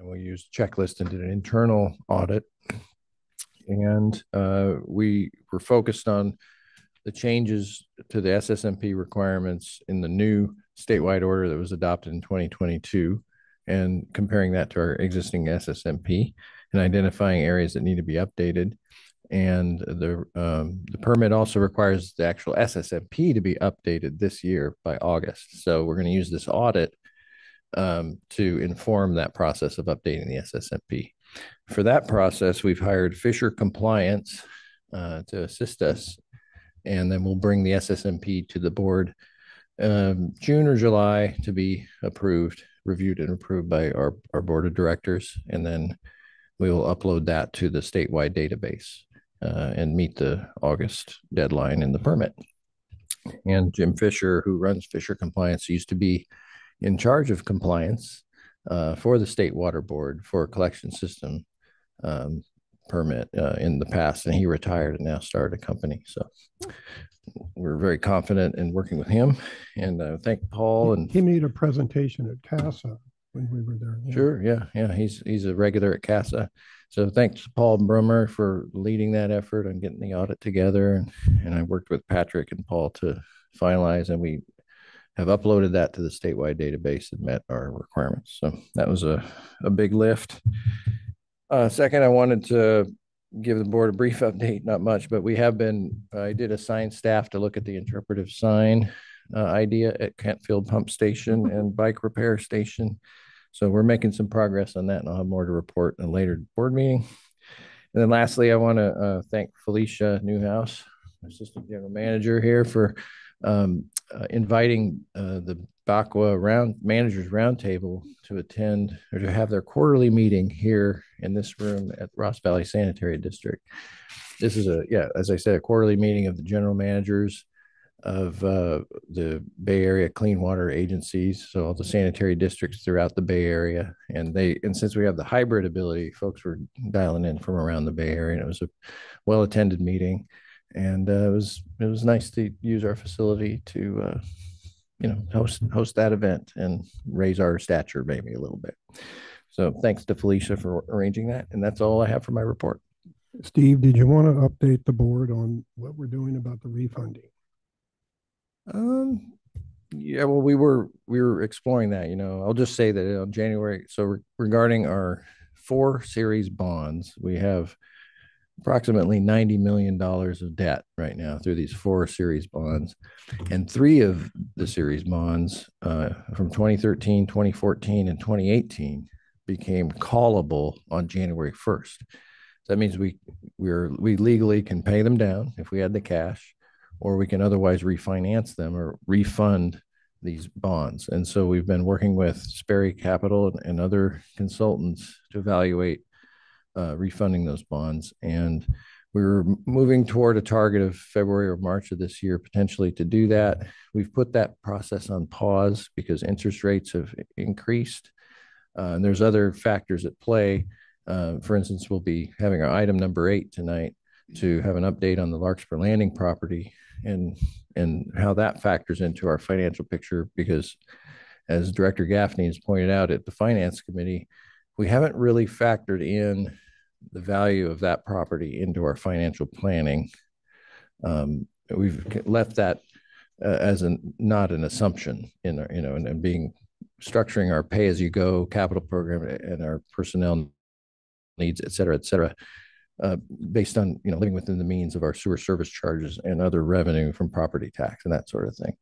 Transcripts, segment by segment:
and we used a checklist and did an internal audit. And we were focused on the changes to the SSMP requirements in the new statewide order that was adopted in 2022 and comparing that to our existing SSMP and identifying areas that need to be updated. And the permit also requires the actual SSMP to be updated this year by August. So we're going to use this audit to inform that process of updating the SSMP. For that process, we've hired Fisher Compliance to assist us, and then we'll bring the SSMP to the board June or July to be approved, reviewed and approved by our board of directors, and then we will upload that to the statewide database and meet the August deadline in the permit. And Jim Fisher, who runs Fisher Compliance, used to be in charge of compliance for the state water board for a collection system permit in the past, and he retired and now started a company. So we're very confident in working with him, and thank Paul. And he made a presentation at CASA when we were there. Sure, yeah, he's a regular at CASA. So thanks Paul Brummer for leading that effort on getting the audit together, and I worked with Patrick and Paul to finalize, and we have uploaded that to the statewide database and met our requirements. So that was a big lift. Second, I wanted to give the board a brief update, not much, but I did assign staff to look at the interpretive sign idea at Kentfield Pump Station and Bike Repair Station. So we're making some progress on that, and I'll have more to report in a later board meeting. And then lastly, I want to thank Felicia Newhouse, Assistant General Manager here, for inviting the BACWA Managers Roundtable to attend or to have their quarterly meeting here in this room at Ross Valley Sanitary District. This is as I said, a quarterly meeting of the general managers of the Bay Area Clean Water Agencies, so all the sanitary districts throughout the Bay Area. And since we have the hybrid ability, folks were dialing in from around the Bay Area, and it was a well-attended meeting. And it was nice to use our facility to host that event and raise our stature maybe a little bit. So thanks to Felicia for arranging that, and that's all I have for my report. Steve, did you want to update the board on what we're doing about the refunding? Yeah, well, we were exploring that. I'll just say that on January. So regarding our 4 series bonds, we have approximately $90 million of debt right now through these 4 series bonds. And 3 of the series bonds from 2013, 2014, and 2018 became callable on January 1st. So that means we legally can pay them down if we had the cash, or we can otherwise refinance them or refund these bonds. And so we've been working with Sperry Capital and other consultants to evaluate refunding those bonds. And we were moving toward a target of February or March of this year, potentially, to do that. We've put that process on pause because interest rates have increased. And there's other factors at play. For instance, we'll be having our item number 8 tonight to have an update on the Larkspur Landing property and how that factors into our financial picture, because as Director Gaffney has pointed out at the Finance Committee, we haven't really factored in the value of that property into our financial planning. We've left that as not an assumption in our, and being structuring our pay-as-you-go capital program and our personnel needs, et cetera, based on living within the means of our sewer service charges and other revenue from property tax and that sort of thing.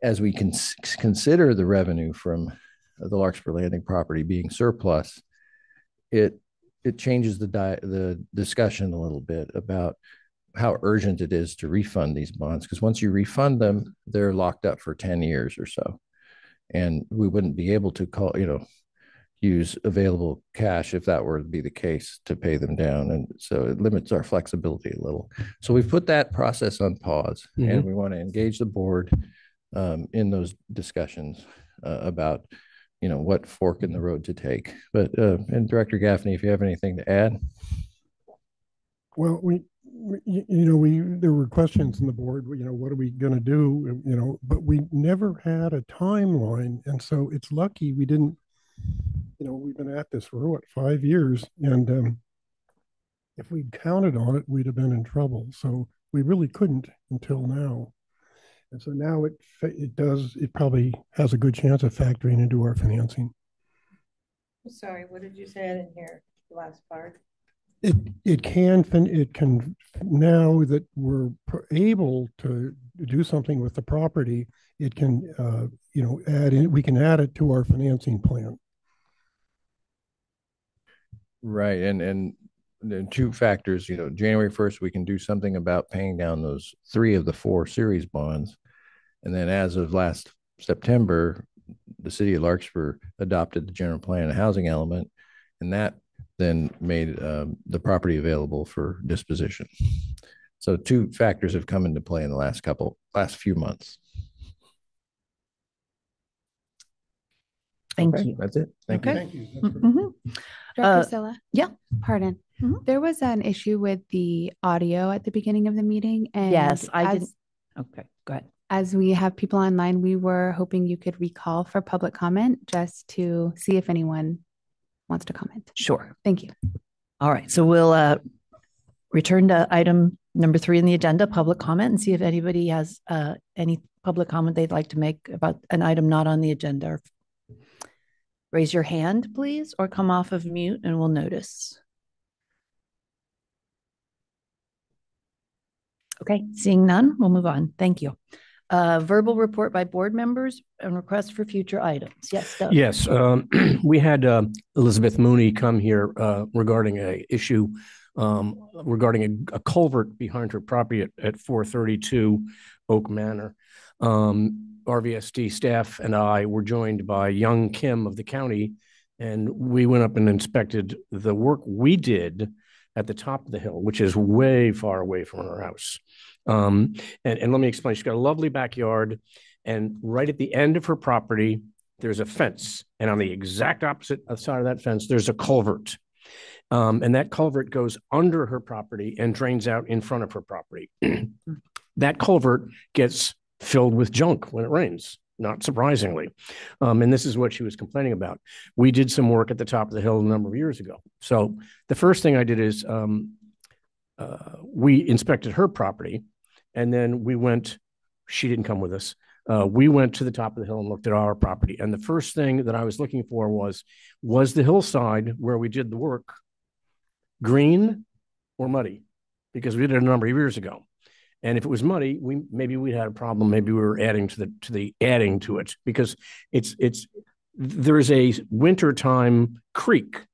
As we can consider the revenue from the Larkspur Landing property being surplus, it changes the discussion a little bit about how urgent it is to refund these bonds, because once you refund them, they're locked up for 10 years or so, and we wouldn't be able to use available cash if that were to be the case to pay them down. And so it limits our flexibility a little. So we've put that process on pause, and we want to engage the board in those discussions about what fork in the road to take. But and Director Gaffney, if you have anything to add. Well, there were questions in the board, what are we going to do, but we never had a timeline. And so it's lucky we didn't we've been at this for what, 5 years, and if we'd counted on it, we'd have been in trouble. So we really couldn't until now. And so now it probably has a good chance of factoring into our financing. Sorry, what did you say? I didn't hear the last part. It can now that we're able to do something with the property, it can we can add it to our financing plan. Right. And the two factors, January 1st, we can do something about paying down those 3 of the 4 series bonds. And then as of last September, the city of Larkspur adopted the general plan and housing element, and that then made the property available for disposition. So 2 factors have come into play in the last few months. Thank you. That's it. Thank you. Thank you. Director Silla? Yeah. Pardon. There was an issue with the audio at the beginning of the meeting. And yes, I didn't. Okay, go ahead. As we have people online, we were hoping you could recall for public comment just to see if anyone wants to comment. Sure. Thank you. All right. So we'll return to item number 3 in the agenda, public comment, and see if anybody has any public comment they'd like to make about an item not on the agenda. Raise your hand, please, or come off of mute and we'll notice. Okay, seeing none, we'll move on. Thank you. Verbal report by board members and requests for future items. Yes, Doug. Yes, we had Elizabeth Mooney come here regarding a issue regarding a culvert behind her property at 432 Oak Manor. RVSD staff and I were joined by Young Kim of the county, and we went up and inspected the work we did at the top of the hill, which is way far away from her house. And let me explain. She's got a lovely backyard, and right at the end of her property, there's a fence. And on the exact opposite side of that fence, there's a culvert. And that culvert goes under her property and drains out in front of her property. That culvert gets filled with junk when it rains, not surprisingly. And this is what she was complaining about. We did some work at the top of the hill a number of years ago. So the first thing I did is we inspected her property, and then she didn't come with us. We went to the top of the hill and looked at our property. And the first thing that I was looking for was the hillside where we did the work green or muddy? Because we did it a number of years ago. And if it was muddy, maybe we'd had a problem. Maybe we were adding to it because there's a wintertime creek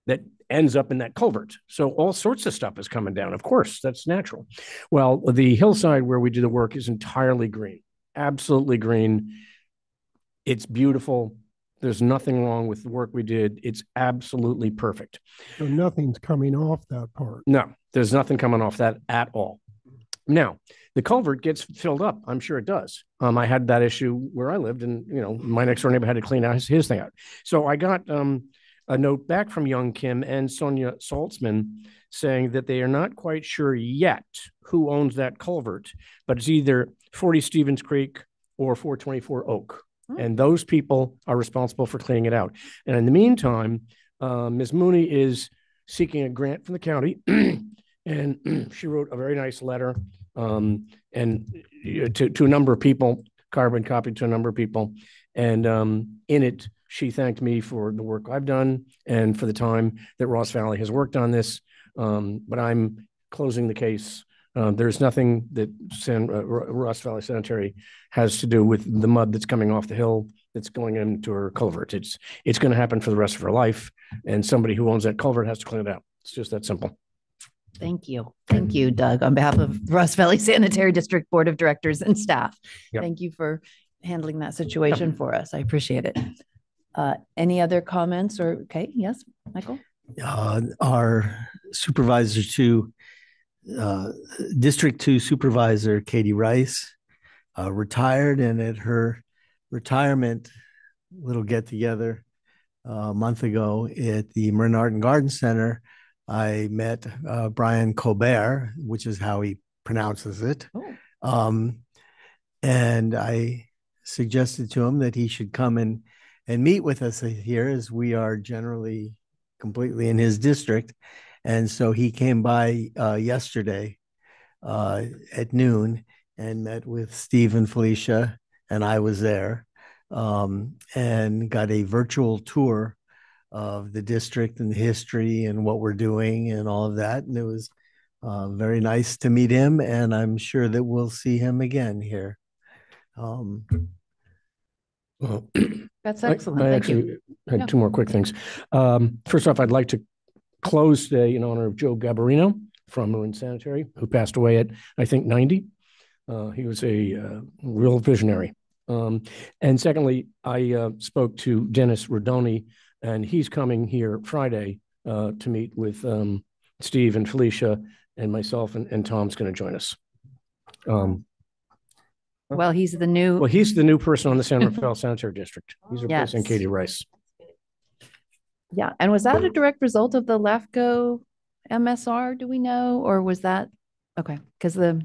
that ends up in that culvert. So all sorts of stuff is coming down. Of course, that's natural. Well, the hillside where we do the work is entirely green, absolutely green. It's beautiful. There's nothing wrong with the work we did. It's absolutely perfect. So nothing's coming off that part. No, there's nothing coming off that at all. Now, the culvert gets filled up. I'm sure it does. I had that issue where I lived, and my next door neighbor had to clean out his thing out. So I got a note back from Young Kim and Sonia Saltzman saying that they are not quite sure yet who owns that culvert, but it's either 40 Stevens Creek or 424 Oak. And those people are responsible for cleaning it out. And in the meantime, Ms. Mooney is seeking a grant from the county. And she wrote a very nice letter and to a number of people, carbon copied to a number of people. And in it, she thanked me for the work I've done and for the time that Ross Valley has worked on this. But I'm closing the case. There's nothing that Ross Valley Sanitary has to do with the mud that's coming off the hill that's going into her culvert. It's going to happen for the rest of her life. And somebody who owns that culvert has to clean it out. It's just that simple. Thank you. Thank you, Doug, on behalf of Ross Valley Sanitary District Board of Directors and staff. Yep. Thank you for handling that situation for us. I appreciate it. Any other comments or, okay, yes, Michael? Our supervisor to District 2 Supervisor Katie Rice retired, and at her retirement little get-together a month ago at the Marin Art and Garden Center, I met Brian Colbert, which is how he pronounces it. And I suggested to him that he should come and and meet with us here, as we are generally completely in his district. And so he came by yesterday at noon and met with Steve and Felicia, and I was there, and got a virtual tour of the district and the history and what we're doing and all of that. And it was very nice to meet him, and I'm sure that we'll see him again here. Well, That's I excellent. Thank you. actually had Yeah. two more quick things. First off, I'd like to close today in honor of Joe Gabarino from Marin Sanitary, who passed away at, I think, 90. He was a real visionary. And secondly, I spoke to Dennis Rodoni, and he's coming here Friday to meet with Steve and Felicia and myself, and Tom's going to join us. Well, he's the new. Well, he's the new person on the San Rafael Sanitary District. He's replacing Yes. Katie Rice. Yeah. And was that a direct result of the LAFCO MSR? Do we know? Or was that, okay, because that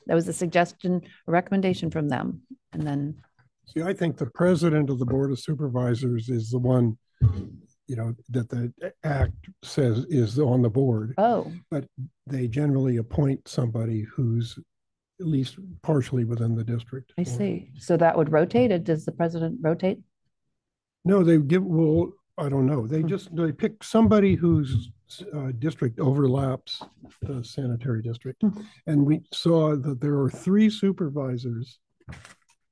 was a suggestion, a recommendation from them. And then, See, I think the president of the Board of Supervisors is the one, that the act says is on the board. oh, But they generally appoint somebody who's at least partially within the district. I see. So that would rotate it. Does the president rotate? No, I don't know. They pick somebody whose district overlaps the sanitary district. And we saw that there are 3 supervisors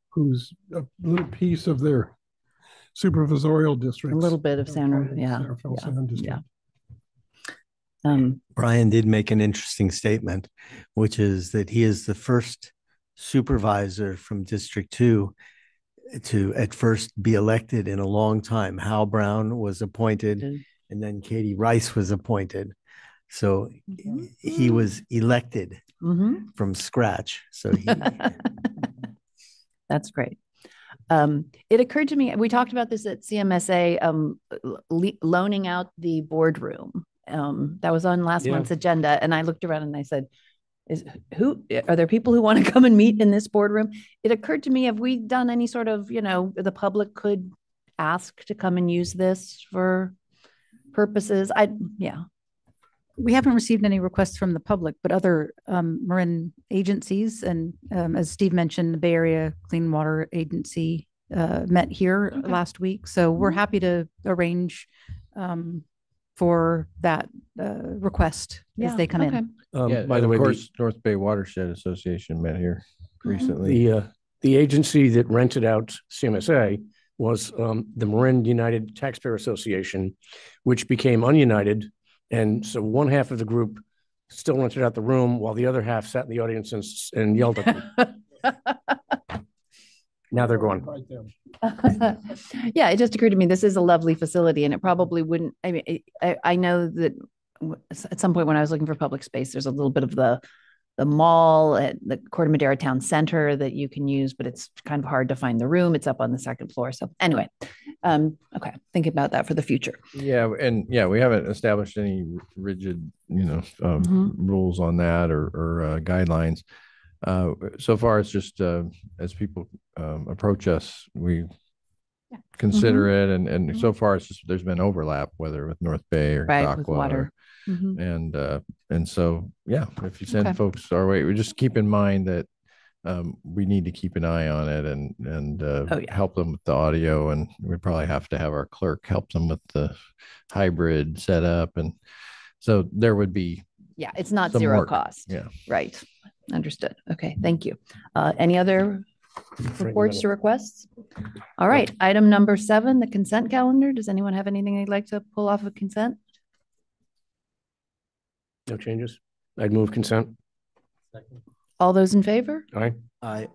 whose a little piece of their supervisorial district. A little bit of San Rafael, yeah. Brian did make an interesting statement, which is that he is the first supervisor from District 2 to at first be elected in a long time. Hal Brown was appointed, and then Katie Rice was appointed. So he was elected from scratch. So That's great. It occurred to me, we talked about this at CMSA, loaning out the boardroom. That was on last month's agenda. And I looked around and I said, are there people who want to come and meet in this boardroom? It occurred to me, have we done any sort of, the public could ask to come and use this for purposes? We haven't received any requests from the public, but other Marin agencies, and as Steve mentioned, the Bay Area Clean Water Agency met here last week. So we're happy to arrange for that request as they come in. By the way, of course, North Bay Watershed Association met here recently. the agency that rented out CMSA was the Marin United Taxpayer Association, which became ununited. And so one half of the group still rented out the room while the other half sat in the audience and yelled at them. Now they're gone. Yeah, it just occurred to me, this is a lovely facility and it probably wouldn't, I mean, I know that at some point when I was looking for public space, there's a little bit of the mall at the Corte Madera Town Center that you can use, but it's kind of hard to find the room. It's up on the 2nd floor. So anyway, okay, thinking about that for the future. Yeah, and we haven't established any rigid, rules on that or guidelines. So far, it's just as people approach us, we consider it, and so far it's just there's been overlap, whether with North Bay or Right, Aqua with water. and so if you send folks our way, we just keep in mind that we need to keep an eye on it and help them with the audio, and we probably have to have our clerk help them with the hybrid setup, and so there would be it's not some zero work. cost. Yeah. Right. Understood. Okay. Thank you. Any other reports or requests? All right. Item number 7, the consent calendar. Does anyone have anything they'd like to pull off of consent? No changes. I'd move consent. All those in favor? Aye.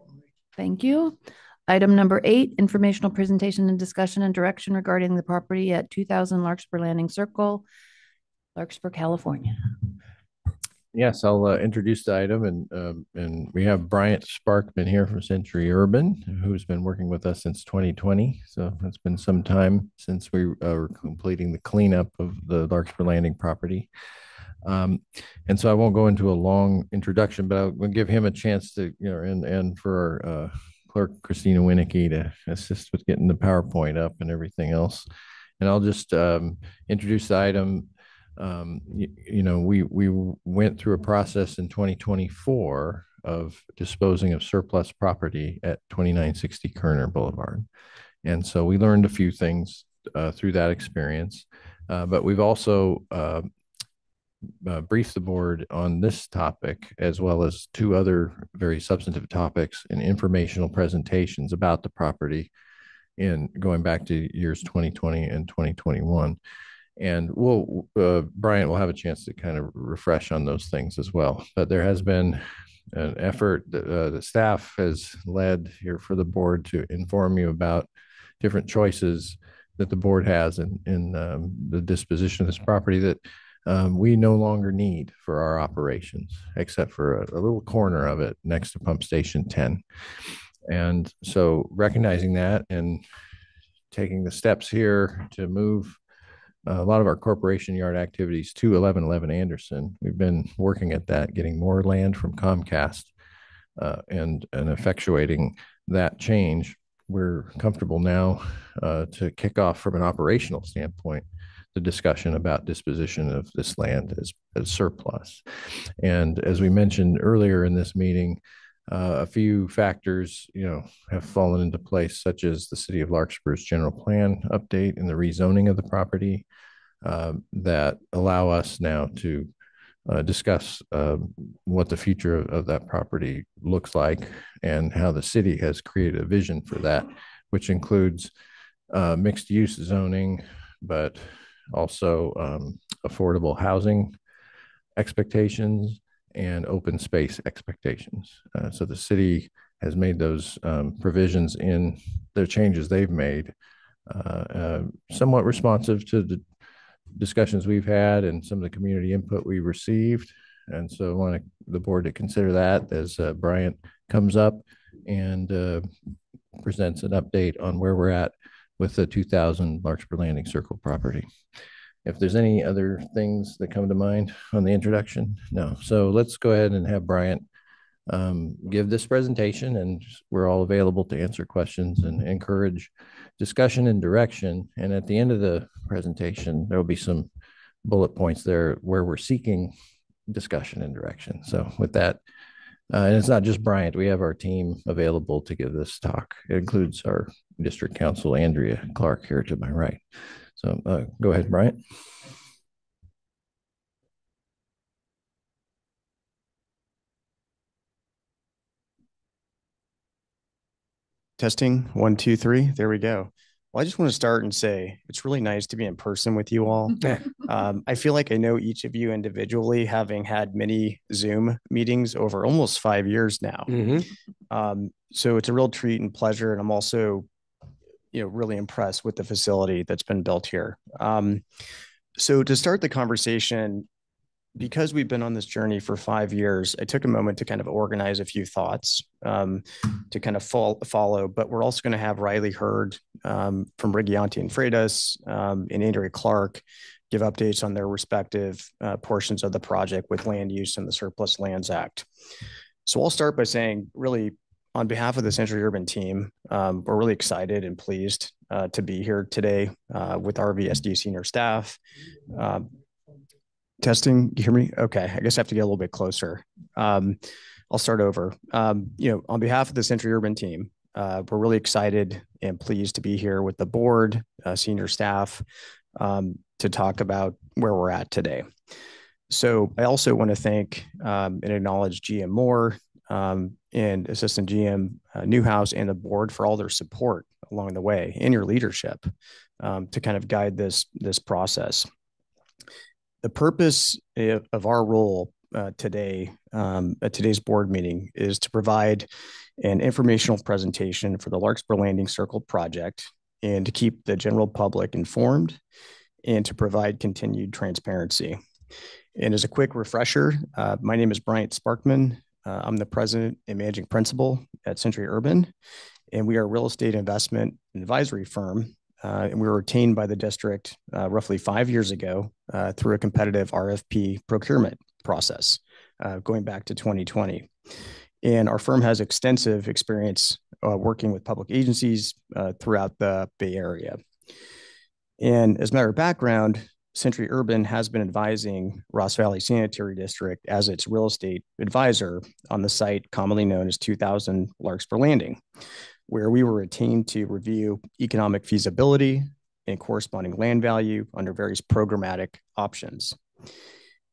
Thank you. Item number 8, informational presentation and discussion and direction regarding the property at 2000 Larkspur Landing Circle, Larkspur, California. Yes, I'll introduce the item, and we have Bryant Sparkman here from Century Urban, who's been working with us since 2020. So it's been some time since we were completing the cleanup of the Larkspur Landing property. And so I won't go into a long introduction, but I'll give him a chance to, and for our clerk Christina Winnicky to assist with getting the PowerPoint up and everything else. And I'll just introduce the item. We went through a process in 2024 of disposing of surplus property at 2960 Kerner Boulevard. And so we learned a few things through that experience. But we've also briefed the board on this topic, as well as two other very substantive topics and informational presentations about the property in going back to years 2020 and 2021. And Bryant will have a chance to kind of refresh on those things as well. But there has been an effort that the staff has led here for the board to inform you about different choices that the board has in the disposition of this property that we no longer need for our operations, except for a little corner of it next to Pump Station 10. And so recognizing that and taking the steps here to move a lot of our corporation yard activities to 1111 Anderson, we've been working at that, getting more land from Comcast and effectuating that change. We're comfortable now to kick off from an operational standpoint the discussion about disposition of this land as surplus. And as we mentioned earlier in this meeting, a few factors, have fallen into place, such as the City of Larkspur's general plan update and the rezoning of the property that allow us now to discuss what the future of that property looks like and how the city has created a vision for that, which includes mixed use zoning, but also affordable housing expectations and open space expectations. So the city has made those provisions in the changes they've made, somewhat responsive to the discussions we've had and some of the community input we received. And so I want the board to consider that as Bryant comes up and presents an update on where we're at with the 2000 Larkspur Landing Circle property. If there's any other things that come to mind on the introduction, no. So let's go ahead and have Bryant give this presentation, and we're all available to answer questions and encourage discussion and direction. And at the end of the presentation, there will be some bullet points there where we're seeking discussion and direction. So with that, and it's not just Bryant, we have our team available to give this talk. It includes our district counsel, Andrea Clark, here to my right. So go ahead, Bryant. Testing 1, 2, 3. There we go. Well, I just want to start and say it's really nice to be in person with you all. I feel like I know each of you individually, having had many Zoom meetings over almost 5 years now. So it's a real treat and pleasure. And I'm also, really impressed with the facility that's been built here. So to start the conversation, because we've been on this journey for 5 years, I took a moment to kind of organize a few thoughts to kind of follow, but we're also going to have Riley Hurd from Rigianti and Freitas and Andrea Clark give updates on their respective portions of the project with land use and the Surplus Lands Act. So I'll start by saying, really, on behalf of the Century Urban team, we're really excited and pleased to be here today with RVSD senior staff. Testing, you hear me? Okay, I guess I have to get a little bit closer. I'll start over. On behalf of the Century Urban team, we're really excited and pleased to be here with the board, senior staff, to talk about where we're at today. So I also want to thank and acknowledge GM Moore and Assistant GM Newhouse and the board for all their support along the way and your leadership to kind of guide this process. The purpose of our role today at today's board meeting is to provide an informational presentation for the Larkspur Landing Circle project and to keep the general public informed and to provide continued transparency. And as a quick refresher, my name is Bryant Sparkman. I'm the president and managing principal at Century Urban, and we are a real estate investment and advisory firm. And we were retained by the district roughly 5 years ago through a competitive RFP procurement process going back to 2020. And our firm has extensive experience working with public agencies throughout the Bay Area. And as a matter of background, Century Urban has been advising Ross Valley Sanitary District as its real estate advisor on the site commonly known as 2000 Larkspur Landing, where we were retained to review economic feasibility and corresponding land value under various programmatic options,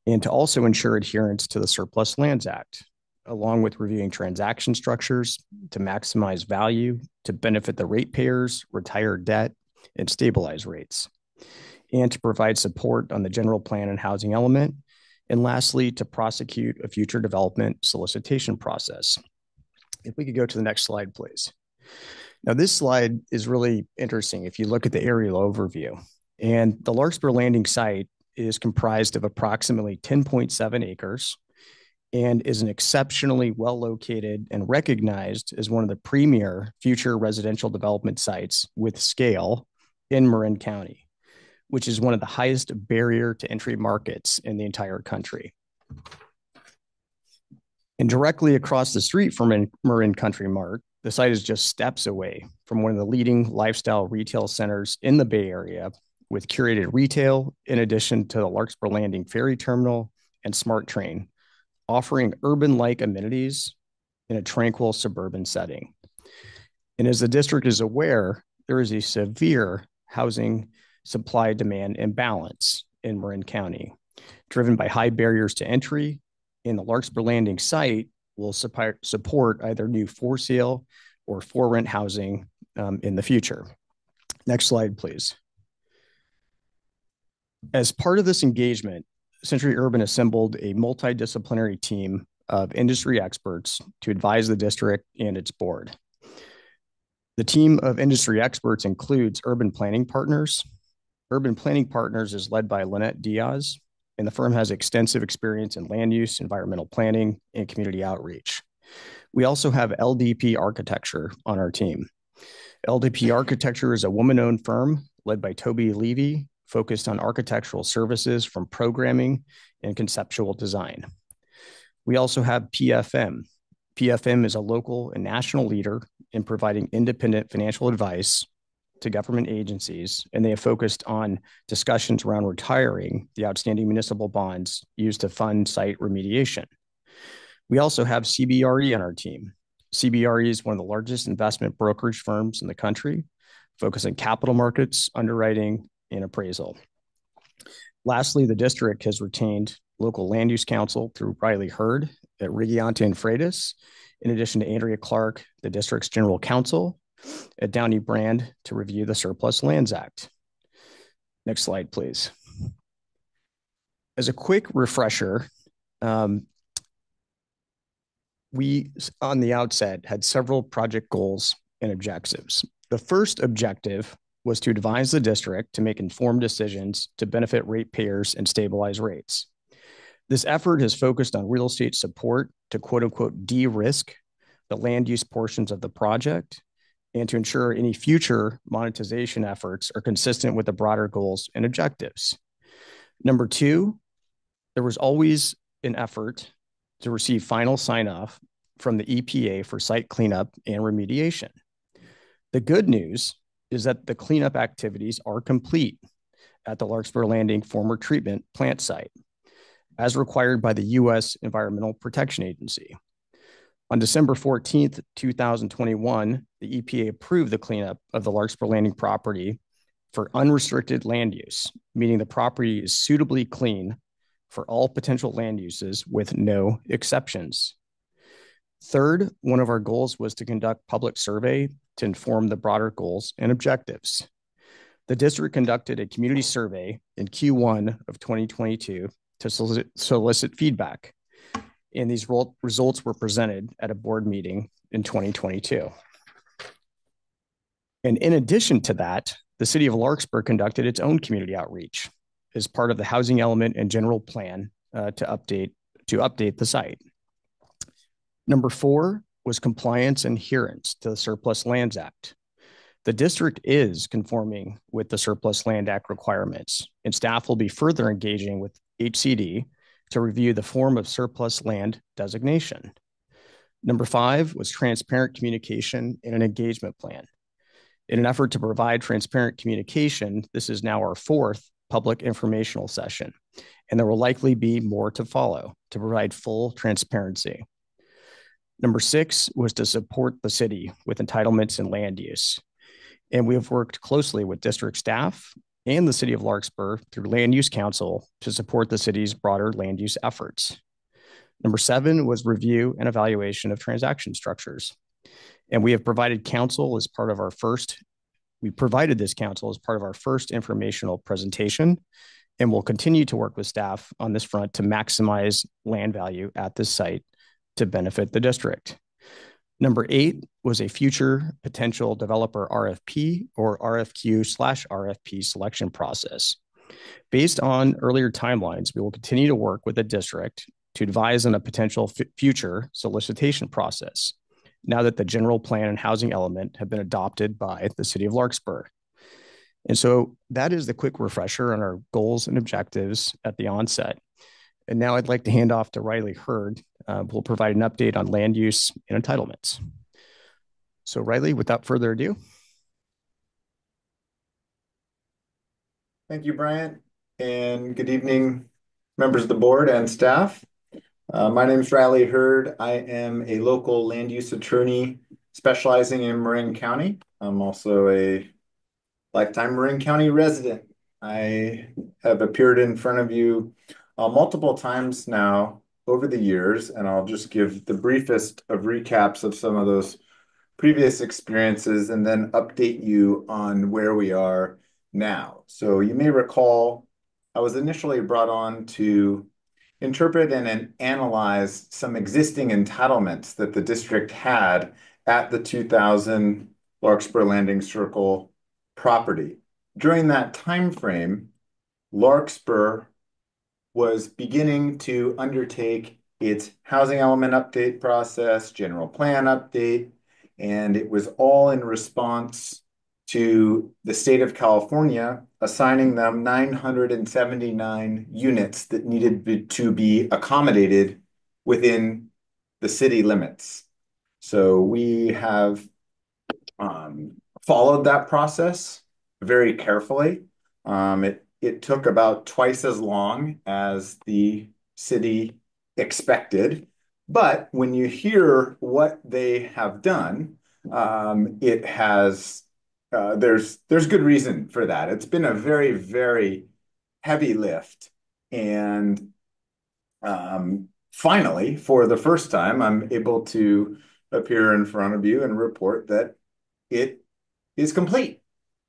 and to also ensure adherence to the Surplus Lands Act, along with reviewing transaction structures to maximize value, to benefit the ratepayers, retire debt, and stabilize rates, and to provide support on the general plan and housing element, and lastly, to prosecute a future development solicitation process. If we could go to the next slide, please. Now, this slide is really interesting if you look at the aerial overview. And the Larkspur Landing site is comprised of approximately 10.7 acres and is an exceptionally well-located and recognized as one of the premier future residential development sites with scale in Marin County, which is one of the highest barrier to entry markets in the entire country. And directly across the street from Marin Country Mart, the site is just steps away from one of the leading lifestyle retail centers in the Bay Area with curated retail, in addition to the Larkspur Landing Ferry Terminal and Smart Train, offering urban-like amenities in a tranquil suburban setting. And as the district is aware, there is a severe housing supply-demand imbalance in Marin County, driven by high barriers to entry, and the Larkspur Landing site will support either new for sale or for rent housing in the future. Next slide, please. As part of this engagement, Century Urban assembled a multidisciplinary team of industry experts to advise the district and its board. The team of industry experts includes Urban Planning Partners. Urban Planning Partners is led by Lynette Diaz, and the firm has extensive experience in land use, environmental planning, and community outreach. We also have LDP Architecture on our team. LDP Architecture is a woman-owned firm led by Toby Levy, focused on architectural services from programming and conceptual design. We also have PFM. PFM is a local and national leader in providing independent financial advice to government agencies, and they have focused on discussions around retiring the outstanding municipal bonds used to fund site remediation. We also have CBRE on our team. CBRE is one of the largest investment brokerage firms in the country, focused on capital markets, underwriting, and appraisal. Lastly, the district has retained local land use counsel through Riley Hurd at Rigiante and Freitas, in addition to Andrea Clark, the district's general counsel at Downey Brand, to review the Surplus Lands Act. Next slide, please. As a quick refresher, we, on the outset, had several project goals and objectives. The first objective was to advise the district to make informed decisions to benefit ratepayers and stabilize rates. This effort has focused on real estate support to quote unquote de-risk the land use portions of the project and to ensure any future monetization efforts are consistent with the broader goals and objectives. Number two, there was always an effort to receive final sign-off from the EPA for site cleanup and remediation. The good news is that the cleanup activities are complete at the Larkspur Landing former treatment plant site, as required by the U.S. Environmental Protection Agency. On December 14th, 2021, the EPA approved the cleanup of the Larkspur Landing property for unrestricted land use, meaning the property is suitably clean for all potential land uses with no exceptions. Third, one of our goals was to conduct public survey to inform the broader goals and objectives. The district conducted a community survey in Q1 of 2022 to solicit feedback, and these results were presented at a board meeting in 2022. And in addition to that, the city of Larkspur conducted its own community outreach as part of the housing element and general plan to update the site. Number four was compliance and adherence to the Surplus Lands Act. The district is conforming with the Surplus Land Act requirements, and staff will be further engaging with HCD to review the form of surplus land designation. Number 5 was transparent communication and an engagement plan. In an effort to provide transparent communication, this is now our 4th public informational session, and there will likely be more to follow to provide full transparency. Number 6 was to support the city with entitlements and land use. And we have worked closely with district staff and the city of Larkspur through Land Use Council to support the city's broader land use efforts. Number 7 was review and evaluation of transaction structures. And we have provided counsel as part of our first, we provided this counsel as part of our first informational presentation, and we'll continue to work with staff on this front to maximize land value at this site to benefit the district. Number 8 was a future potential developer RFP or RFQ/RFP selection process. Based on earlier timelines, we will continue to work with the district to advise on a potential future solicitation process now that the general plan and housing element have been adopted by the city of Larkspur. And so that is the quick refresher on our goals and objectives at the onset. And now I'd like to hand off to Riley Hurd, who will provide an update on land use and entitlements. So Riley, without further ado. Thank you, Bryant, and good evening, members of the board and staff. My name is Riley Hurd. I am a local land use attorney specializing in Marin County. I'm also a lifetime Marin County resident. I have appeared in front of you multiple times now over the years, and I'll just give the briefest of recaps of some of those previous experiences and then update you on where we are now. So you may recall I was initially brought on to interpret and analyze some existing entitlements that the district had at the 2000 Larkspur Landing Circle property. During that time frame, Larkspur was beginning to undertake its housing element update process, general plan update, and it was all in response to the state of California assigning them 979 units that needed to be accommodated within the city limits. So we have followed that process very carefully. It took about twice as long as the city expected. But when you hear what they have done, it has there's good reason for that. It's been a very, very heavy lift. And finally, for the first time, I'm able to appear in front of you and report that it is complete.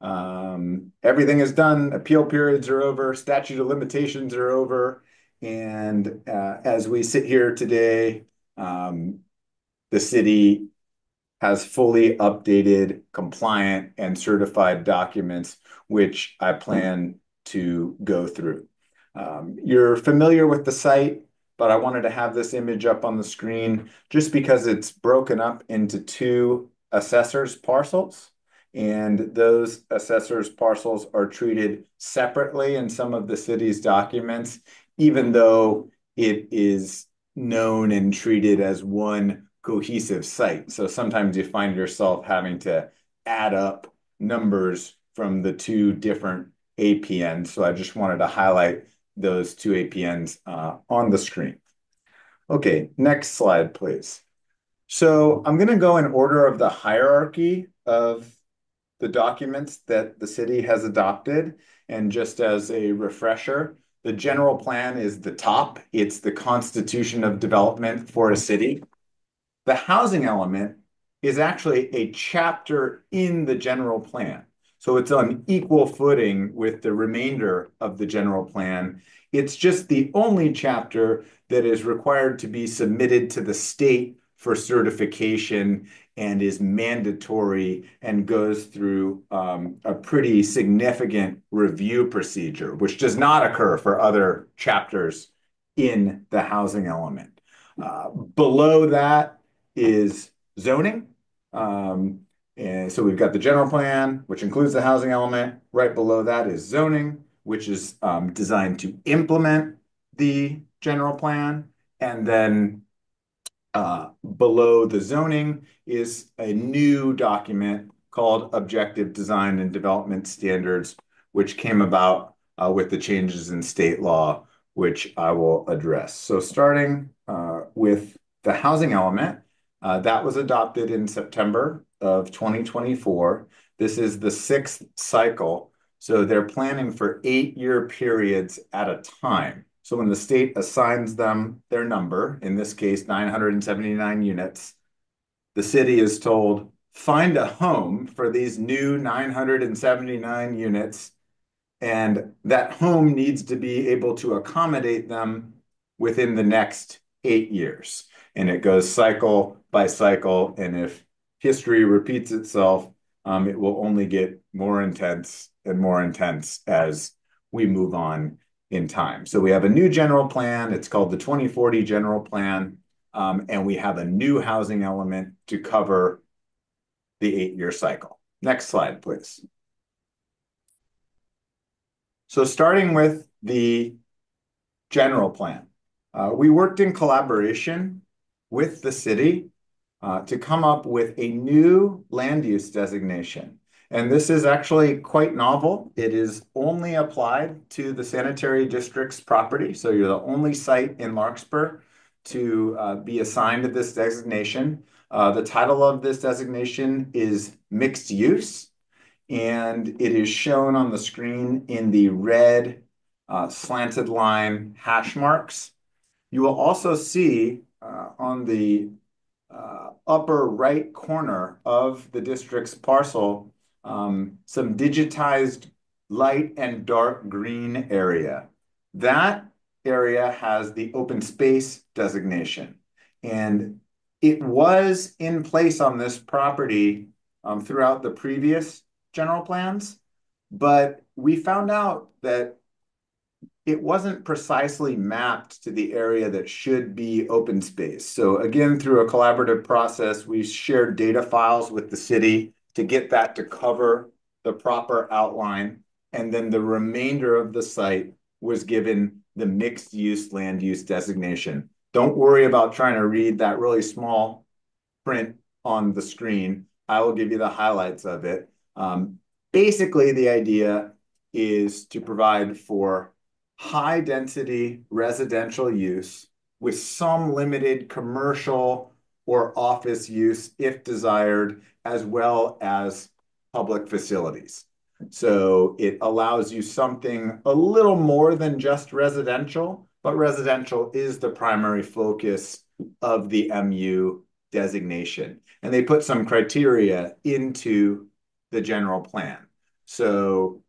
Everything is done. Appeal periods are over. Statute of limitations are over. And as we sit here today, the city has fully updated, compliant, and certified documents, which I plan to go through. You're familiar with the site, but I wanted to have this image up on the screen just because it's broken up into 2 assessors parcels. And those assessors parcels are treated separately in some of the city's documents, even though it is known and treated as one cohesive site. So sometimes you find yourself having to add up numbers from the 2 different APNs. So I just wanted to highlight those 2 APNs on the screen. Okay, next slide, please. So I'm going to go in order of the hierarchy of the documents that the city has adopted. And just as a refresher, the general plan is the top. It's the constitution of development for a city. The housing element is actually a chapter in the general plan. So it's on equal footing with the remainder of the general plan. It's just the only chapter that is required to be submitted to the state for certification and is mandatory and goes through a pretty significant review procedure, which does not occur for other chapters in the housing element. Below that is zoning. And so we've got the general plan, which includes the housing element. Right below that is zoning, which is designed to implement the general plan. And then Below the zoning is a new document called Objective Design and Development Standards, which came about with the changes in state law, which I will address. So starting with the housing element, that was adopted in September of 2024. This is the 6th cycle. So they're planning for 8-year periods at a time. So when the state assigns them their number, in this case, 979 units, the city is told, find a home for these new 979 units, and that home needs to be able to accommodate them within the next 8 years. And it goes cycle by cycle, and if history repeats itself, it will only get more intense and more intense as we move on in time. So we have a new general plan. It's called the 2040 General Plan, and we have a new housing element to cover the 8-year cycle. Next slide, please. So starting with the general plan, we worked in collaboration with the city to come up with a new land use designation. And this is actually quite novel. It is only applied to the sanitary district's property. So you're the only site in Larkspur to be assigned to this designation. The title of this designation is mixed use, and it is shown on the screen in the red slanted line hash marks. You will also see on the upper right corner of the district's parcel some digitized light and dark green area. That area has the open space designation, and it was in place on this property throughout the previous general plans, but we found out that it wasn't precisely mapped to the area that should be open space. So again, through a collaborative process, we shared data files with the city to get that to cover the proper outline. And then the remainder of the site was given the mixed use land use designation. Don't worry about trying to read that really small print on the screen. I will give you the highlights of it. Basically, the idea is to provide for high density residential use with some limited commercial or office use if desired, as well as public facilities. So it allows you something a little more than just residential, but residential is the primary focus of the MU designation. And they put some criteria into the general plan. So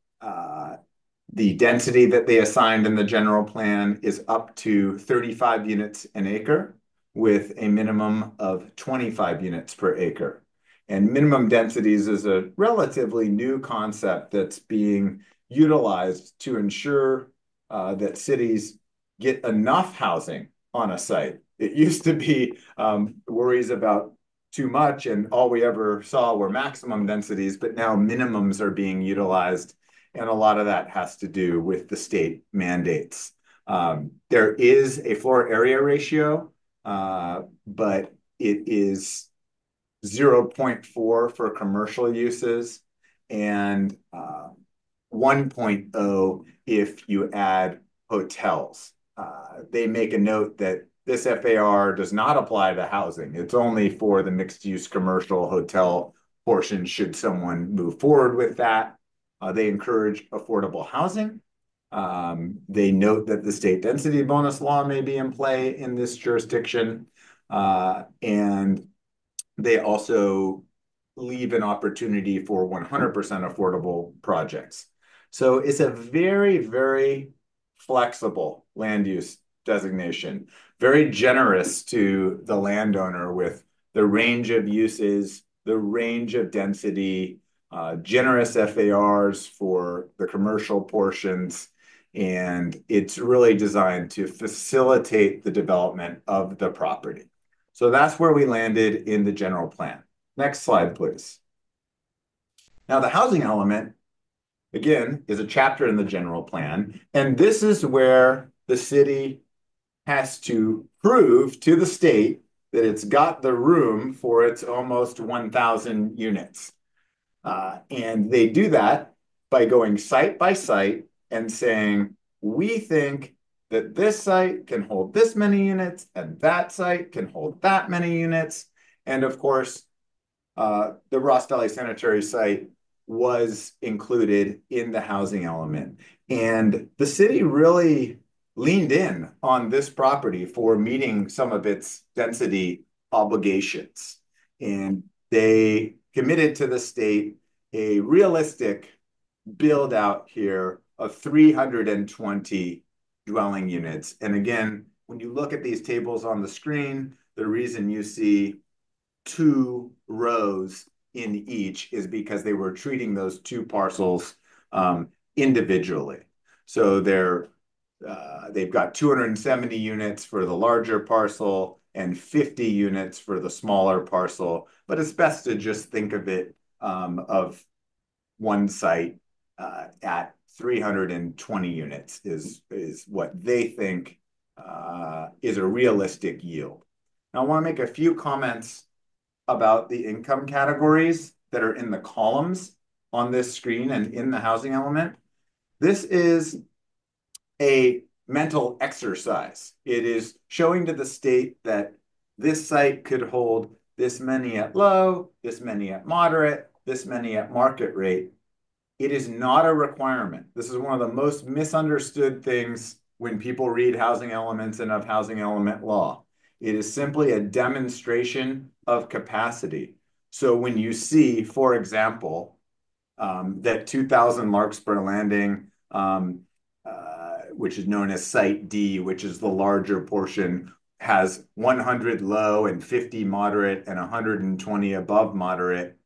the density that they assigned in the general plan is up to 35 units an acre with a minimum of 25 units per acre. And minimum densities is a relatively new concept that's being utilized to ensure that cities get enough housing on a site. It used to be worries about too much, and all we ever saw were maximum densities, but now minimums are being utilized. And a lot of that has to do with the state mandates. There is a floor area ratio, but it is 0.4 for commercial uses and 1.0 if you add hotels. They make a note that this FAR does not apply to housing. It's only for the mixed-use commercial hotel portion should someone move forward with that. They encourage affordable housing. They note that the state density bonus law may be in play in this jurisdiction. And they also leave an opportunity for 100% affordable projects. So it's a very, very flexible land use designation, very generous to the landowner with the range of uses, the range of density, generous FARs for the commercial portions, and it's really designed to facilitate the development of the property. So that's where we landed in the general plan. Next slide, please. Now, the housing element, again, is a chapter in the general plan, and this is where the city has to prove to the state that it's got the room for its almost 1,000 units. And they do that by going site by site and saying, we think that this site can hold this many units and that site can hold that many units. And of course, the Ross Valley Sanitary site was included in the housing element. And the city really leaned in on this property for meeting some of its density obligations. And they committed to the state a realistic build out here of 320 dwelling units. And again, when you look at these tables on the screen, the reason you see 2 rows in each is because they were treating those 2 parcels individually. So they've got 270 units for the larger parcel and 50 units for the smaller parcel. But it's best to just think of it of one site at 320 units is what they think is a realistic yield. Now, I want to make a few comments about the income categories that are in the columns on this screen and in the housing element. This is a mental exercise. It is showing to the state that this site could hold this many at low, this many at moderate, this many at market rate. It is not a requirement. This is one of the most misunderstood things when people read housing elements and of housing element law. It is simply a demonstration of capacity. So when you see, for example, that 2000 Larkspur Landing, which is known as Site D, which is the larger portion, has 100 low and 50 moderate and 120 above moderate,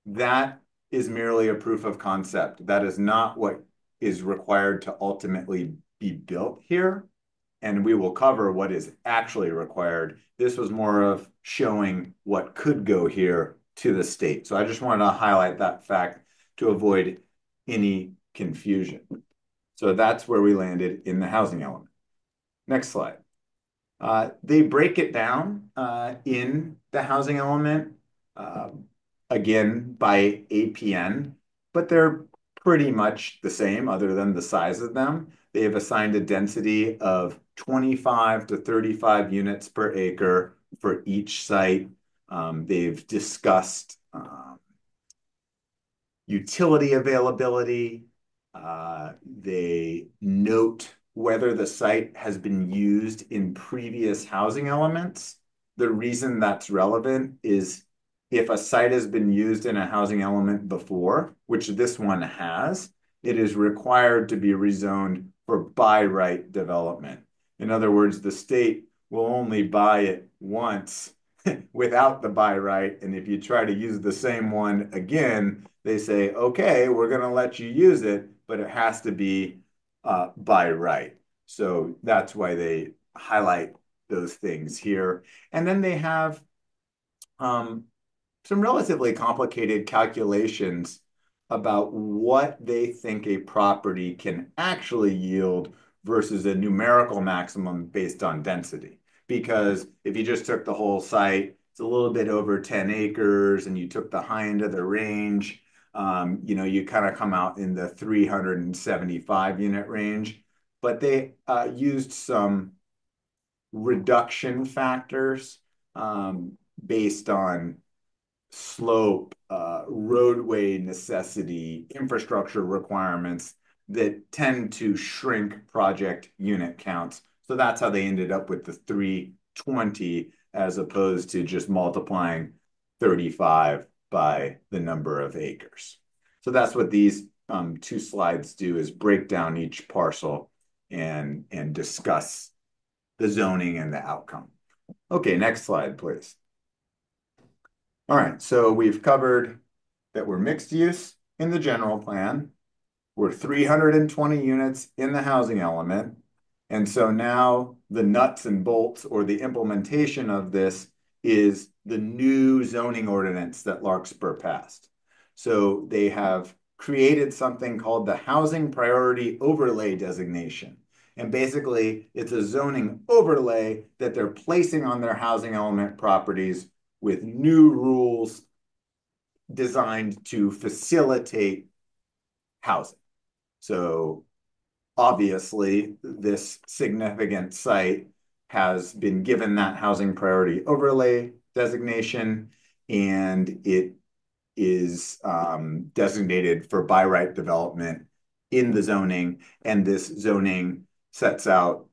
that is merely a proof of concept. That is not what is required to ultimately be built here. And we will cover what is actually required. This was more of showing what could go here to the state. So I just wanted to highlight that fact to avoid any confusion. So that's where we landed in the housing element. Next slide. They break it down in the housing element, again, by APN, but they're pretty much the same other than the size of them. They have assigned a density of 25 to 35 units per acre for each site. They've discussed utility availability. They note whether the site has been used in previous housing elements. The reason that's relevant is if a site has been used in a housing element before, which this one has, it is required to be rezoned for by right development. In other words, the state will only buy it once without the by right. And if you try to use the same one again, they say, okay, we're going to let you use it, but it has to be by right. So that's why they highlight those things here. And then they have some relatively complicated calculations about what they think a property can actually yield versus a numerical maximum based on density. Because if you just took the whole site, it's a little bit over 10 acres, and you took the high end of the range, you kind of come out in the 375 unit range. But they used some reduction factors based on slope, roadway necessity, infrastructure requirements that tend to shrink project unit counts. So that's how they ended up with the 320 as opposed to just multiplying 35 by the number of acres. So that's what these 2 slides do, is break down each parcel and discuss the zoning and the outcome. Okay, next slide, please. All right, so we've covered that we're mixed use in the general plan. We're 320 units in the housing element. And so now the nuts and bolts, or the implementation of this, is the new zoning ordinance that Larkspur passed. So they have created something called the Housing Priority Overlay Designation. And basically, it's a zoning overlay that they're placing on their housing element properties with new rules designed to facilitate housing. So obviously, this significant site has been given that housing priority overlay designation, and it is designated for by right development in the zoning. And this zoning sets out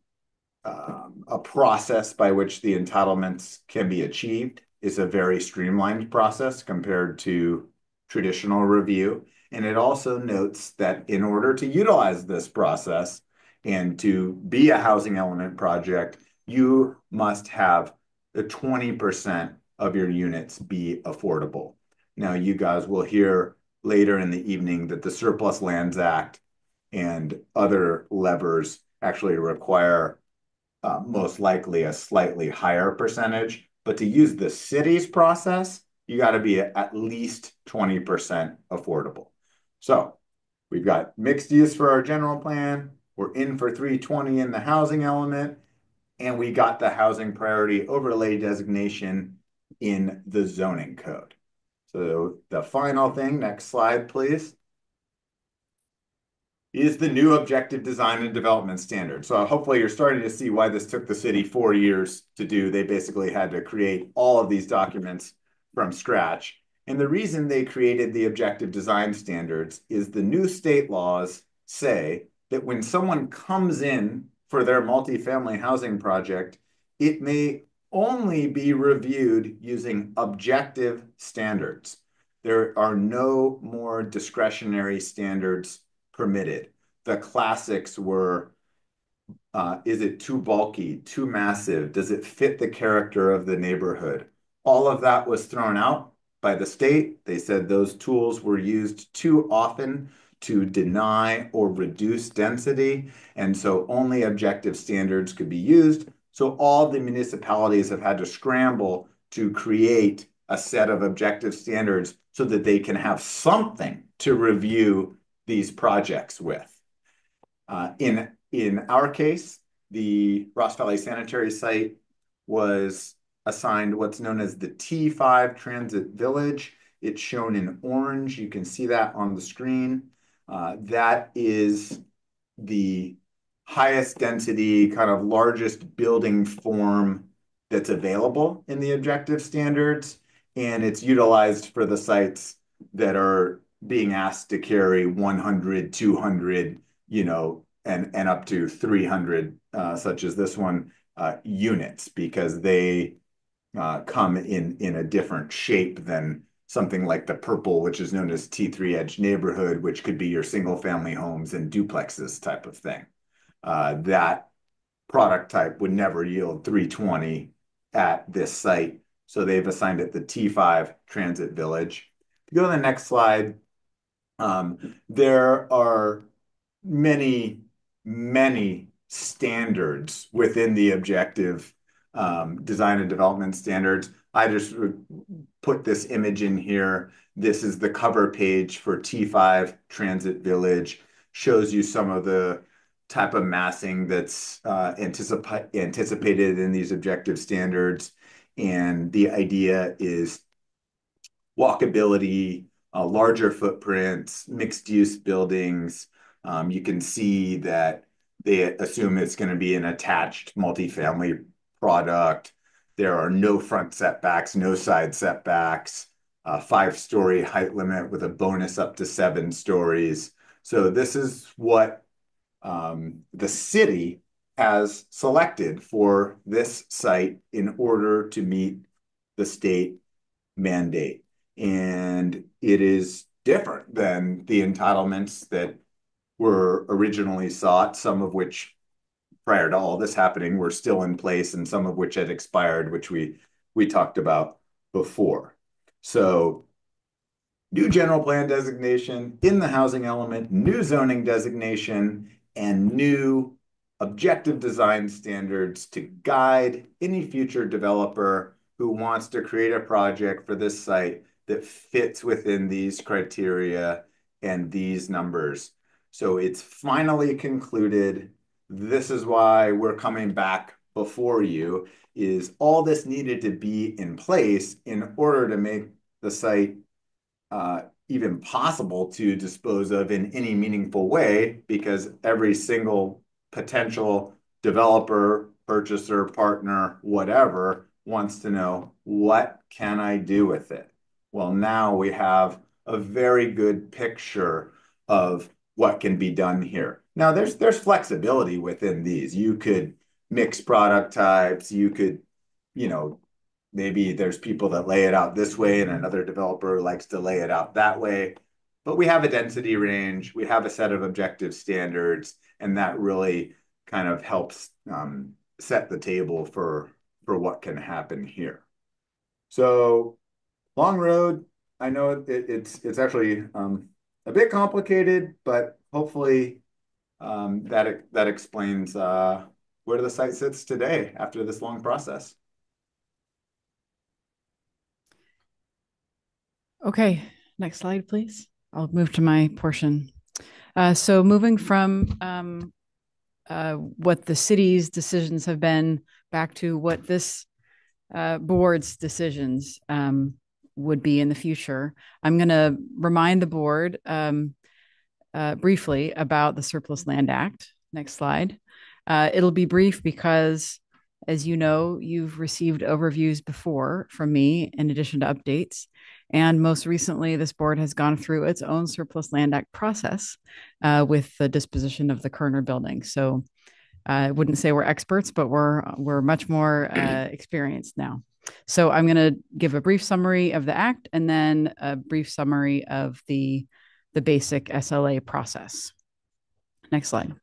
a process by which the entitlements can be achieved. It's a very streamlined process compared to traditional review. And it also notes that in order to utilize this process and to be a housing element project, you must have the 20% of your units be affordable. Now, you guys will hear later in the evening that the Surplus Lands Act and other levers actually require most likely a slightly higher percentage. But to use the city's process, you got to be at least 20% affordable. So we've got mixed use for our general plan. We're in for 320 in the housing element. And we got the housing priority overlay designation in the zoning code. So the final thing, next slide, please, is the new objective design and development standard. So hopefully you're starting to see why this took the city 4 years to do. They basically had to create all of these documents from scratch. And the reason they created the objective design standards is the new state laws say that when someone comes in for their multifamily housing project, it may only be reviewed using objective standards. There are no more discretionary standards permitted. The classics were, is it too bulky, too massive? Does it fit the character of the neighborhood? All of that was thrown out by the state. They said those tools were used too often to deny or reduce density, and so only objective standards could be used. So all the municipalities have had to scramble to create a set of objective standards so that they can have something to review these projects with. In our case, the Ross Valley Sanitary Site was assigned what's known as the T5 Transit Village. It's shown in orange. You can see that on the screen. That is the highest density, kind of largest building form that's available in the objective standards. And it's utilized for the sites that are being asked to carry 100, 200, and up to 300, such as this one, units, because they come in a different shape than something like the purple, which is known as T3 Edge neighborhood, which could be your single family homes and duplexes type of thing. That product type would never yield 320 at this site. So they've assigned it the T5 Transit Village. If you go to the next slide, there are many, many standards within the objective design and development standards. I just put this image in here. This is the cover page for T5 Transit Village. Shows you some of the type of massing that's anticipated in these objective standards. And the idea is walkability, larger footprints, mixed-use buildings. You can see that they assume it's going to be an attached multifamily product. There are no front setbacks, no side setbacks, a 5-story height limit with a bonus up to 7 stories. So this is what the city has selected for this site in order to meet the state mandate. And it is different than the entitlements that were originally sought, some of which prior to all this happening were still in place and some of which had expired, which we talked about before. So new general plan designation in the housing element, new zoning designation, and new objective design standards to guide any future developer who wants to create a project for this site that fits within these criteria and these numbers. So it's finally concluded this is why we're coming back before you, is all this needed to be in place in order to make the site even possible to dispose of in any meaningful way, because every single potential developer, purchaser, partner, whatever, wants to know, what can I do with it? Well, now we have a very good picture of what can be done here. Now, there's flexibility within these. You could mix product types. You could, maybe there's people that lay it out this way and another developer likes to lay it out that way. But we have a density range, we have a set of objective standards, and that really kind of helps set the table for what can happen here. So long road, I know it's actually a bit complicated, but hopefully that explains where the site sits today after this long process. Okay, next slide, please. I'll move to my portion. So moving from what the city's decisions have been back to what this board's decisions would be in the future, I'm going to remind the board briefly about the Surplus Land Act. Next slide. It'll be brief because, as you know, you've received overviews before from me in addition to updates. And most recently, this board has gone through its own Surplus Land Act process with the disposition of the Kerner building. So I wouldn't say we're experts, but we're much more experienced now. So I'm going to give a brief summary of the act and then a brief summary of the basic SLA process. Next slide.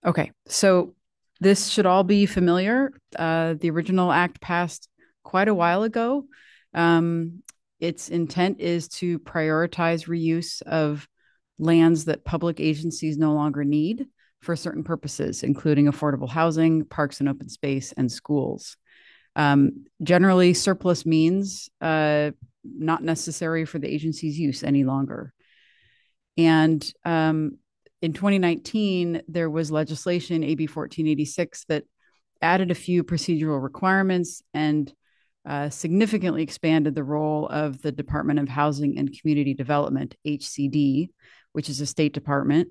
Okay, so this should all be familiar. The original act passed quite a while ago. Its intent is to prioritize reuse of lands that public agencies no longer need for certain purposes, including affordable housing, parks and open space, and schools. Generally, surplus means not necessary for the agency's use any longer. And in 2019, there was legislation, AB 1486, that added a few procedural requirements and significantly expanded the role of the Department of Housing and Community Development, HCD, which is a state department,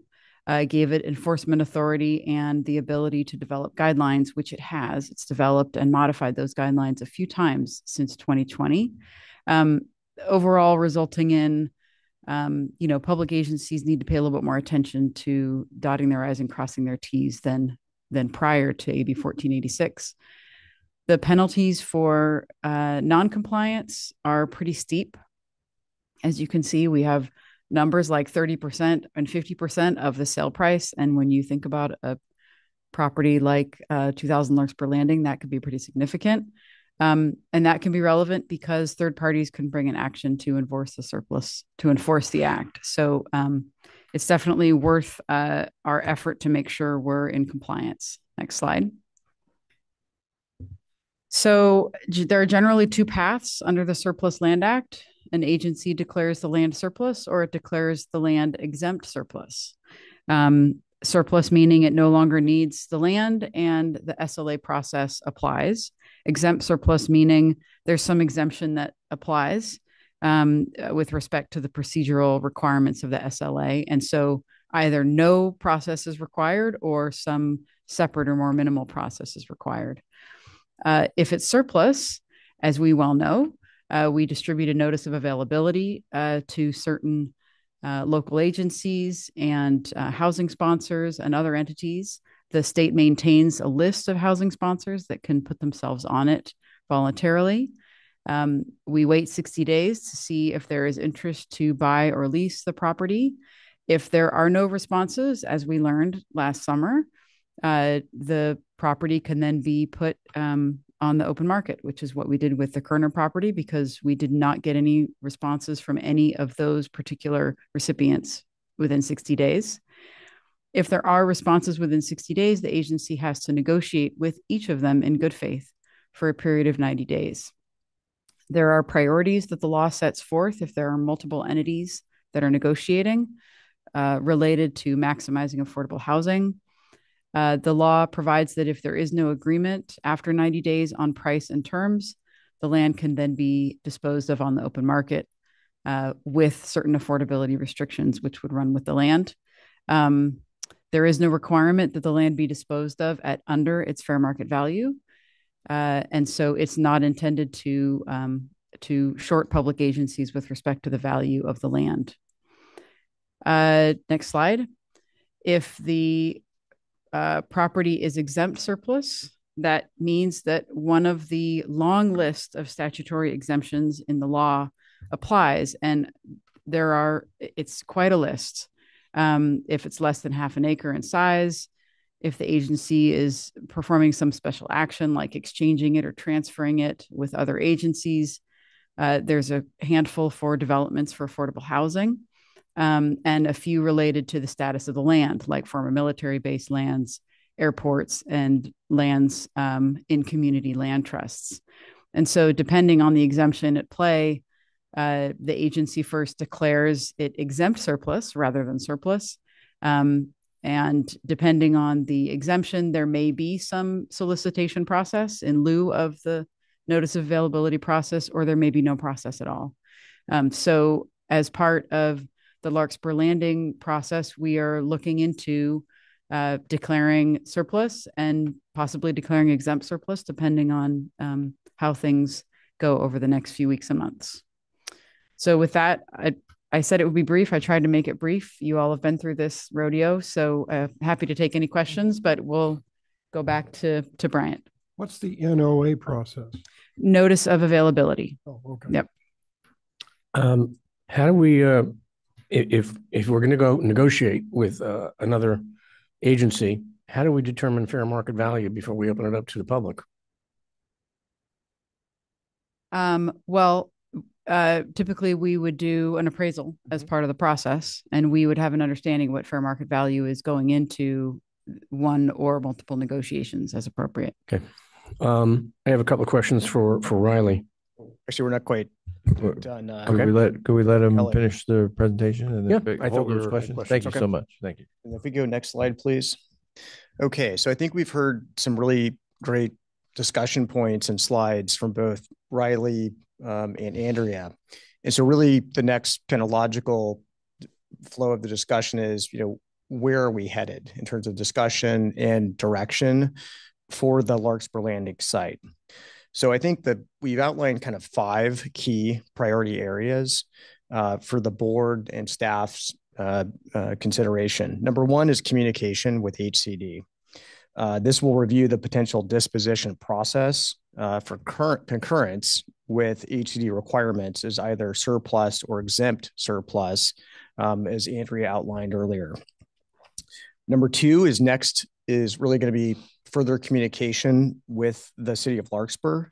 gave it enforcement authority and the ability to develop guidelines, which it has. It's developed and modified those guidelines a few times since 2020, overall resulting in public agencies need to pay a little bit more attention to dotting their I's and crossing their T's than prior to AB 1486. The penalties for noncompliance are pretty steep. As you can see, we have numbers like 30% and 50% of the sale price. And when you think about a property like 2,000 Larkspur Landing, that could be pretty significant. And that can be relevant because third parties can bring an action to enforce the surplus, to enforce the act. So it's definitely worth our effort to make sure we're in compliance. Next slide. So there are generally two paths under the Surplus Land Act. An agency declares the land surplus or it declares the land exempt surplus. Surplus meaning it no longer needs the land and the SLA process applies. Exempt surplus meaning there's some exemption that applies with respect to the procedural requirements of the SLA. And so either no process is required or some separate or more minimal process is required. If it's surplus, as we well know, we distribute a notice of availability to certain local agencies and housing sponsors and other entities. The state maintains a list of housing sponsors that can put themselves on it voluntarily. We wait 60 days to see if there is interest to buy or lease the property. If there are no responses, as we learned last summer, the property can then be put on the open market, which is what we did with the Kerner property because we did not get any responses from any of those particular recipients within 60 days. If there are responses within 60 days, the agency has to negotiate with each of them in good faith for a period of 90 days. There are priorities that the law sets forth if there are multiple entities that are negotiating. related to maximizing affordable housing. The law provides that if there is no agreement after 90 days on price and terms, the land can then be disposed of on the open market with certain affordability restrictions, which would run with the land. There is no requirement that the land be disposed of at under its fair market value. And so it's not intended to short public agencies with respect to the value of the land. Next slide. If the property is exempt surplus, that means that one of the long list of statutory exemptions in the law applies. And it's quite a list. If it's less than half an acre in size, if the agency is performing some special action like exchanging it or transferring it with other agencies, there's a handful for developments for affordable housing, and a few related to the status of the land, like former military-based lands, airports, and lands in community land trusts. And so depending on the exemption at play, the agency first declares it exempt surplus rather than surplus. And depending on the exemption, there may be some solicitation process in lieu of the notice of availability process, or there may be no process at all. So as part of the Larkspur Landing process, we are looking into declaring surplus and possibly declaring exempt surplus, depending on how things go over the next few weeks and months. So with that, I said it would be brief. I tried to make it brief. You all have been through this rodeo, so happy to take any questions, but we'll go back to Bryant. What's the NOA process? Notice of availability. Oh, okay. Yep. How do we, if we're going to go negotiate with another agency, how do we determine fair market value before we open it up to the public? Typically we would do an appraisal as part of the process, and we would have an understanding of what fair market value is going into one or multiple negotiations as appropriate. Okay. I have a couple of questions for Riley. Actually, we're not quite done. Could we let him Helen. finish the presentation and then Yeah, I thought we those were questions? questions. Thank you Okay. so much. Thank you. And if we go next slide, please. Okay, so I think we've heard some really great discussion points and slides from both Riley and Andrea. And so really the next kind of logical flow of the discussion is, where are we headed in terms of discussion and direction for the Larkspur Landing site? So I think that we've outlined kind of 5 key priority areas for the board and staff's consideration. Number 1 is communication with HCD. This will review the potential disposition process for current concurrence with HCD requirements as either surplus or exempt surplus, as Andrea outlined earlier. Number 2 is really going to be further communication with the city of Larkspur.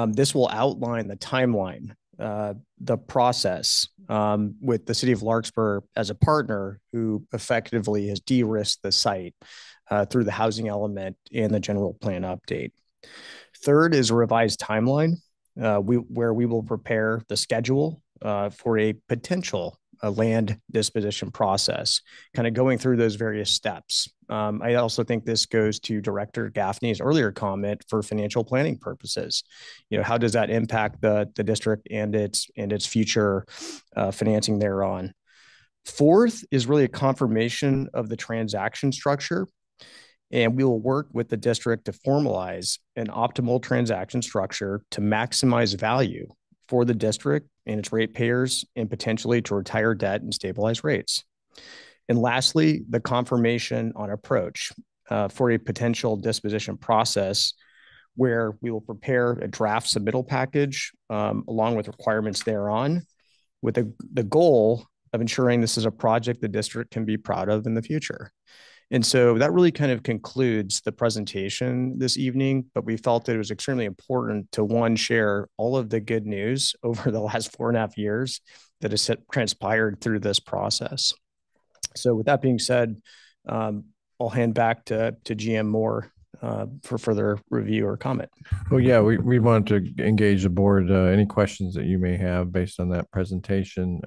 This will outline the timeline, the process with the city of Larkspur as a partner who effectively has de-risked the site through the housing element and the general plan update. Third is a revised timeline where we will prepare the schedule for a potential land disposition process, kind of going through those various steps. I also think this goes to Director Gaffney's earlier comment for financial planning purposes. How does that impact the district and its future financing thereon? Fourth is really a confirmation of the transaction structure. And we will work with the district to formalize an optimal transaction structure to maximize value for the district and its ratepayers, and potentially to retire debt and stabilize rates. And lastly, the confirmation on approach for a potential disposition process where we will prepare a draft submittal package along with requirements thereon, with the goal of ensuring this is a project the district can be proud of in the future. And so that really kind of concludes the presentation this evening, but we felt that it was extremely important to, one, share all of the good news over the last 4.5 years that has transpired through this process. So with that being said, I'll hand back to GM Moore for further review or comment. Well, yeah, we want to engage the board. Any questions that you may have based on that presentation,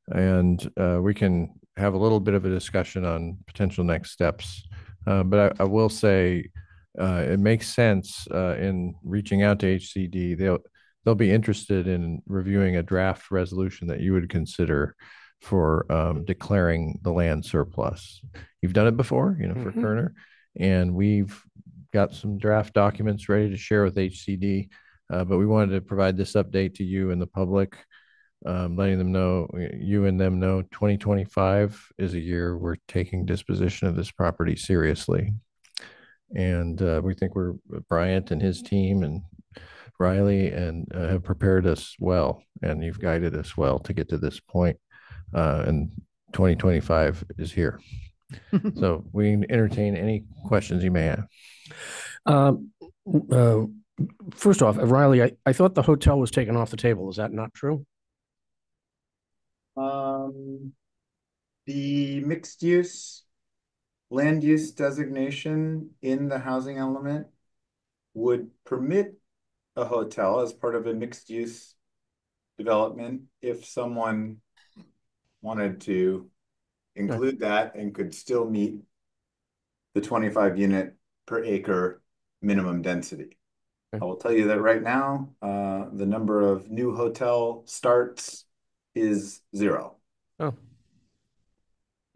and we can have a little bit of a discussion on potential next steps. But I will say it makes sense in reaching out to HCD. They'll be interested in reviewing a draft resolution that you would consider for declaring the land surplus. You've done it before, for Kerner, and we've got some draft documents ready to share with HCD. But we wanted to provide this update to you and the public, letting them know, you and them know, 2025 is a year we're taking disposition of this property seriously. And we think Bryant and his team and Riley and have prepared us well, and you've guided us well to get to this point. And 2025 is here. So we can entertain any questions you may have. First off, Riley, I thought the hotel was taken off the table. Is that not true? The mixed use land use designation in the housing element would permit a hotel as part of a mixed use development if someone wanted to include that and could still meet the 25 unit per acre minimum density. I will tell you that right now, the number of new hotel starts is 0. Oh,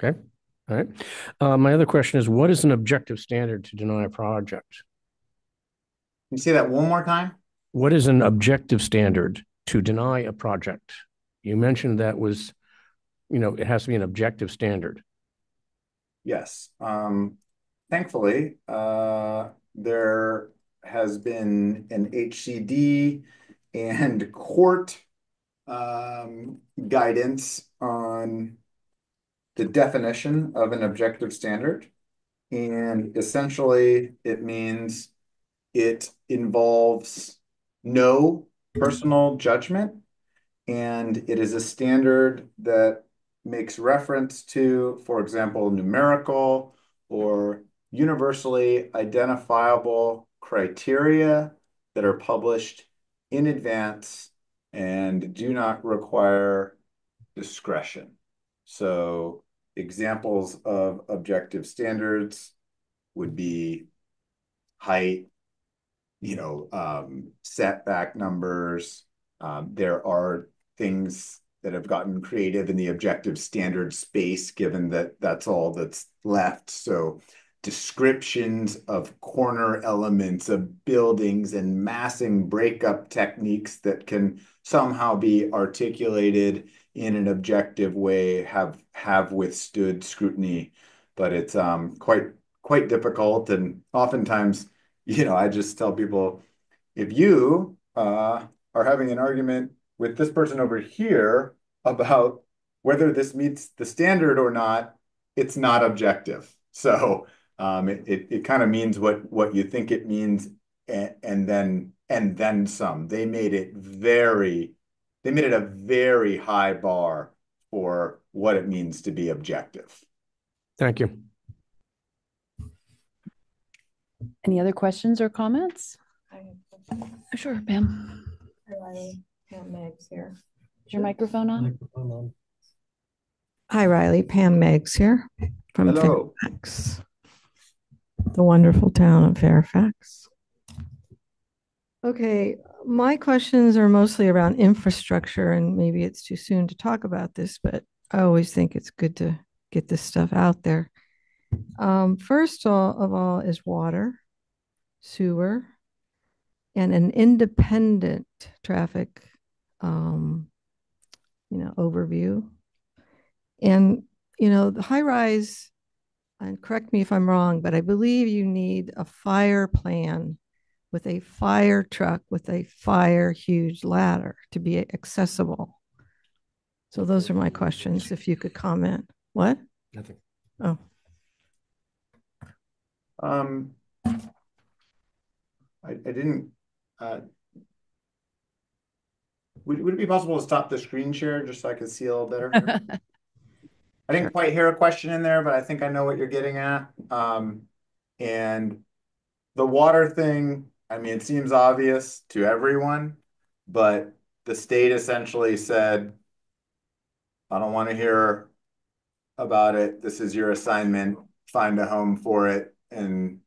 okay. All right. My other question is, what is an objective standard to deny a project? Can you say that one more time? What is an objective standard to deny a project? You mentioned that was, it has to be an objective standard. Yes. Thankfully, there has been an HCD and court guidance on the definition of an objective standard. And essentially, it means it involves no personal judgment, and it is a standard that makes reference to, for example, numerical or universally identifiable criteria that are published in advance and do not require discretion. So examples of objective standards would be height, setback numbers. There are things that have gotten creative in the objective standard space, given that that's all that's left. So descriptions of corner elements of buildings and massing breakup techniques that can somehow be articulated in an objective way have withstood scrutiny, but it's quite difficult. And oftentimes, I just tell people, if you are having an argument with this person over here about whether this meets the standard or not, it's not objective. So it kind of means what you think it means, and then some. They made it a very high bar for what it means to be objective. Thank you. Any other questions or comments? Sure, Pam. Pam Meggs here. Is your microphone on? Hi, Riley. Pam Meggs here from Hello. Fairfax, the wonderful town of Fairfax. Okay, my questions are mostly around infrastructure, and maybe it's too soon to talk about this, but I always think it's good to get this stuff out there. First of all is water, sewer, and an independent traffic, overview. And, the high rise, and correct me if I'm wrong, but I believe you need a fire plan with a fire truck with a fire huge ladder to be accessible. So those are my questions, if you could comment. What? Nothing. Oh. I didn't. Would it be possible to stop the screen share just so I could see a little better? I didn't quite hear a question in there, but I think I know what you're getting at. And the water thing, it seems obvious to everyone, but the state essentially said, I don't want to hear about it. This is your assignment. Find a home for it. And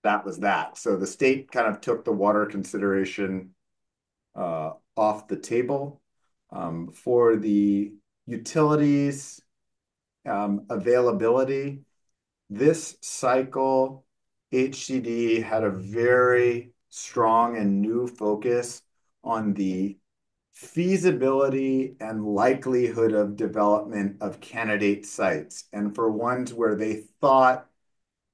that was that. So the state kind of took the water consideration off the table. For the utilities availability, this cycle, HCD had a very strong and new focus on the feasibility and likelihood of development of candidate sites. And for ones where they thought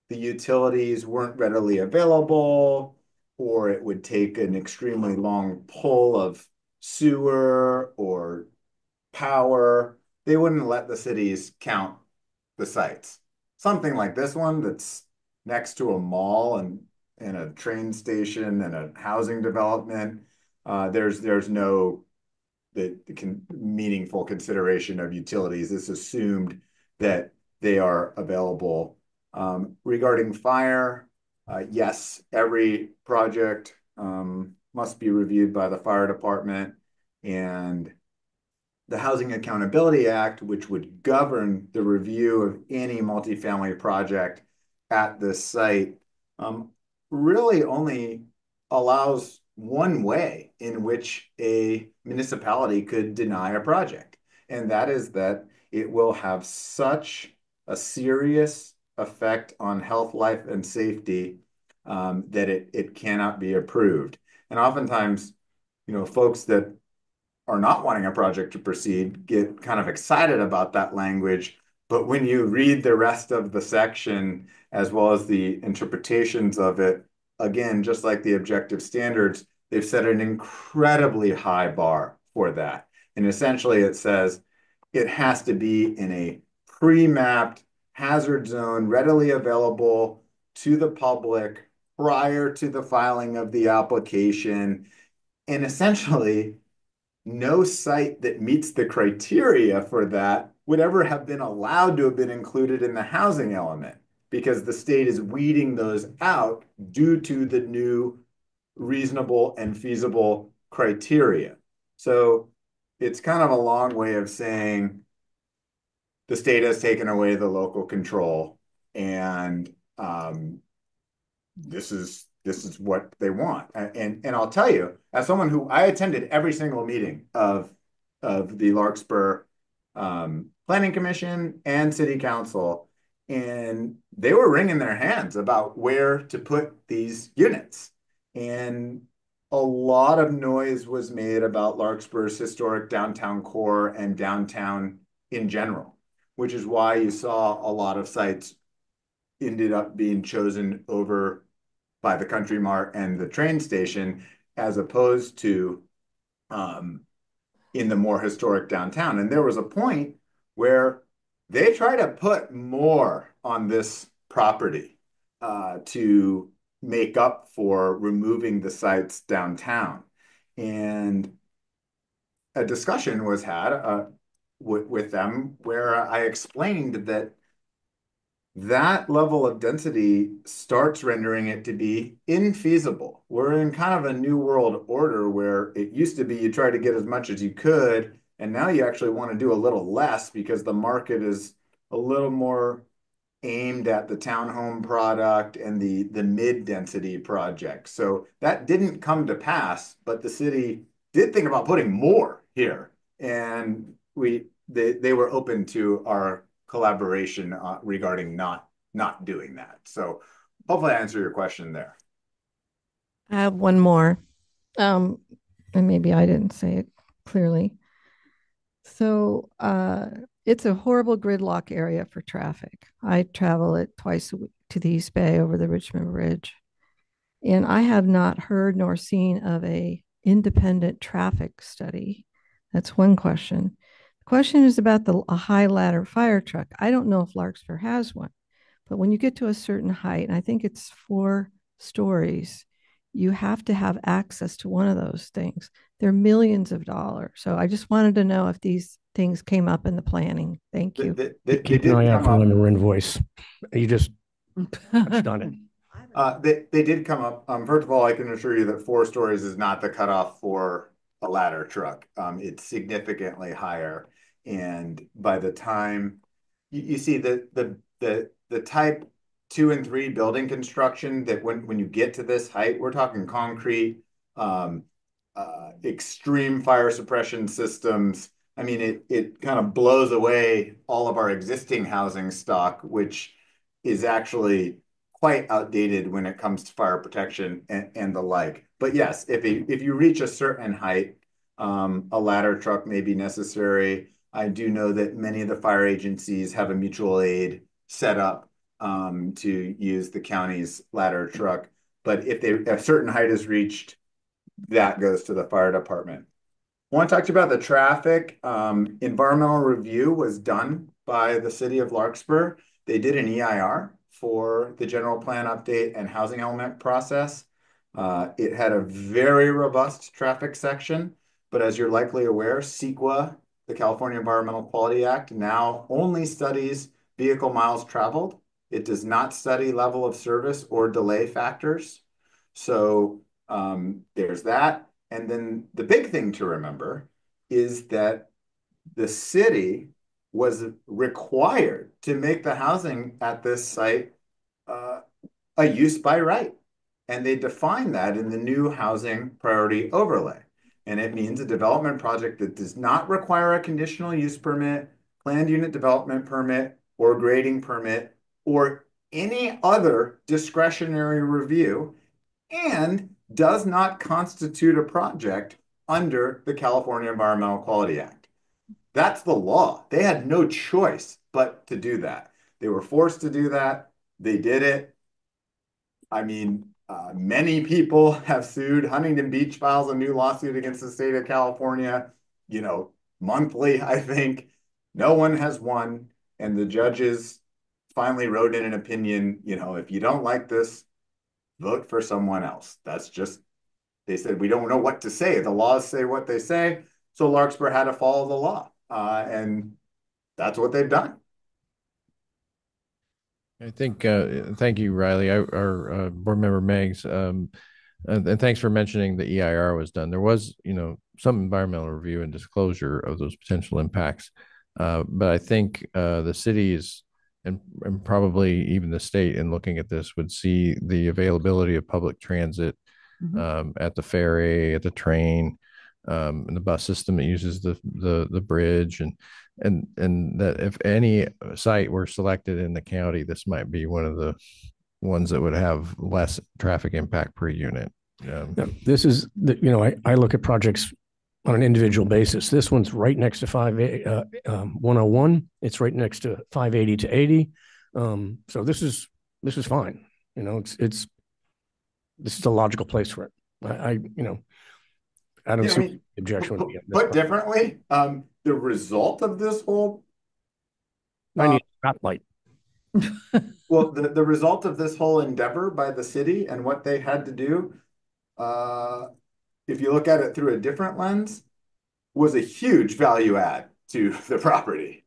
the utilities weren't readily available, or it would take an extremely long pull of sewer or power, they wouldn't let the cities count the sites. Something like this one that's next to a mall and a train station and a housing development, there's no meaningful consideration of utilities. It's assumed that they are available. Regarding fire, yes, every project must be reviewed by the fire department, and the Housing Accountability Act, which would govern the review of any multifamily project at this site, really only allows one way in which a municipality could deny a project. And that is that it will have such a serious effect on health, life, and safety that it cannot be approved. And oftentimes, folks that are not wanting a project to proceed get kind of excited about that language. But when you read the rest of the section, as well as the interpretations of it, again, just like the objective standards, they've set an incredibly high bar for that. And essentially it says it has to be in a pre-mapped hazard zone, readily available to the public prior to the filing of the application. And essentially, no site that meets the criteria for that would ever have been allowed to have been included in the housing element, because the state is weeding those out due to the new reasonable and feasible criteria. So it's kind of a long way of saying the state has taken away the local control, and this is what they want. And I'll tell you, as someone who I attended every single meeting of the Larkspur Planning Commission and City Council, and they were wringing their hands about where to put these units. And a lot of noise was made about Larkspur's historic downtown core and downtown in general, which is why you saw a lot of sites ended up being chosen over by the Country Mart and the train station, as opposed to in the more historic downtown. And there was a point where they try to put more on this property to make up for removing the sites downtown. And a discussion was had with them where I explained that level of density starts rendering it to be infeasible. We're in kind of a new world order where it used to be you try to get as much as you could, and now you actually want to do a little less because the market is a little more aimed at the townhome product and the mid-density project. So that didn't come to pass, but the city did think about putting more here, and they were open to our collaboration regarding not doing that. So hopefully I answer your question there. I have one more, and maybe I didn't say it clearly. So it's a horrible gridlock area for traffic. I travel it twice a week to the East Bay over the Richmond Bridge, and I have not heard nor seen of a independent traffic study. That's one question. Question is about a high ladder fire truck. I don't know if Larkspur has one, but when you get to a certain height, and I think it's 4 stories, you have to have access to one of those things. They're millions of dollars. So I just wanted to know if these things came up in the planning. Thank you. Keep an eye out for when the Marin voice. You just touched on it. They did come up. First of all, I can assure you that 4 stories is not the cutoff for a ladder truck. It's significantly higher. And by the time you see the type 2 and 3 building construction that when you get to this height, we're talking concrete, extreme fire suppression systems. I mean, it kind of blows away all of our existing housing stock, which is actually quite outdated when it comes to fire protection and the like. But yes, if you reach a certain height, a ladder truck may be necessary. I do know that many of the fire agencies have a mutual aid set up to use the county's ladder truck. But if a certain height is reached, that goes to the fire department. I want to talk to you about the traffic. Environmental review was done by the city of Larkspur. They did an EIR for the general plan update and housing element process. It had a very robust traffic section, but as you're likely aware, CEQA, the California Environmental Quality Act, now only studies vehicle miles traveled. It does not study level of service or delay factors. So there's that. And then the big thing to remember is that the city was required to make the housing at this site a use by right. And they define that in the new housing priority overlay. And it means a development project that does not require a conditional use permit, planned unit development permit, or grading permit, or any other discretionary review, and does not constitute a project under the California Environmental Quality Act. That's the law. They had no choice but to do that. They were forced to do that. They did it. I mean, many people have sued. Huntington Beach files a new lawsuit against the state of California, monthly, I think. No one has won. And the judges finally wrote in an opinion, if you don't like this, vote for someone else. That's just, they said, we don't know what to say. The laws say what they say. So Larkspur had to follow the law. And that's what they've done. I think, thank you, Riley. Our board member Megs, and thanks for mentioning the EIR was done. There was, some environmental review and disclosure of those potential impacts. But I think the cities and probably even the state in looking at this would see the availability of public transit at the ferry, at the train, and the bus system that uses the bridge, and that if any site were selected in the county, this might be one of the ones that would have less traffic impact per unit. This is I look at projects on an individual basis. This one's right next to 101. It's right next to 580 to 80. So this is fine. This is a logical place for it. I don't see the objection. Put differently, the result of this whole I need a spotlight. Well, the result of this whole endeavor by the city and what they had to do, if you look at it through a different lens, was a huge value add to the property.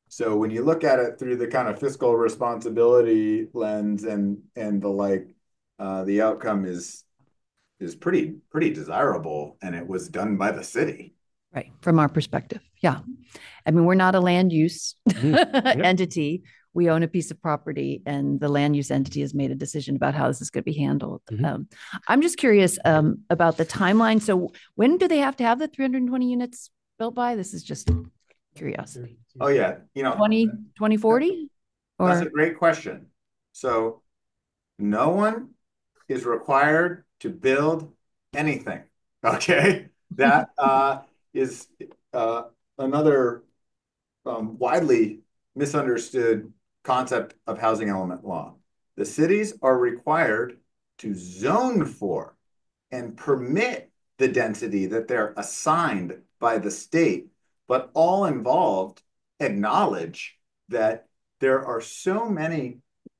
So when you look at it through the kind of fiscal responsibility lens and the like, the outcome is pretty desirable, and it was done by the city. Right. From our perspective. Yeah. I mean, we're not a land use entity. We own a piece of property, and the land use entity has made a decision about how this is going to be handled. I'm just curious about the timeline. So when do they have to have the 320 units built by? This is just curiosity. Oh, yeah. 2040? That's a great question. So no one is required to build anything. Okay. That is another widely misunderstood concept of housing element law. The cities are required to zone for and permit the density that they're assigned by the state, but all involved acknowledge that there are so many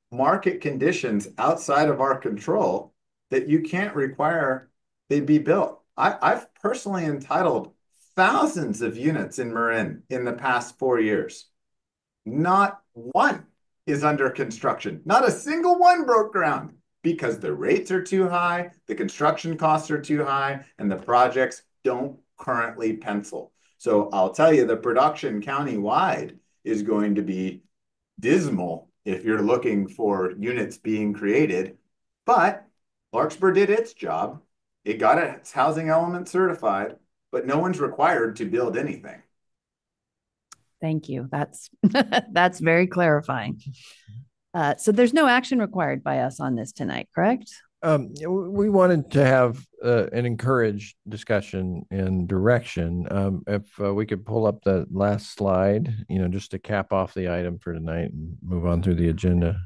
market conditions outside of our control that you can't require they be built. I've personally entitled thousands of units in Marin in the past 4 years. Not one is under construction. Not a single one broke ground because the rates are too high, the construction costs are too high, and the projects don't currently pencil. So I'll tell you, the production countywide is going to be dismal if you're looking for units being created. But Larkspur did its job. It got its housing element certified, but no one's required to build anything. Thank you. That's that's very clarifying. So there's no action required by us on this tonight, correct? We wanted to have an encouraged discussion and direction. If we could pull up the last slide, just to cap off the item for tonight and move on through the agenda.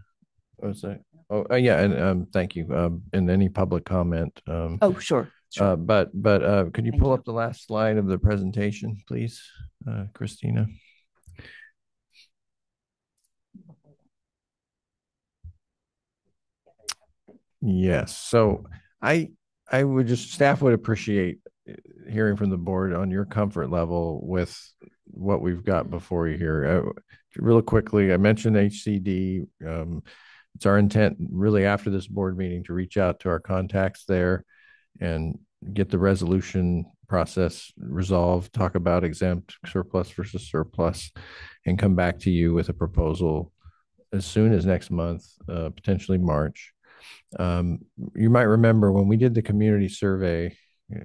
What's that? Oh, yeah, and thank you. And any public comment. Oh, sure. But could you Thank pull you. up the last slide of the presentation, please, Christina? Yes. So I would staff would appreciate hearing from the board on your comfort level with what we've got before you here. Real quickly, I mentioned HCD. It's our intent really after this board meeting to reach out to our contacts there and get the resolution process resolved, talk about exempt surplus versus surplus, and come back to you with a proposal as soon as next month, potentially March. You might remember when we did the community survey,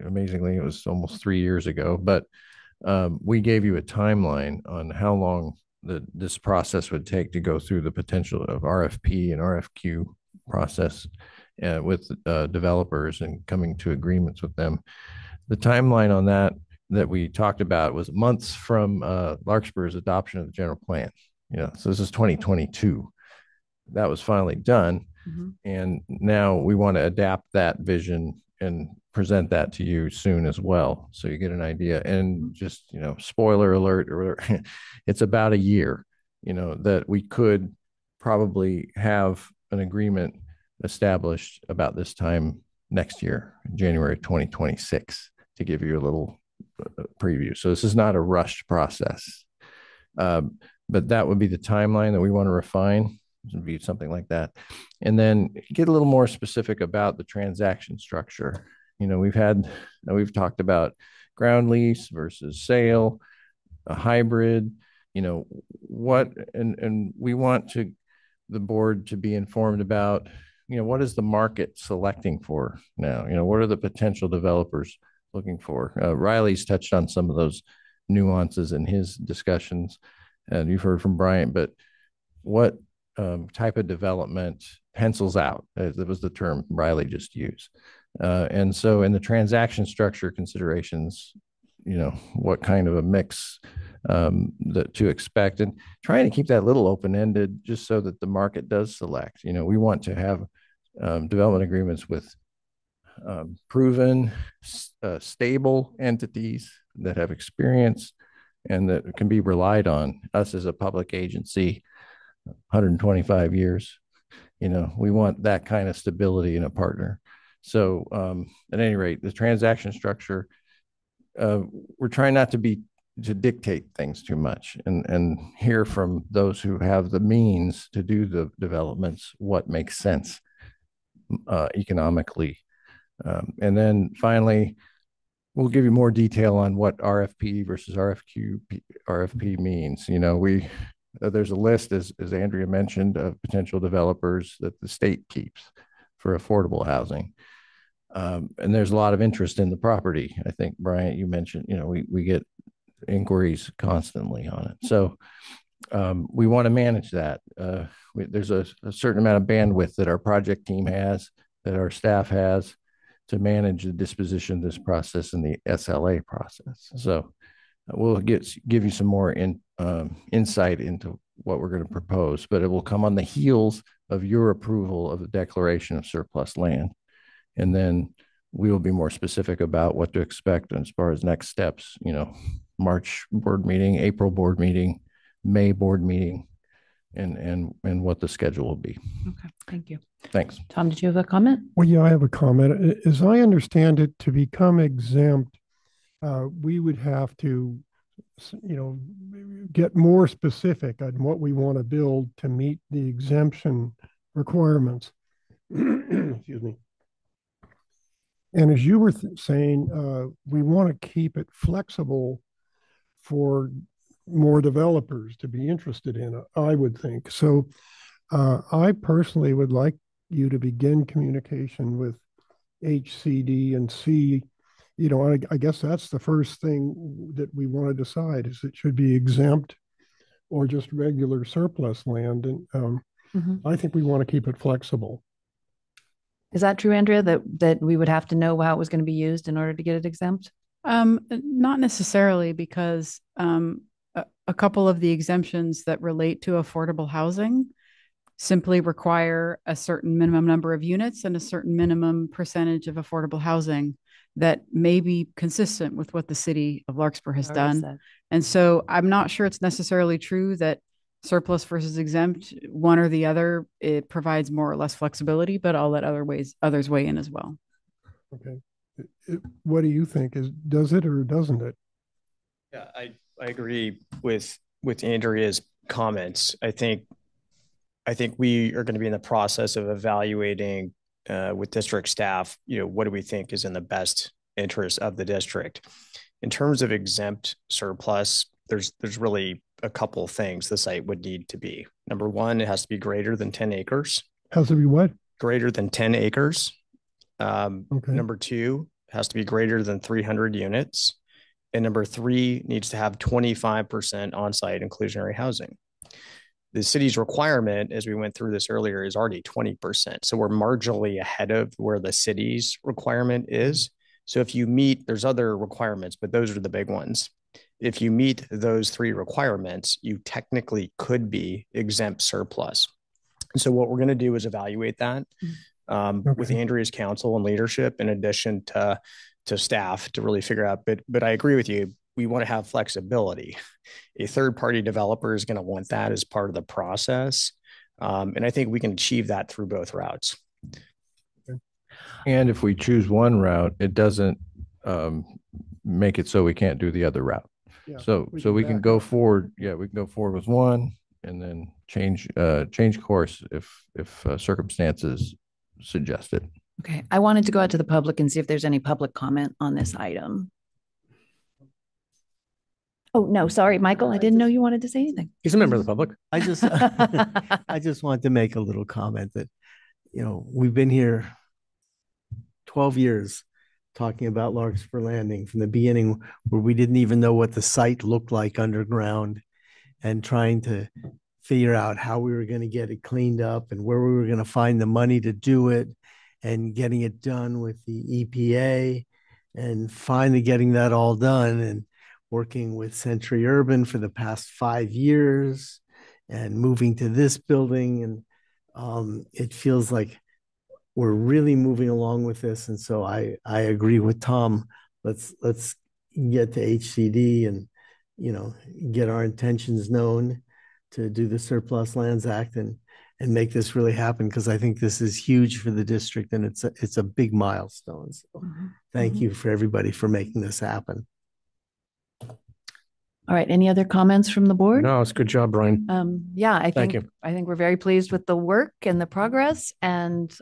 amazingly, it was almost 3 years ago, but we gave you a timeline on how long this process would take to go through the potential of RFP and RFQ process with developers and coming to agreements with them. The timeline on that we talked about was months from Larkspur's adoption of the general plan. So this is 2022. That was finally done. Mm-hmm. And now we want to adapt that vision and present that to you soon as well. So you get an idea. And just, spoiler alert, it's about a year, that we could probably have an agreement established about this time next year, January 2026, to give you a little preview. So this is not a rushed process. But that would be the timeline that we want to refine. Would be something like that. And then get a little more specific about the transaction structure. We've talked about ground lease versus sale, a hybrid, what, and we want the board to be informed about, what is the market selecting for now? What are the potential developers looking for? Riley's touched on some of those nuances in his discussions, and you've heard from Bryant, but what type of development pencils out? That was the term Riley just used. And so in the transaction structure considerations, what kind of a mix to expect, and trying to keep that little open-ended just so that the market does select. We want to have development agreements with proven, stable entities that have experience and that can be relied on. Us as a public agency, 125 years, we want that kind of stability in a partner. So at any rate, the transaction structure, we're trying not to dictate things too much and hear from those who have the means to do the developments, what makes sense economically. And then finally, we'll give you more detail on what RFP versus RFP means. There's a list, as Andrea mentioned, of potential developers that the state keeps for affordable housing. And there's a lot of interest in the property. I think, Bryant, you mentioned, we get inquiries constantly on it. So we want to manage that. There's a certain amount of bandwidth that our project team has, that our staff has, to manage the disposition of this process and the SLA process. So we'll give you some more insight into what we're going to propose, but it will come on the heels of your approval of the declaration of surplus land. And then we will be more specific about what to expect as far as next steps, March board meeting, April board meeting, May board meeting, and what the schedule will be. Okay, thank you. Thanks. Tom, did you have a comment? Well, yeah, I have a comment. As I understand it, to become exempt, we would have to, get more specific on what we want to build to meet the exemption requirements. Excuse me. And as you were saying, we want to keep it flexible for more developers to be interested in it, I would think. So I personally would like you to begin communication with HCD and see, I guess that's the first thing that we want to decide, is it should be exempt or just regular surplus land. And I think we want to keep it flexible. Is that true, Andrea, that we would have to know how it was going to be used in order to get it exempt? Not necessarily, because a couple of the exemptions that relate to affordable housing simply require a certain minimum number of units and a certain minimum percentage of affordable housing that may be consistent with what the city of Larkspur has done. And so I'm not sure it's necessarily true that surplus versus exempt, one or the other, it provides more or less flexibility, but I'll let others weigh in as well. Okay. What do you think? Does it or doesn't it? Yeah, I agree with Andrea's comments. I think we are going to be in the process of evaluating with district staff, what do we think is in the best interest of the district. In terms of exempt surplus, there's really a couple of things the site would need to be. Number one, it has to be greater than 10 acres. Has to be what? Greater than 10 acres. Okay. Number two, it has to be greater than 300 units. And number three, needs to have 25% on-site inclusionary housing. The city's requirement, as we went through this earlier, is already 20%. So we're marginally ahead of where the city's requirement is. So if you meet, there's other requirements, but those are the big ones. If you meet those three requirements, you technically could be exempt surplus. And so what we're going to do is evaluate that with Andrea's counsel and leadership, in addition to staff, to really figure out. But I agree with you. We want to have flexibility. A third-party developer is going to want that as part of the process. And I think we can achieve that through both routes. And if we choose one route, it doesn't make it so we can't do the other route. Yeah, so we can go forward. Yeah, we can go forward with one and then change course if circumstances suggest it. Okay. I wanted to go out to the public and see if there's any public comment on this item. Oh, no, sorry, Michael. I didn't know you wanted to say anything. He's a member of the public. I just wanted to make a little comment that, we've been here 12 years talking about Larkspur Landing from the beginning, where we didn't even know what the site looked like underground, and trying to figure out how we were going to get it cleaned up and where we were going to find the money to do it, and getting it done with the EPA, and finally getting that all done, and working with Century Urban for the past 5 years and moving to this building. And it feels like we're really moving along with this. And so I agree with Tom. Let's get to HCD and, get our intentions known to do the Surplus Lands Act and make this really happen, because I think this is huge for the district, and it's a big milestone. So thank you for everybody for making this happen. All right. Any other comments from the board? No, it's a good job, Brian. Yeah, I Thank you. think we're very pleased with the work and the progress. And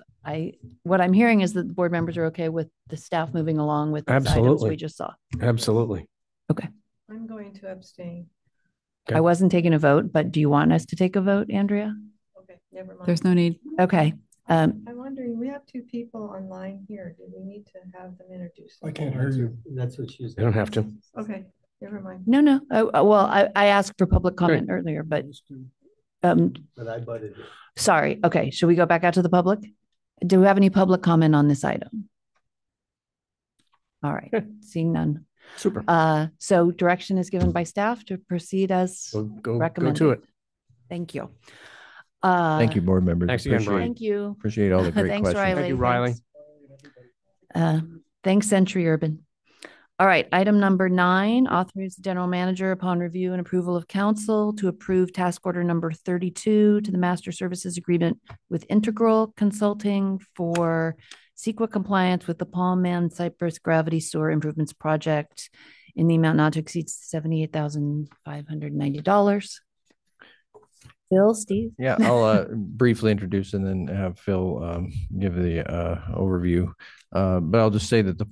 what I'm hearing is that the board members are okay with the staff moving along with the items we just saw. Absolutely. Okay. I'm going to abstain. Okay. I wasn't taking a vote, but do you want us to take a vote, Andrea? Okay, never mind. There's no need. Okay. I'm wondering, we have two people online here. Do we need to have them introduce themselves? I can't hear you. That's what she's. You don't have to. Okay, never mind. No. Well, I asked for public comment earlier, but But I butted it. sorry. Okay. Should we go back out to the public? Do we have any public comment on this item? All right. Seeing none. Super. So direction is given by staff to proceed as recommended. Go to it. Thank you. Thank you, board members. Thanks again, Brian. Thank you. Appreciate all the great Thanks, questions. Riley. Thank you, Riley. Thanks, Century Urban. All right, item number 9, authorize the general manager upon review and approval of council to approve task order number 32 to the master services agreement with Integral Consulting for CEQA compliance with the Palm Man Cypress Gravity Sewer Improvements Project in the amount not to exceed $78,590. Phil, Steve? Yeah, I'll briefly introduce and then have Phil give the overview. But I'll just say that the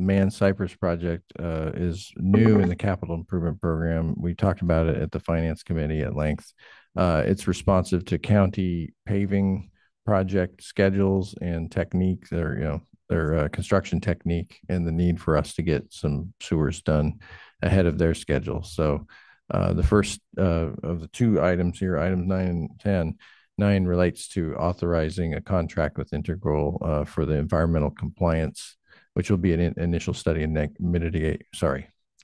Man Cypress project is new in the capital improvement program. We talked about it at the finance committee at length. It's responsive to county paving project schedules and techniques, or their construction technique, and the need for us to get some sewers done ahead of their schedule. So the first of the two items here, items 9 and 10. 9 relates to authorizing a contract with Integral for the environmental compliance, which will be an initial study and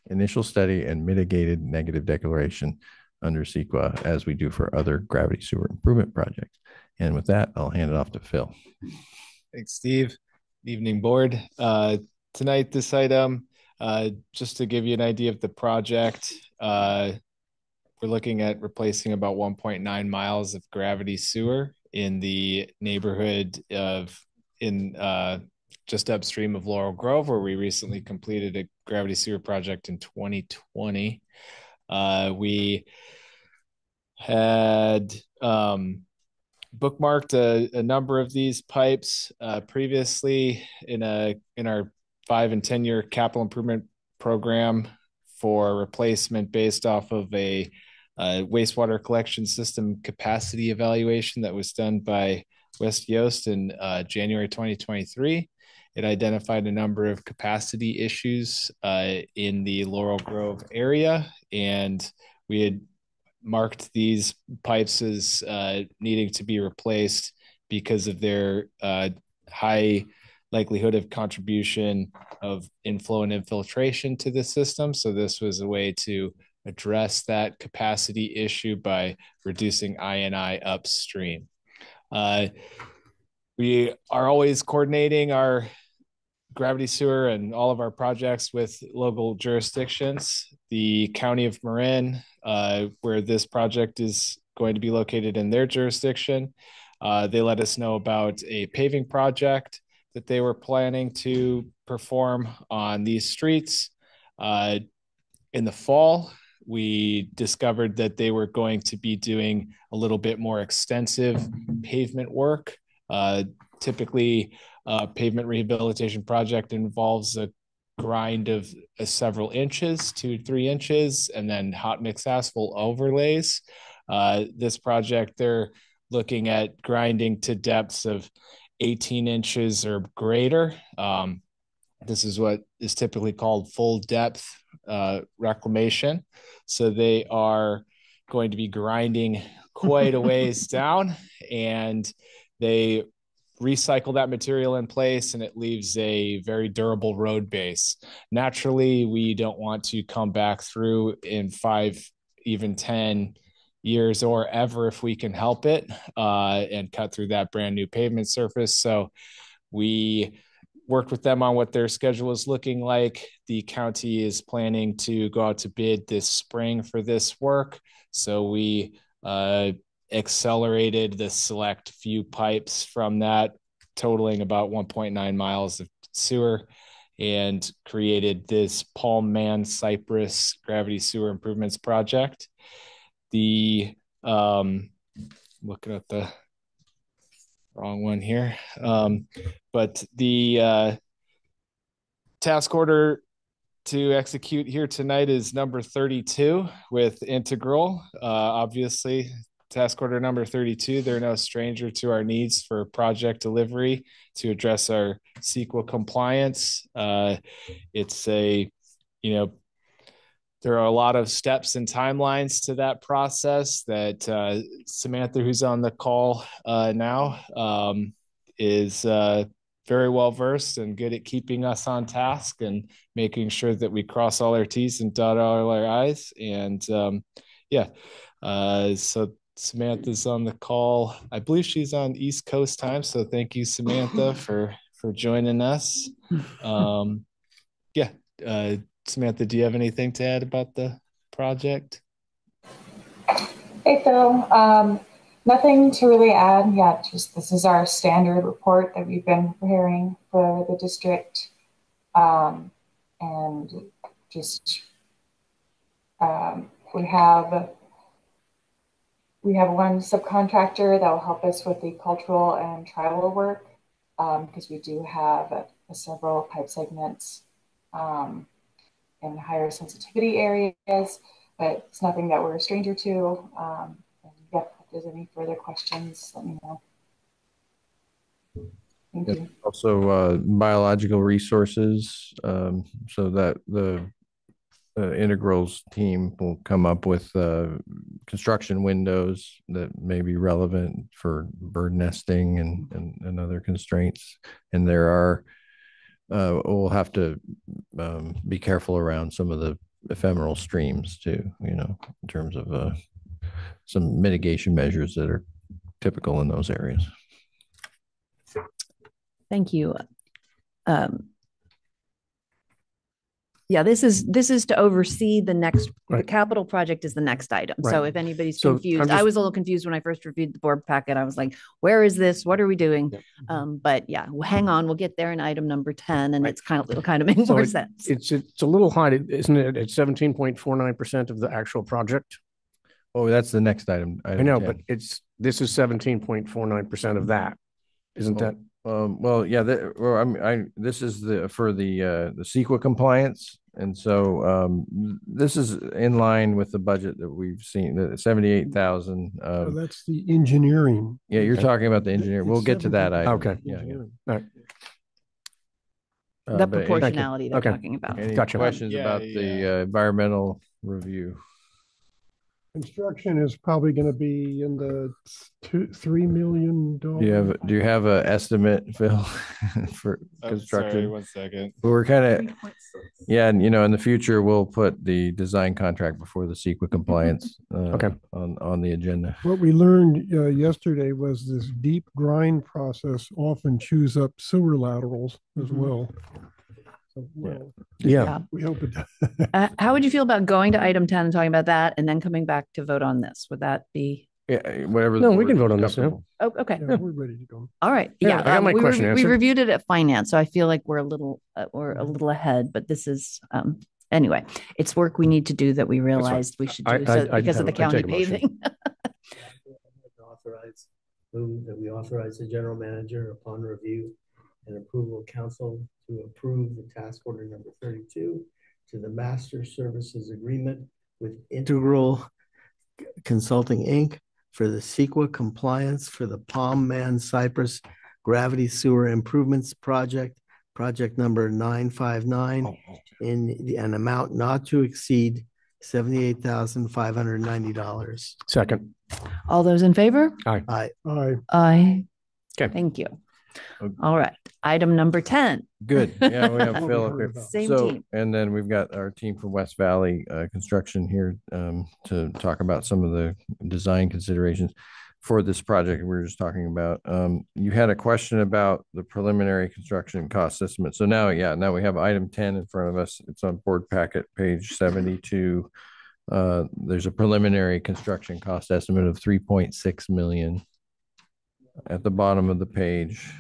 initial study and mitigated negative declaration under CEQA, as we do for other gravity sewer improvement projects. And with that, I'll hand it off to Phil. Thanks, Steve. Evening, board. Tonight, this item, just to give you an idea of the project, we're looking at replacing about 1.9 miles of gravity sewer in the neighborhood of just upstream of Laurel Grove, where we recently completed a gravity sewer project in 2020. We had bookmarked a number of these pipes previously in our 5 and 10-year capital improvement program for replacement based off of a wastewater collection system capacity evaluation that was done by West Yost in January 2023. It identified a number of capacity issues in the Laurel Grove area, and we had marked these pipes as needing to be replaced because of their high likelihood of contribution of inflow and infiltration to the system. So this was a way to address that capacity issue by reducing INI upstream. We are always coordinating our gravity sewer and all of our projects with local jurisdictions. The County of Marin, where this project is going to be located in their jurisdiction, they let us know about a paving project that they were planning to perform on these streets. In the fall, we discovered that they were going to be doing a little bit more extensive pavement work. Typically, pavement rehabilitation project involves a grind of several inches, 2 to 3 inches, and then hot mix asphalt overlays. This project, they're looking at grinding to depths of 18 inches or greater. This is what is typically called full depth reclamation. So they are going to be grinding quite a ways down, and they recycle that material in place, and it leaves a very durable road base. Naturally, we don't want to come back through in 5, even 10 years or ever, if we can help it, and cut through that brand new pavement surface. So we worked with them on what their schedule is looking like. The county is planning to go out to bid this spring for this work. So we accelerated the select few pipes from that, totaling about 1.9 miles of sewer, and created this Palm Man Cypress gravity sewer improvements project. The looking at the wrong one here, but the task order to execute here tonight is number 32 with Integral. Obviously, task order number 32, they're no stranger to our needs for project delivery to address our CEQA compliance. It's there are a lot of steps and timelines to that process that Samantha, who's on the call now, is very well versed and good at keeping us on task and making sure that we cross all our T's and dot all our I's. And so Samantha's on the call. I believe she's on East Coast time. So thank you, Samantha, for joining us. Samantha, do you have anything to add about the project? Hey, Phil. Nothing to really add yet. Just this is our standard report that we've been preparing for the district. And just we have one subcontractor that will help us with the cultural and tribal work, because we do have several pipe segments in higher sensitivity areas, but it's nothing that we're a stranger to. And yep, if there's any further questions, let me know. Thank you. Also, biological resources, so that the integrals team will come up with construction windows that may be relevant for bird nesting and other constraints. And there are, we'll have to be careful around some of the ephemeral streams too, you know, in terms of some mitigation measures that are typical in those areas. Thank you. Yeah, this is to oversee the next, the capital project is the next item. Right. So if anybody's So confused, I was a little confused when I first reviewed the board packet. I was like, where is this? What are we doing? But yeah, well, hang on, we'll get there in item number 10 and it'll kind of make more sense. It's a little high, isn't it? It's 17.49% of the actual project. Oh, that's the next item. I know, but this is 17.49% of that. Isn't that? Well, yeah. This is for the CEQA compliance, and so this is in line with the budget that we've seen. The 78,000. So that's the engineering. Yeah, you're talking about the engineer. We'll get to that item. Okay. Yeah. All right. The proportionality they're talking about. Any questions about the environmental review? Construction is probably going to be in the $3 million. Do you have an estimate, Phil, for construction? Sorry, 1 second. We're kind of, yeah, and in the future we'll put the design contract before the CEQA compliance on the agenda. What we learned yesterday was this deep grind process often chews up sewer laterals as well. Well, yeah, we hope it does. How would you feel about going to item 10 and talking about that and then coming back to vote on this? Would that be? Yeah, whatever. No, we can vote on this now. Oh, okay. Yeah, we're ready to go. All right. Yeah, I got my question answered. We reviewed it at finance, so I feel like we're a little ahead. But this is anyway. It's work we need to do that we realized we should do because of the county paving. Move that we authorize the general manager upon review and approval of council to approve the task order number 32 to the master services agreement with Integral Consulting Inc. for the CEQA compliance for the Palm Man Cypress Gravity Sewer Improvements Project, project number 959, in an amount not to exceed $78,590. Second. All those in favor? Aye. Aye. Aye. Okay. Thank you. All right. Item number 10. Good. Yeah, we have Phil up here. Same team. And then we've got our team from West Valley Construction here to talk about some of the design considerations for this project we were just talking about. You had a question about the preliminary construction cost estimate. So now we have item 10 in front of us. It's on board packet page 72. There's a preliminary construction cost estimate of 3.6 million at the bottom of the page.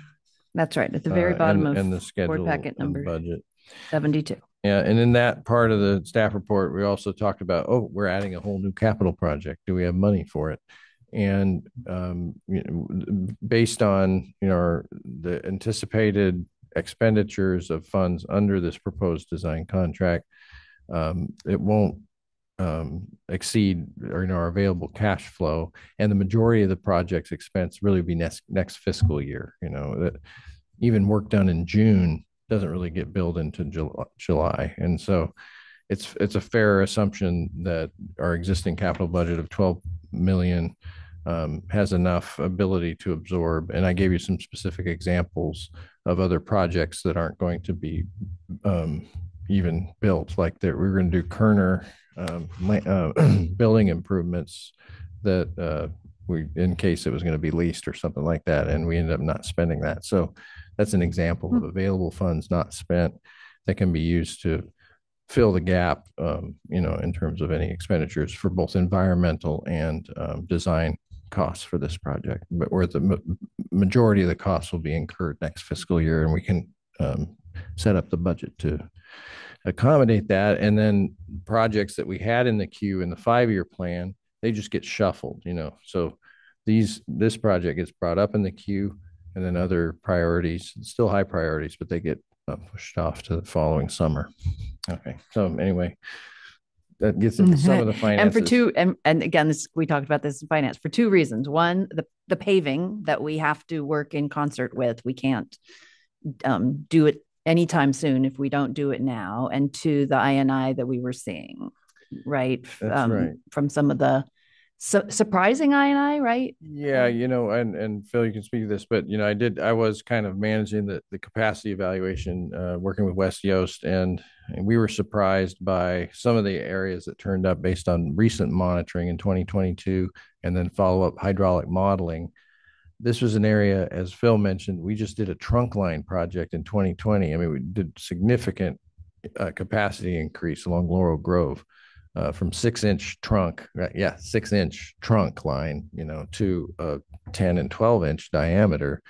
That's right. At the very bottom and the schedule board packet number budget 72. Yeah, and in that part of the staff report, we also talked about, we're adding a whole new capital project. Do we have money for it? And based on the anticipated expenditures of funds under this proposed design contract, it won't exceed our available cash flow, and the majority of the project's expense really be next fiscal year. That even work done in June doesn't really get billed into July, and so it's a fair assumption that our existing capital budget of 12 million has enough ability to absorb. And I gave you some specific examples of other projects that aren't going to be even built, like that we're going to do Kerner building improvements that in case it was going to be leased or something like that, and we ended up not spending that. So that's an example of available funds not spent that can be used to fill the gap, in terms of any expenditures for both environmental and design costs for this project, but where the majority of the costs will be incurred next fiscal year, and we can set up the budget to accommodate that. And then projects that we had in the queue in the 5-year plan, they just get shuffled, so this project gets brought up in the queue, and then other priorities, still high priorities, but they get pushed off to the following summer. Okay, so anyway, that gets into some of the finances. And again, we talked about this in finance for two reasons. One, the paving that we have to work in concert with. We can't do it anytime soon if we don't do it now. And two, the INI that we were seeing, right? That's right. From some of the surprising INI, right? Yeah, and Phil, you can speak to this, but I was kind of managing the capacity evaluation, working with West Yost, and we were surprised by some of the areas that turned up based on recent monitoring in 2022, and then follow-up hydraulic modeling. This was an area, as Phil mentioned, we just did a trunk line project in 2020. I mean, we did significant capacity increase along Laurel Grove. From 6-inch trunk, 6-inch trunk line, to a 10 and 12-inch diameter.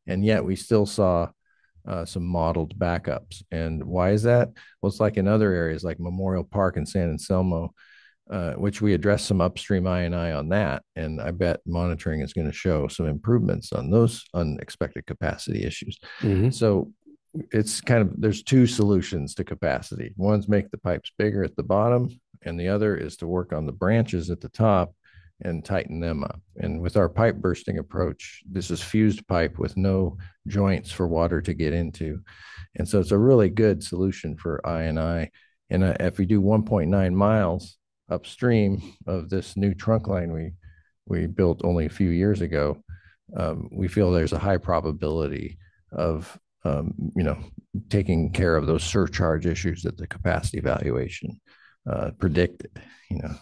And yet we still saw some modeled backups. And why is that? Well, it's like in other areas like Memorial Park and San Anselmo, which we addressed some upstream INI on that. And I bet monitoring is going to show some improvements on those unexpected capacity issues. Mm-hmm. So it's there's two solutions to capacity. One's make the pipes bigger at the bottom, and the other is to work on the branches at the top and tighten them up. And with our pipe bursting approach, this is fused pipe with no joints for water to get into. And so it's a really good solution for INI. And if we do 1.9 miles upstream of this new trunk line we built only a few years ago, we feel there's a high probability of taking care of those surcharge issues that the capacity evaluation predicted,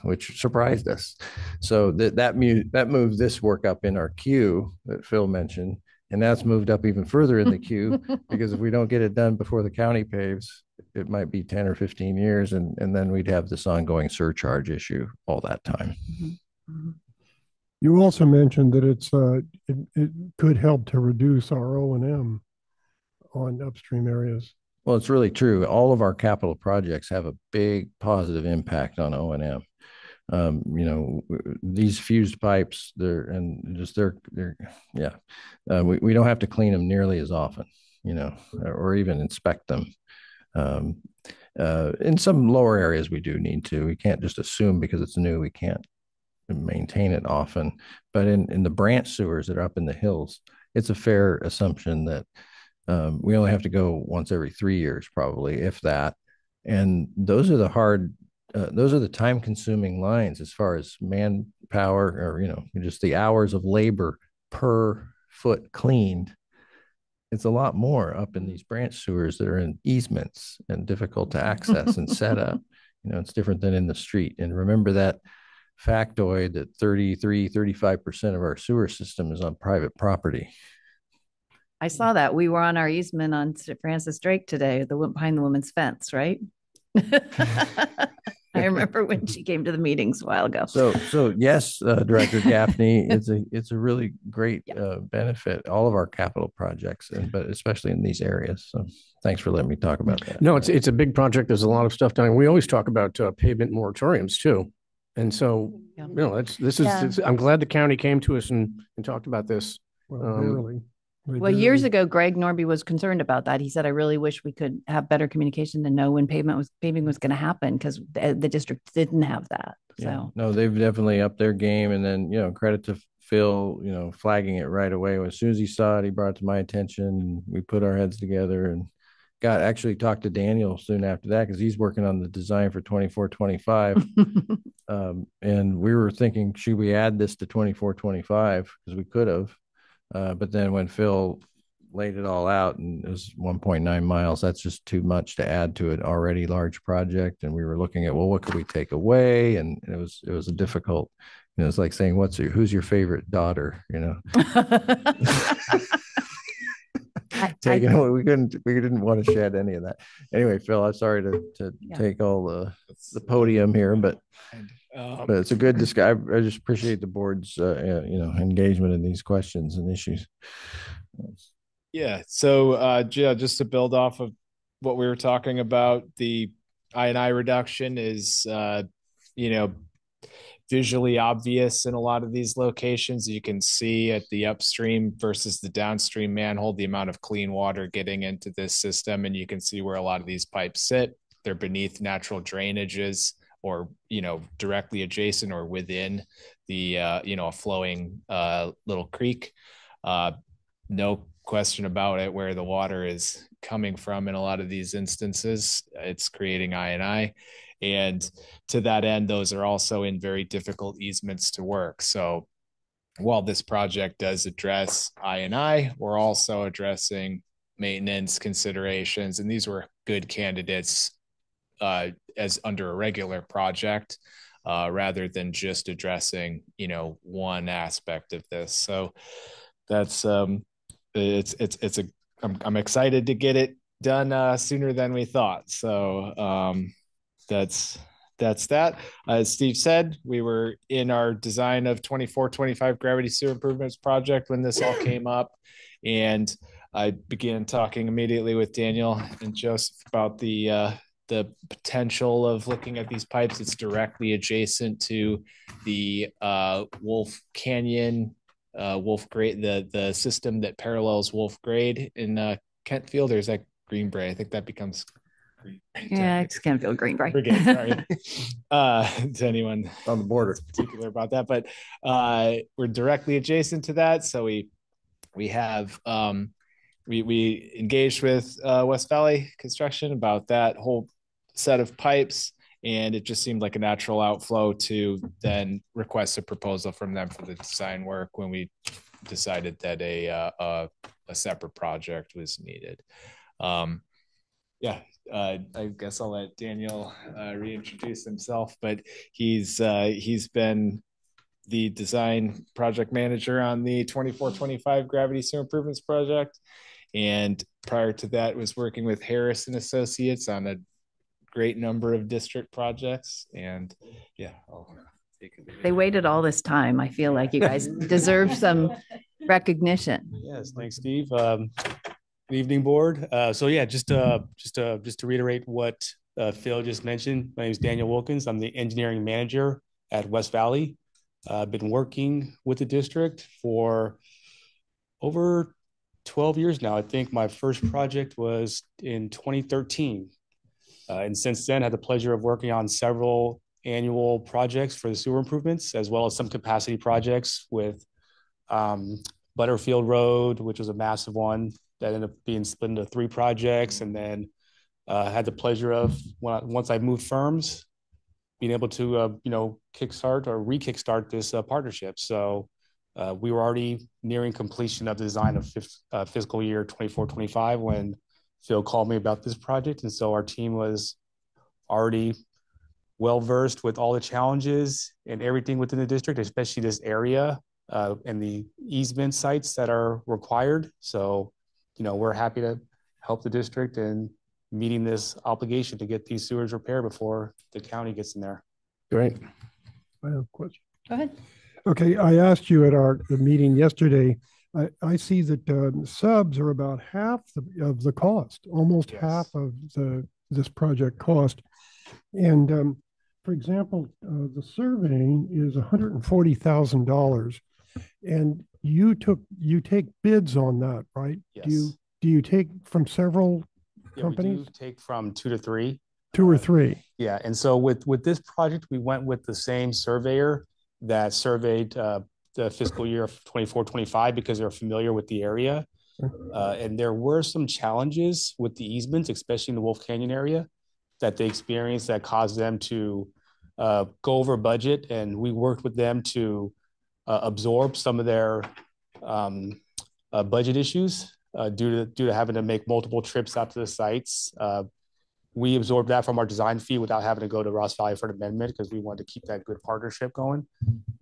which surprised us. So that moved this work up in our queue that Phil mentioned, and that's moved up even further in the queue because if we don't get it done before the county paves, it might be 10 or 15 years, and then we'd have this ongoing surcharge issue all that time. Mm-hmm. You also mentioned that it could help to reduce our O&M on upstream areas. Well, it's really true. All of our capital projects have a big positive impact on O&M. These fused pipes, we don't have to clean them nearly as often, or even inspect them. In some lower areas, we do need to. We can't just assume because it's new, we can't maintain it often. But in the branch sewers that are up in the hills, it's a fair assumption that we only have to go once every 3 years, probably, if that. And those are the time-consuming lines as far as manpower or, just the hours of labor per foot cleaned. It's a lot more up in these branch sewers that are in easements and difficult to access and set up. It's different than in the street. And remember that factoid that 35% of our sewer system is on private property. I saw that. We were on our easement on Francis Drake today, behind the woman's fence, right? I remember when she came to the meetings a while ago. So yes, Director Gaffney, it's a really great benefit, all of our capital projects, but especially in these areas. So thanks for letting me talk about that. No, it's a big project. There's a lot of stuff done. We always talk about pavement moratoriums too. And so, I'm glad the county came to us and talked about this. Well, years ago, Greg Norby was concerned about that. He said, I really wish we could have better communication to know when paving was going to happen, because the district didn't have that. So no, they've definitely upped their game. And then, credit to Phil, flagging it right away. As soon as he saw it, he brought it to my attention, and we put our heads together and actually talked to Daniel soon after that, because he's working on the design for 24-25. And we were thinking, should we add this to 24-25? Because we could have. But then when Phil laid it all out, and it was 1.9 miles, that's just too much to add to an already large project. And we were looking at, what could we take away? And it was a difficult, it's like saying, who's your favorite daughter? Taking away, we didn't want to shed any of that. Anyway, Phil, I'm sorry to take all the podium here, but it's a good discussion. I just appreciate the board's engagement in these questions and issues. Yeah. So just to build off of what we were talking about, the INI reduction is visually obvious in a lot of these locations. You can see at the upstream versus the downstream manhole, the amount of clean water getting into this system. And you can see where a lot of these pipes sit. They're beneath natural drainages, or, directly adjacent or within the, a flowing little creek. No question about it, where the water is coming from in a lot of these instances, it's creating I&I. And to that end, those are also in very difficult easements to work. So while this project does address I&I, we're also addressing maintenance considerations. And these were good candidates as under a regular project, rather than just addressing, one aspect of this. So that's I'm excited to get it done sooner than we thought. So that's that. As Steve said, we were in our design of 24-25 gravity sewer improvements project when this all came up, and I began talking immediately with Daniel and Joseph about the potential of looking at these pipes. It's directly adjacent to the Wolf Canyon, Wolf Grade, the system that parallels Wolf Grade in Kentfield. There's that Greenbrae. I think that becomes Yeah, it's Kentfield Greenbrae. Brigade, sorry. To anyone on the border particular about that, but we're directly adjacent to that. So we have we engaged with West Valley Construction about that whole set of pipes, and it just seemed like a natural outflow to then request a proposal from them for the design work when we decided that a separate project was needed. I guess I'll let Daniel reintroduce himself, but he's been the design project manager on the 24-25 gravity sewer improvements project, and prior to that was working with Harris and Associates on a great number of district projects. And I'll take it. They waited all this time. I feel like you guys deserve some recognition. Yes, thanks, Steve. Good evening, board. Just to reiterate what Phil just mentioned, my name is Daniel Wilkins. I'm the engineering manager at West Valley. I've been working with the district for over 12 years now. I think my first project was in 2013. And since then, I had the pleasure of working on several annual projects for the sewer improvements, as well as some capacity projects with Butterfield Road, which was a massive one that ended up being split into 3 projects. And then had the pleasure of, once I moved firms, being able to, kickstart or re-kickstart this partnership. So we were already nearing completion of the design of fiscal year 24-25 when Phil called me about this project. And so our team was already well-versed with all the challenges and everything within the district, especially this area and the easement sites that are required. So, we're happy to help the district in meeting this obligation to get these sewers repaired before the county gets in there. Great. I have a question. Go ahead. Okay, I asked you at the meeting yesterday. I see that subs are about half of the cost, almost half of this project cost. And for example, the surveying is $140,000, and you take bids on that, right? Yes. Do you take from several companies? We do take from 2 to 3. 2 or 3. Yeah, and so with this project, we went with the same surveyor that surveyed the fiscal year of 24-25 because they're familiar with the area. And there were some challenges with the easements, especially in the Wolf Canyon area, that they experienced that caused them to go over budget. And we worked with them to absorb some of their budget issues due to having to make multiple trips out to the sites. We absorbed that from our design fee without having to go to Ross Valley for an amendment because we wanted to keep that good partnership going.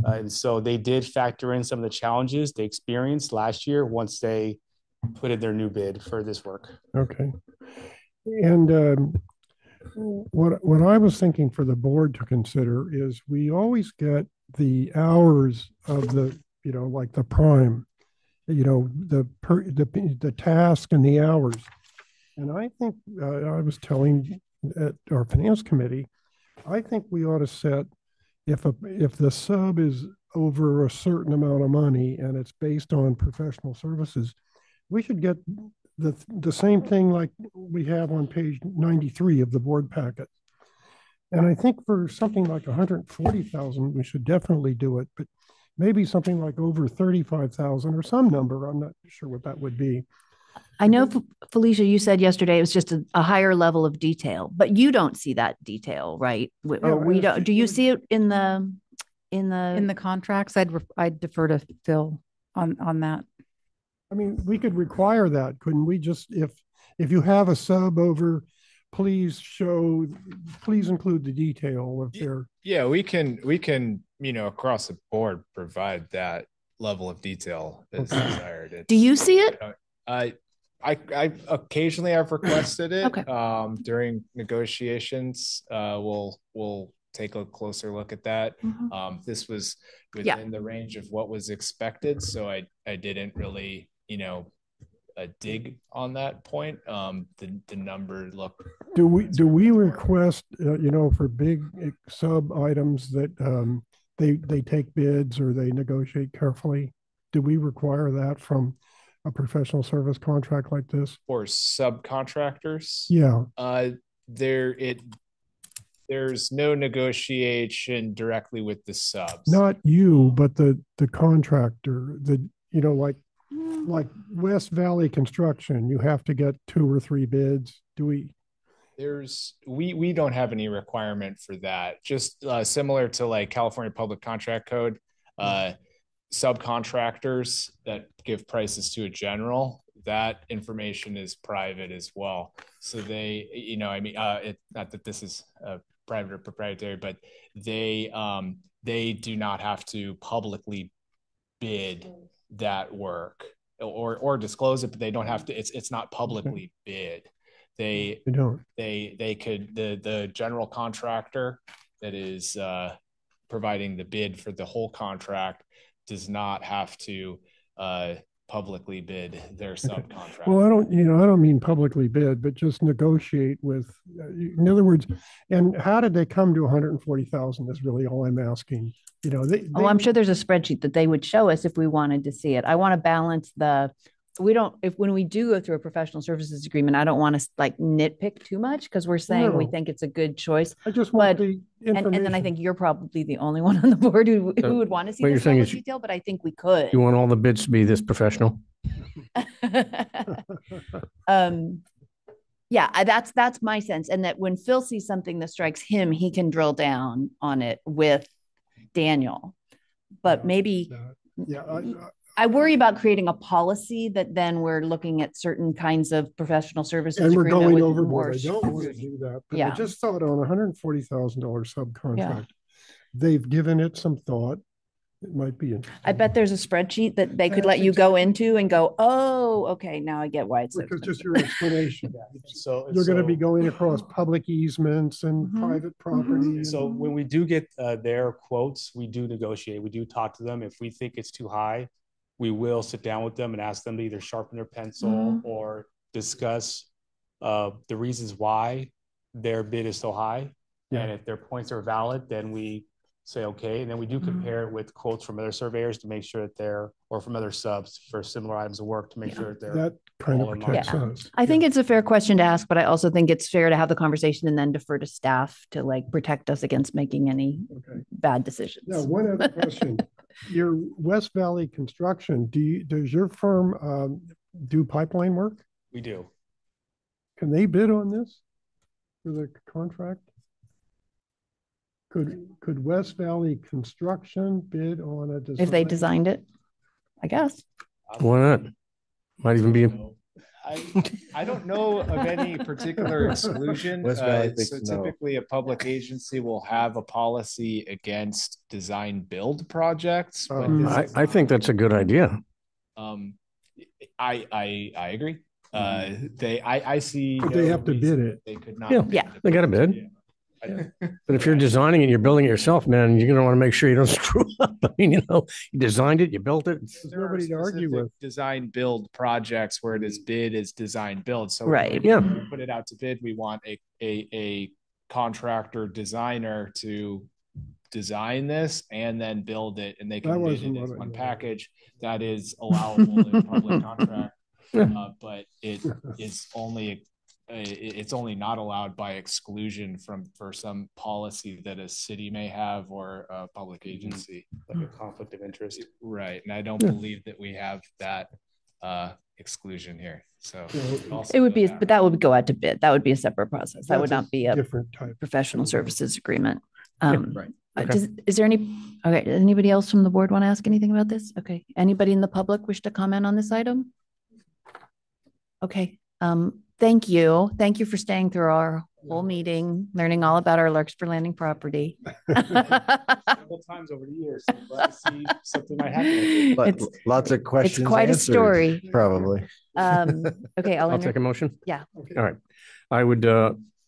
And so they did factor in some of the challenges they experienced last year once they put in their new bid for this work. Okay. And what I was thinking for the board to consider is we always get the hours of the, like the prime, the task and the hours. And I think I was telling at our finance committee, I think we ought to set if the sub is over a certain amount of money and it's based on professional services, we should get the same thing like we have on page 93 of the board packet. And I think for something like 140,000, we should definitely do it, but maybe something like over 35,000 or some number. I'm not sure what that would be. I know, Felicia, you said yesterday it was just a higher level of detail, but you don't see that detail, right? Or we don't. Do you see it in the contracts? I'd defer to Phil on that. I mean, we could require that, couldn't we? Just if you have a sub over, please include the detail of their. Yeah, we can across the board provide that level of detail as desired. Do you see it? I occasionally have requested it. Okay. During negotiations. We'll take a closer look at that. This was within the range of what was expected, so I didn't really dig on that point. The number looked. Do we request for big sub items that they take bids or they negotiate carefully? Do we require that from a professional service contract like this? For subcontractors? Yeah. There's no negotiation directly with the subs. Not you, but the contractor. Like West Valley Construction, you have to get 2 or 3 bids. Do we? We don't have any requirement for that. Just similar to like California Public Contract Code, subcontractors that give prices to a general, that information is private as well. So they, not that this is private or proprietary, but they do not have to publicly bid that work or disclose it, but they don't have to. It's not publicly bid. They don't. They could the general contractor that is providing the bid for the whole contract does not have to publicly bid their subcontract. Well, I don't mean publicly bid, but just negotiate with. In other words, and how did they come to 140,000? Is really all I'm asking. I'm sure there's a spreadsheet that they would show us if we wanted to see it. I want to balance when we do go through a professional services agreement, I don't want to like nitpick too much because we're saying we think it's a good choice. I just want the information. And then I think you're probably the only one on the board who would want to see this level of detail, but I think we could. You want all the bids to be this professional? Yeah, that's my sense. And that when Phil sees something that strikes him, he can drill down on it with Daniel. But maybe I worry about creating a policy that then we're looking at certain kinds of professional services. And we're going overboard. I don't want to do that. But I just thought on $140,000 subcontract, they've given it some thought. It might be interesting. I bet there's a spreadsheet that they could let you go into and go, oh, okay, now I get why it's because just your explanation. So you're going to be going across public easements and private property. So when we do get their quotes, we do negotiate. We do talk to them. If we think it's too high, we will sit down with them and ask them to either sharpen their pencil or discuss the reasons why their bid is so high. Yeah. And if their points are valid, then we say, okay. And then we do compare it with quotes from other surveyors to make sure that or from other subs for similar items of work to make sure that they're. That kind of protects us. I think it's a fair question to ask, but I also think it's fair to have the conversation and then defer to staff to like protect us against making any bad decisions. Now, one other question. Your West Valley Construction, does your firm do pipeline work? We do. Can they bid on this for the contract? Could West Valley Construction bid on a design? If they designed it, I guess. Why not? Might even be. I don't know of any particular exclusion. So typically a public agency will have a policy against design build projects. I think that's a good idea. I agree. I see. But they have to bid it. They could not. Yeah, they got to bid. But if you're designing it, you're building it yourself, man, you're going to want to make sure you don't screw up. I mean, you designed it, you built it. There's nobody to argue with. Design build projects where it is bid is design build. So right, when we put it out to bid, we want a contractor designer to design this and then build it, and they That can bid wasn't it as what I one know. package. That is allowable in public contract, but it is only it's only not allowed by exclusion for some policy that a city may have or a public agency, like a conflict of interest. Right. And I don't believe that we have that exclusion here. So it would be, but that would go out to bid. That would be a separate process. That would not be a different type professional services agreement. Right. Okay. Is there does anybody else from the board want to ask anything about this? Okay. Anybody in the public wish to comment on this item? Okay. Thank you. Thank you for staying through our whole meeting, learning all about our Larkspur Landing property. Several times over the years, so I'm glad to see something might happen. But lots of questions. It's quite answered, a story. Probably. Okay. I'll take a motion. Yeah. All right. I would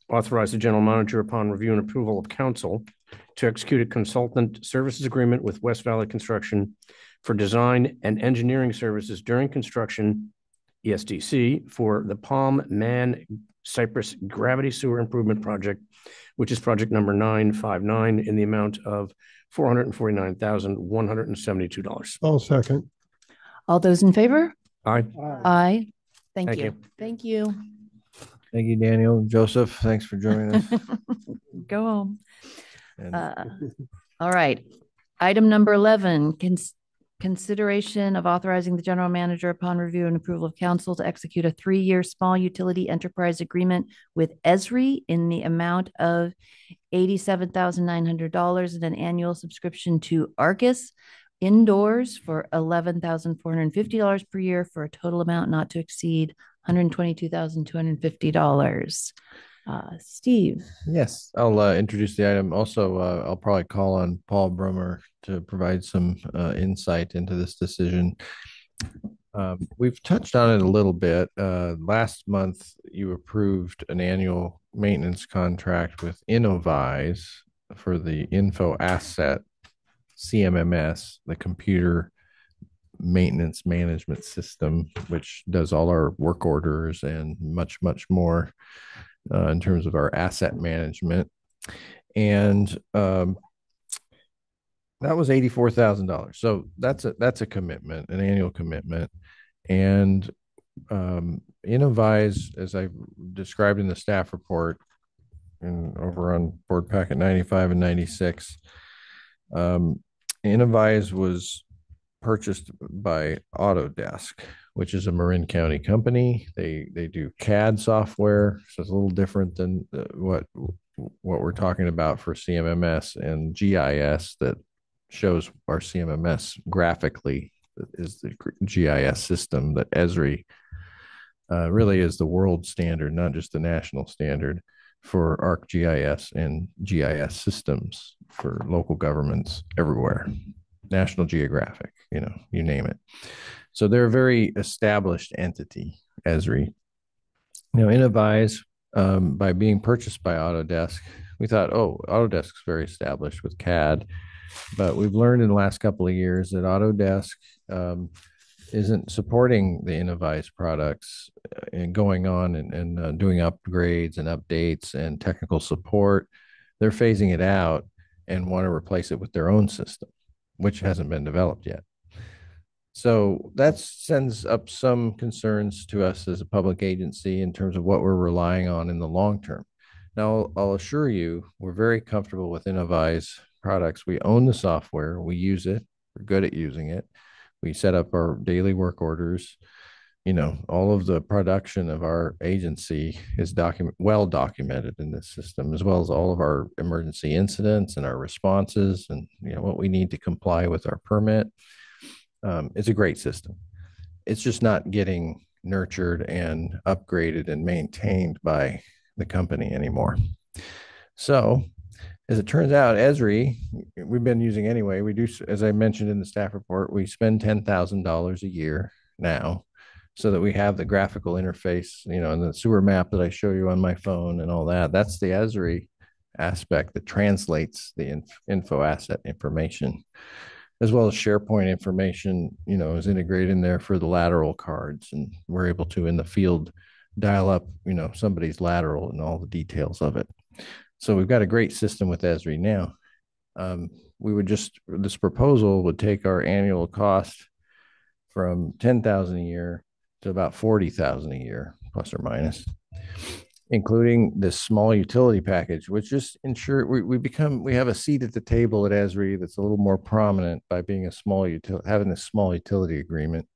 authorize the general manager upon review and approval of council to execute a consultant services agreement with West Valley Construction for design and engineering services during construction, ESDC, for the Palm Man Cypress Gravity Sewer Improvement Project, which is project number 959 in the amount of $449,172. I'll second. All those in favor? Aye. Aye. Thank Thank you. you. Thank you. Thank you, Daniel. Joseph, thanks for joining us. Go home. And All right. Item number 11, consideration of authorizing the general manager upon review and approval of council to execute a 3-year small utility enterprise agreement with Esri in the amount of $87,900 and an annual subscription to Argus Indoors for $11,450 per year for a total amount not to exceed $122,250. Steve. yes, I'll introduce the item. Also, I'll probably call on Paul Brummer to provide some insight into this decision. We've touched on it a little bit. Last month, you approved an annual maintenance contract with Innovise for the Info Asset CMMS, the computer maintenance management system, which does all our work orders and much, much more in terms of our asset management. And that was $84,000. So that's a commitment, an annual commitment. And Innovise, as I described in the staff report and over on board packet 95 and 96, Innovise was purchased by Autodesk, which is a Marin County company. They do CAD software, so it's a little different than what we're talking about for CMMS and GIS that shows our CMMS graphically is the GIS system that Esri really is the world standard, not just the national standard for ArcGIS and GIS systems for local governments everywhere. National Geographic, you name it. So they're a very established entity, Esri. Innovise, by being purchased by Autodesk, we thought, Autodesk's very established with CAD, but we've learned in the last couple of years that Autodesk isn't supporting the Innovise products and going on and doing upgrades and updates and technical support. They're phasing it out and want to replace it with their own system, which hasn't been developed yet. So that sends up some concerns to us as a public agency in terms of what we're relying on in the long term. Now, I'll assure you, we're very comfortable with Innovise products. We own the software, we use it, we're good at using it. We set up our daily work orders. All of the production of our agency is well documented in this system, as well as all of our emergency incidents and our responses and what we need to comply with our permit. It's a great system. It's just not getting nurtured and upgraded and maintained by the company anymore. So as it turns out, Esri, we've been using anyway. We do, as I mentioned in the staff report, we spend $10,000 a year now so that we have the graphical interface, and the sewer map that I show you on my phone and all that. That's the Esri aspect that translates the info asset information, as well as SharePoint information, is integrated in there for the lateral cards. And we're able to, in the field, dial up, somebody's lateral and all the details of it. So we've got a great system with Esri now. we would this proposal would take our annual cost from 10,000 a year to about 40,000 a year, plus or minus, including this small utility package, which just ensure we have a seat at the table at Esri that's a little more prominent by being having a small utility agreement.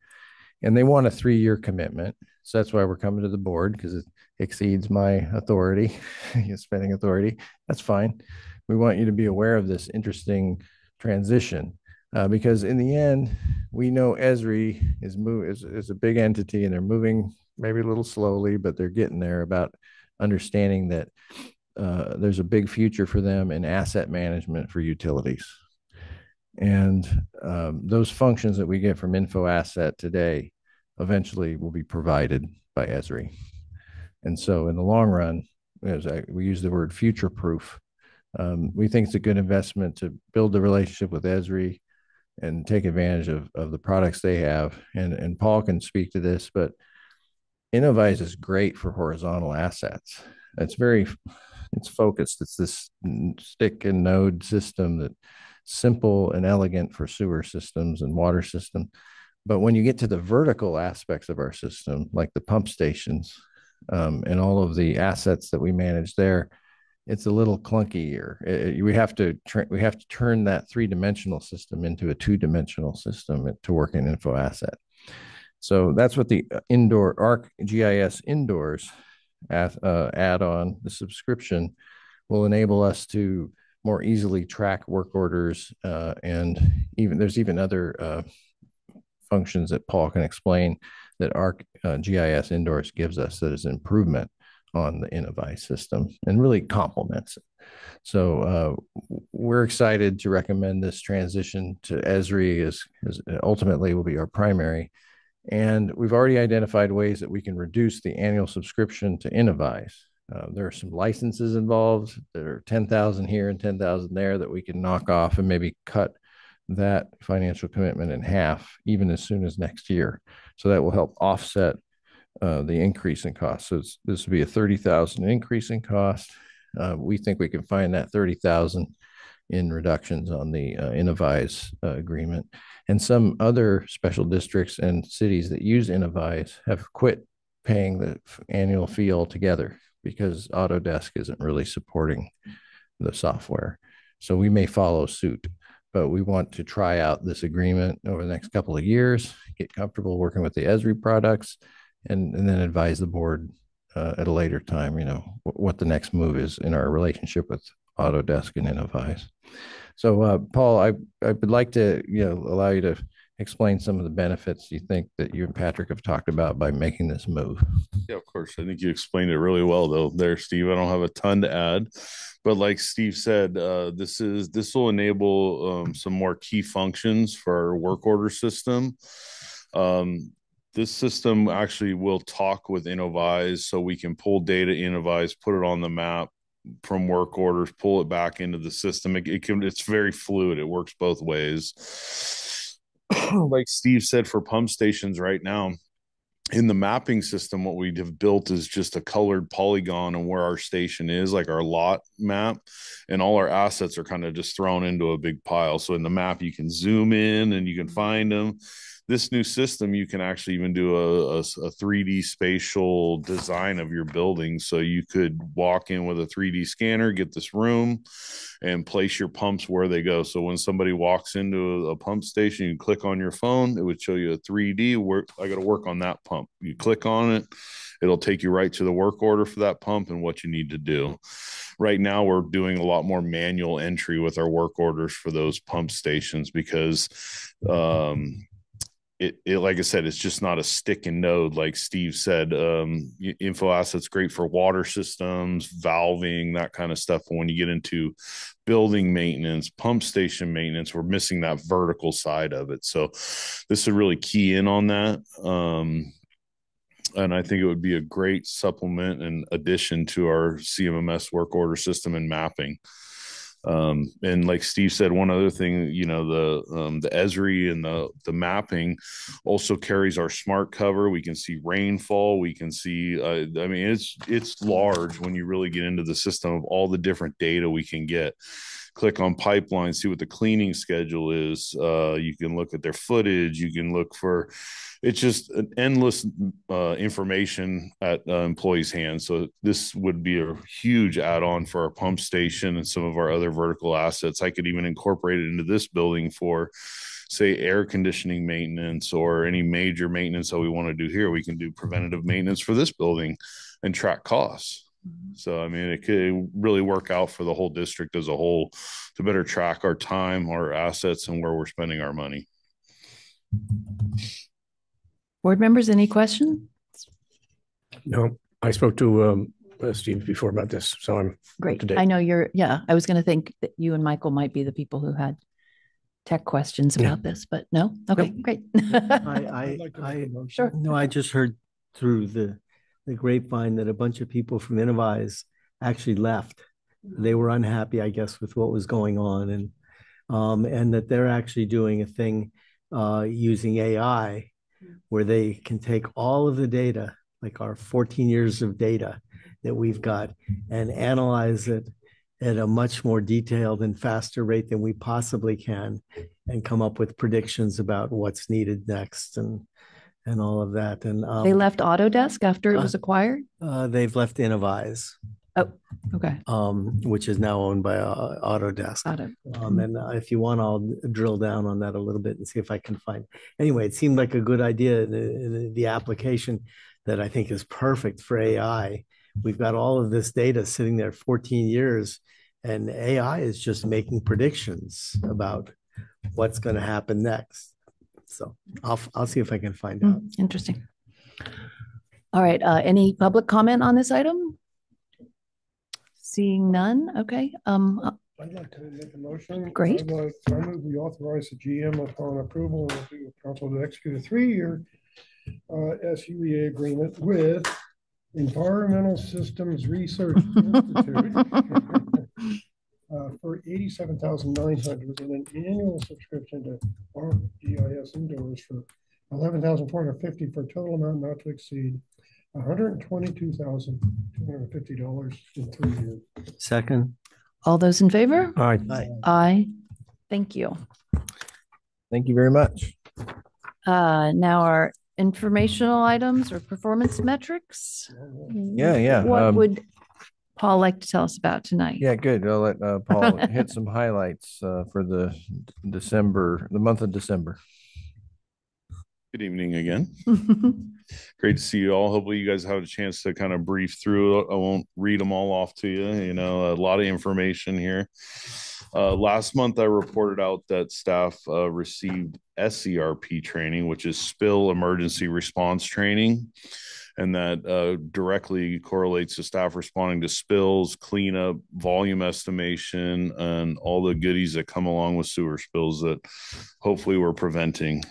And they want a 3-year commitment. So that's why we're coming to the board, because it exceeds my authority, spending authority. That's fine. We want you to be aware of this interesting transition, because in the end, we know Esri is a big entity, and they're moving maybe a little slowly, but they're getting there about understanding that there's a big future for them in asset management for utilities. And those functions that we get from InfoAsset today eventually will be provided by Esri. And so in the long run, we use the word future proof. We think it's a good investment to build the relationship with Esri and take advantage of the products they have. And Paul can speak to this, but Innovyze is great for horizontal assets. It's focused. It's this stick and node system that simple and elegant for sewer systems and water system. But when you get to the vertical aspects of our system, like the pump stations and all of the assets that we manage there, it's a little clunkier. We have to turn that 3-dimensional system into a 2-dimensional system to work in InfoAsset. So that's what the indoor ArcGIS Indoors add-on, the subscription, will enable us to more easily track work orders, and there's even other functions that Paul can explain that ArcGIS Indoors gives us that is an improvement on the Innovyze system and really complements it. So we're excited to recommend this transition to Esri as ultimately will be our primary. And we've already identified ways that we can reduce the annual subscription to Innovyze. There are some licenses involved. There are 10,000 here and 10,000 there that we can knock off and maybe cut that financial commitment in half, even as soon as next year. So that will help offset the increase in cost. So this will be a 30,000 increase in cost. We think we can find that 30,000 in reductions on the Innovyze agreement. And some other special districts and cities that use Innovyze have quit paying the annual fee altogether because Autodesk isn't really supporting the software. So we may follow suit, but we want to try out this agreement over the next couple of years, get comfortable working with the Esri products, and then advise the board at a later time, what the next move is in our relationship with Autodesk and Innovyze. So, Paul, I would like to, allow you to explain some of the benefits you think that you and Patrick have talked about by making this move. Yeah, of course. I think you explained it really well, though, there, Steve. I don't have a ton to add, but like Steve said, this will enable some more key functions for our work order system. This system actually will talk with Innovyze, so we can pull data in Innovyze, put it on the map from work orders, pull it back into the system. It's very fluid. It works both ways. Like Steve said, for pump stations right now, in the mapping system, what we have built is just a colored polygon on where our station is, like our lot map, and all our assets are kind of just thrown into a big pile. So in the map, you can zoom in and you can find them. This new system, you can actually even do a 3D spatial design of your building. So you could walk in with a 3D scanner, get this room, and place your pumps where they go. So when somebody walks into a pump station, you click on your phone, it would show you a 3D work. I got to work on that pump. You click on it, it'll take you right to the work order for that pump and what you need to do. Right now, we're doing a lot more manual entry with our work orders for those pump stations because it like I said, it's just not a stick and node like Steve said. InfoAsset's great for water systems, valving, that kind of stuff. But when you get into building maintenance, pump station maintenance, we're missing that vertical side of it. So this would really key in on that. And I think it would be a great supplement and addition to our CMMS work order system and mapping. And like Steve said, one other thing, the Esri and the mapping also carries our smart cover. We can see rainfall. We can see, it's large when you really get into the system of all the different data we can get. click on pipeline, see what the cleaning schedule is. You can look at their footage. You can look for, it's just an endless information at employees' hands. So this would be a huge add-on for our pump station and some of our other vertical assets. I could even incorporate it into this building for, say, air conditioning maintenance or any major maintenance that we want to do here. We can do preventative maintenance for this building and track costs. So, I mean, it could really work out for the whole district as a whole to better track our time, our assets, and where we're spending our money. Board members, any questions? No, I spoke to Steve before about this, so I'm great. I know I was going to think that you and Michael might be the people who had tech questions about this, but no. Okay, great. Sure. No, I just heard through the grapevine that a bunch of people from Innovyze actually left. They were unhappy, I guess, with what was going on, and that they're actually doing a thing using AI where they can take all of the data, like our 14 years of data that we've got, and analyze it at a much more detailed and faster rate than we possibly can, and come up with predictions about what's needed next and all of that. And they left Autodesk after it was acquired? They've left Innovyze. Oh, okay. Which is now owned by Autodesk. And if you want, I'll drill down on that a little bit and see if I can find. Anyway, it seemed like a good idea. The application that I think is perfect for AI. We've got all of this data sitting there 14 years, and AI is just making predictions about what's going to happen next. So I'll see if I can find out. Interesting. All right. Any public comment on this item? Seeing none. Okay. I'd like to make a motion. Great. I move we authorize the GM upon approval of the council to execute a 3-year SUEA agreement with Environmental Systems Research Institute for $87,900 and an annual subscription to ArcGIS Indoors for $11,450 for a total amount not to exceed $122,250 in 3 years. Second. All those in favor? Aye. Aye. Thank you. Thank you very much. Now our informational items or performance metrics. Yeah. What would Paul like to tell us about tonight? Yeah, good. I'll let Paul hit some highlights for the month of December. Good evening again. Great to see you all. Hopefully you guys have a chance to kind of brief through. I won't read them all off to you. You know, a lot of information here. Last month, I reported out that staff received SERP training, which is Spill Emergency Response Training. And that directly correlates to staff responding to spills, cleanup, volume estimation, and all the goodies that come along with sewer spills that hopefully we're preventing.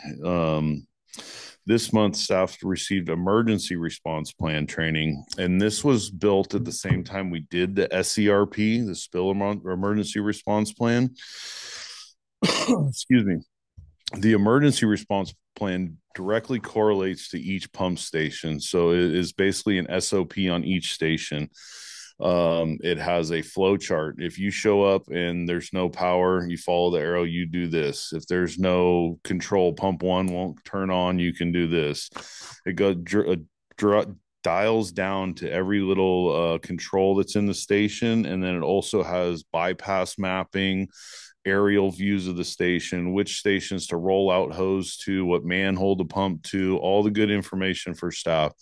This month, staff received emergency response plan training, and this was built at the same time we did the SERP, the Spill Emergency Response Plan. Excuse me. The emergency response plan directly correlates to each pump station. So it is basically an SOP on each station. It has a flow chart. If you show up and there's no power, you follow the arrow, you do this. If there's no control, pump 1 won't turn on, you can do this. It goes dials down to every little control that's in the station. And then it also has bypass mapping, aerial views of the station, which stations to roll out hose to, what manhole to pump to, all the good information for staff.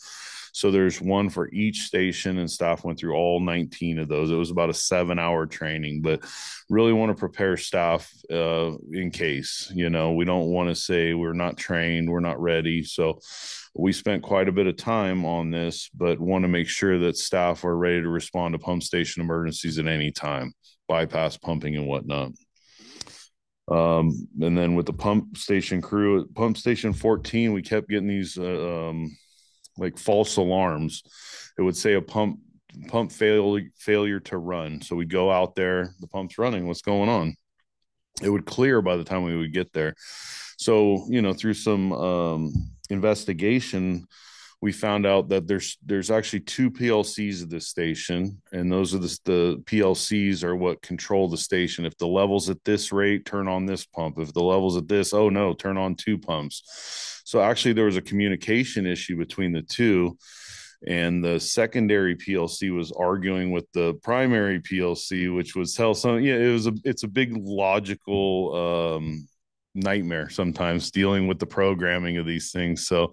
So there's one for each station, and staff went through all 19 of those. It was about a 7-hour training, but really want to prepare staff in case, you know, we don't want to say we're not trained, we're not ready. So we spent quite a bit of time on this, but want to make sure that staff are ready to respond to pump station emergencies at any time, bypass pumping and whatnot. And then with the pump station crew at pump station 14, we kept getting these like false alarms. It would say a pump failure to run. So we'd go out there, the pump's running, what's going on? It would clear by the time we would get there. So, you know, through some investigation, we found out that there's actually two PLCs at this station, and those are the PLCs are what control the station. If the level's at this rate, turn on this pump. If the level's at this, oh no, turn on two pumps. So actually there was a communication issue between the two, and the secondary PLC was arguing with the primary PLC, which was it's a big logical nightmare sometimes dealing with the programming of these things. So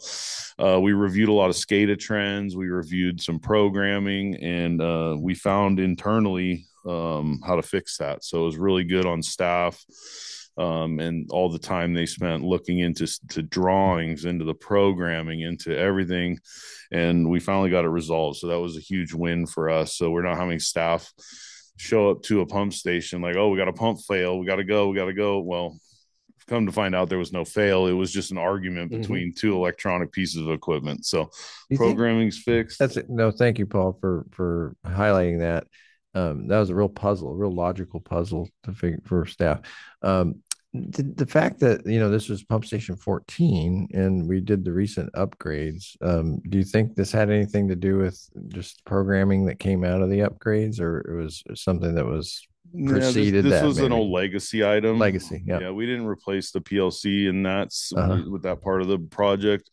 we reviewed a lot of SCADA trends, we reviewed some programming, and we found internally how to fix that. So it was really good on staff, and all the time they spent looking into drawings, into the programming, into everything, and we finally got it resolved. So that was a huge win for us. So we're not having staff show up to a pump station like, oh, we got a pump fail, we got to go. Well, come to find out there was no fail. It was just an argument between two electronic pieces of equipment. So programming's fixed. That's it. No, thank you, Paul, for highlighting that. That was a real puzzle, a real logical puzzle to figure for staff. The fact that this was pump station 14 and we did the recent upgrades, do you think this had anything to do with just programming that came out of the upgrades, or it was something that was preceded? This was maybe an old legacy item. Yeah, we didn't replace the PLC and that's with that part of the project.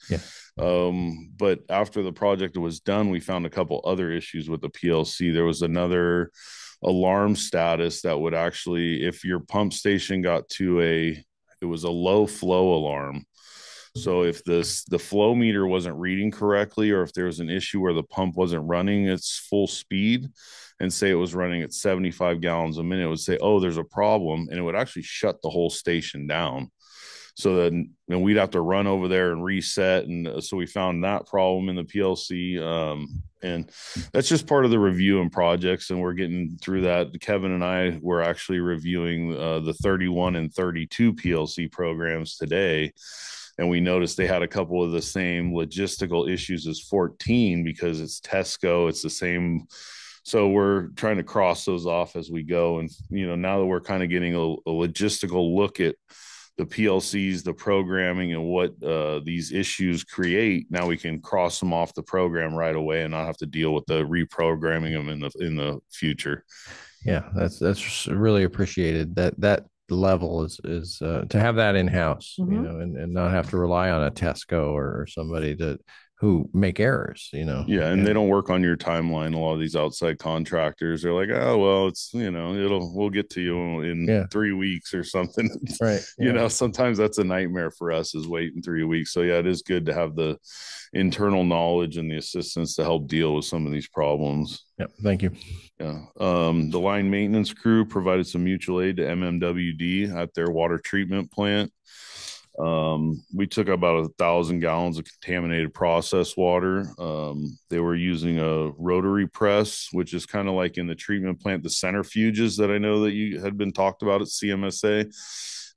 But after the project was done, we found a couple other issues with the PLC. There was another alarm status that would actually, if your pump station got to it was a low flow alarm. So if the flow meter wasn't reading correctly, or if there was an issue where the pump wasn't running its full speed, and say it was running at 75 gallons a minute, it would say, oh, there's a problem, and it would actually shut the whole station down. So then we'd have to run over there and reset. And so we found that problem in the PLC. And that's just part of the review and projects. And we're getting through that. Kevin and I were actually reviewing the 31 and 32 PLC programs today. And we noticed they had a couple of the same logistical issues as 14 because it's Tesco. It's the same. So we're trying to cross those off as we go. And, now that we're kind of getting a logistical look at the PLCs, the programming, and what these issues create, now we can cross them off the program right away and not have to deal with the reprogramming them in the future. Yeah, that's really appreciated. That level is to have that in house, and not have to rely on a Tesco or somebody who make errors, Yeah. And they don't work on your timeline. A lot of these outside contractors, they're like, oh, well, it's, we'll get to you in 3 weeks or something. Right. Sometimes that's a nightmare for us, is waiting 3 weeks. So yeah, it is good to have the internal knowledge and the assistance to help deal with some of these problems. Yep. Thank you. Yeah. The line maintenance crew provided some mutual aid to MMWD at their water treatment plant. We took about 1,000 gallons of contaminated process water. They were using a rotary press, which is kind of like in the treatment plant, the centrifuges that I know that you had been talked about at CMSA.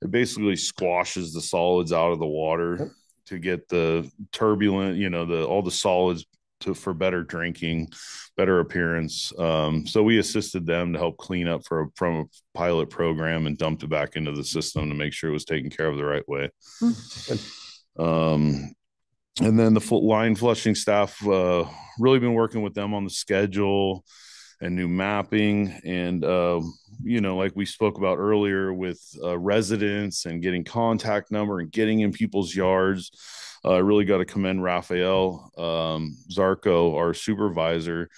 It basically squashes the solids out of the water to get the turbulent, all the solids for better drinking, better appearance. So we assisted them to help clean up from a pilot program and dumped it back into the system to make sure it was taken care of the right way. And then the line flushing staff, really been working with them on the schedule and new mapping. And, like we spoke about earlier with residents and getting contact number and getting in people's yards. I really got to commend Raphael Zarco, our supervisor.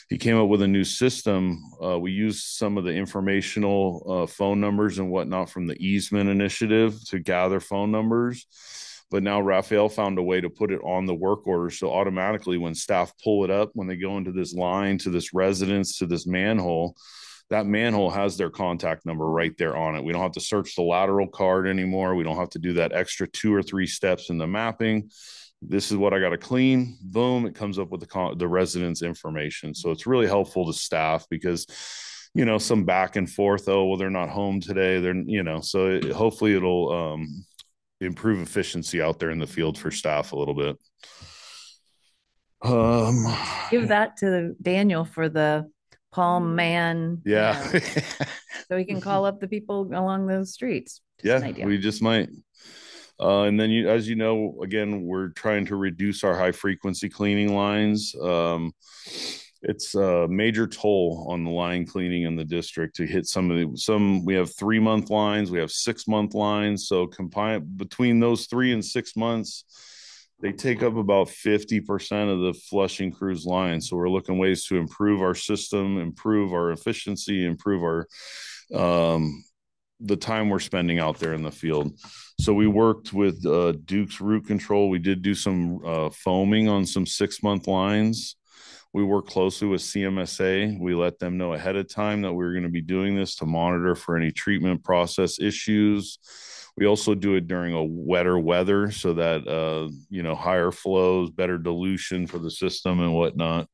He came up with a new system. We used some of the informational phone numbers and whatnot from the easement initiative to gather phone numbers. But now Raphael found a way to put it on the work order. So automatically when staff pull it up, when they go into this line, to this residence, to this manhole, that manhole has their contact number right there on it. We don't have to search the lateral card anymore. We don't have to do that extra 2 or 3 steps in the mapping. This is what I got to clean. Boom, it comes up with the resident's information. So it's really helpful to staff because, some back and forth. Oh, well, they're not home today. Hopefully it'll improve efficiency out there in the field for staff a little bit. Give that to Daniel for the Palm Man. Yeah. So he can call up the people along those streets. Yeah, we just might. And then as you know, again, we're trying to reduce our high frequency cleaning lines. It's a major toll on the line cleaning in the district to hit we have 3-month lines, we have 6-month lines. So combined between those 3 and 6 months, they take up about 50% of the flushing crew's lines. So we're looking ways to improve our system, improve our efficiency, improve our the time we're spending out there in the field. So we worked with Duke's Root Control. We did do some foaming on some 6-month lines. We work closely with CMSA. We let them know ahead of time that we were going to be doing this to monitor for any treatment process issues. We also do it during a wetter weather so that, higher flows, better dilution for the system and whatnot.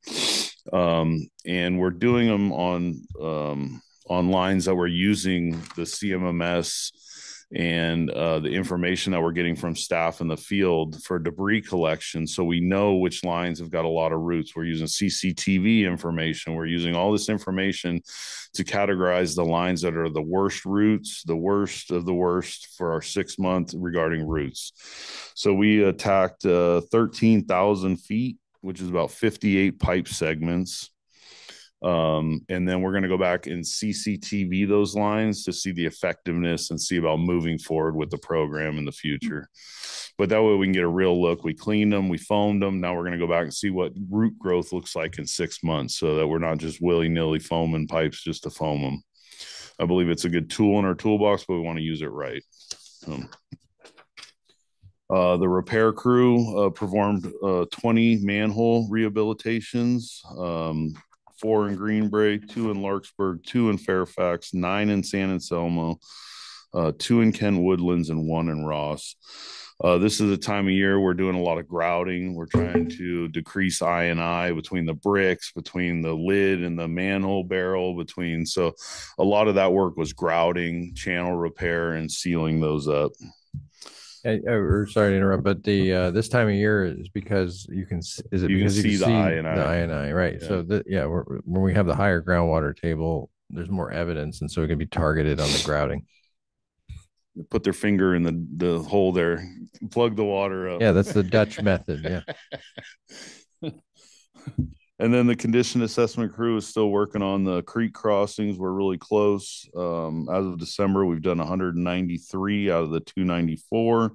And we're doing them on lines that we're using the CMMS and the information that we're getting from staff in the field for debris collection. So we know which lines have got a lot of roots. We're using CCTV information. We're using all this information to categorize the lines that are the worst roots, the worst of the worst for our 6-month regarding roots. So we attacked 13,000 feet, which is about 58 pipe segments. And then we're going to go back and CCTV those lines to see the effectiveness and see about moving forward with the program in the future. But that way we can get a real look. We cleaned them, we foamed them. Now we're going to go back and see what root growth looks like in 6 months so that we're not just willy-nilly foaming pipes just to foam them. I believe it's a good tool in our toolbox, but we want to use it right. The repair crew performed 20 manhole rehabilitations, 4 in Greenbrae, 2 in Larkspur, 2 in Fairfax, 9 in San Anselmo, 2 in Kent Woodlands, and 1 in Ross. This is a time of year we're doing a lot of grouting. We're trying to decrease I&I between the bricks, between the lid and the manhole barrel, so a lot of that work was grouting, channel repair, and sealing those up. Sorry to interrupt, but the this time of year is because you can see the I&I, right? Yeah. So when we have the higher groundwater table, there's more evidence, and so it can be targeted on the grouting. Put their finger in the hole there, plug the water up. Yeah, that's the Dutch method. Yeah. And then the condition assessment crew is still working on the creek crossings. We're really close. As of December, we've done 193 out of the 294.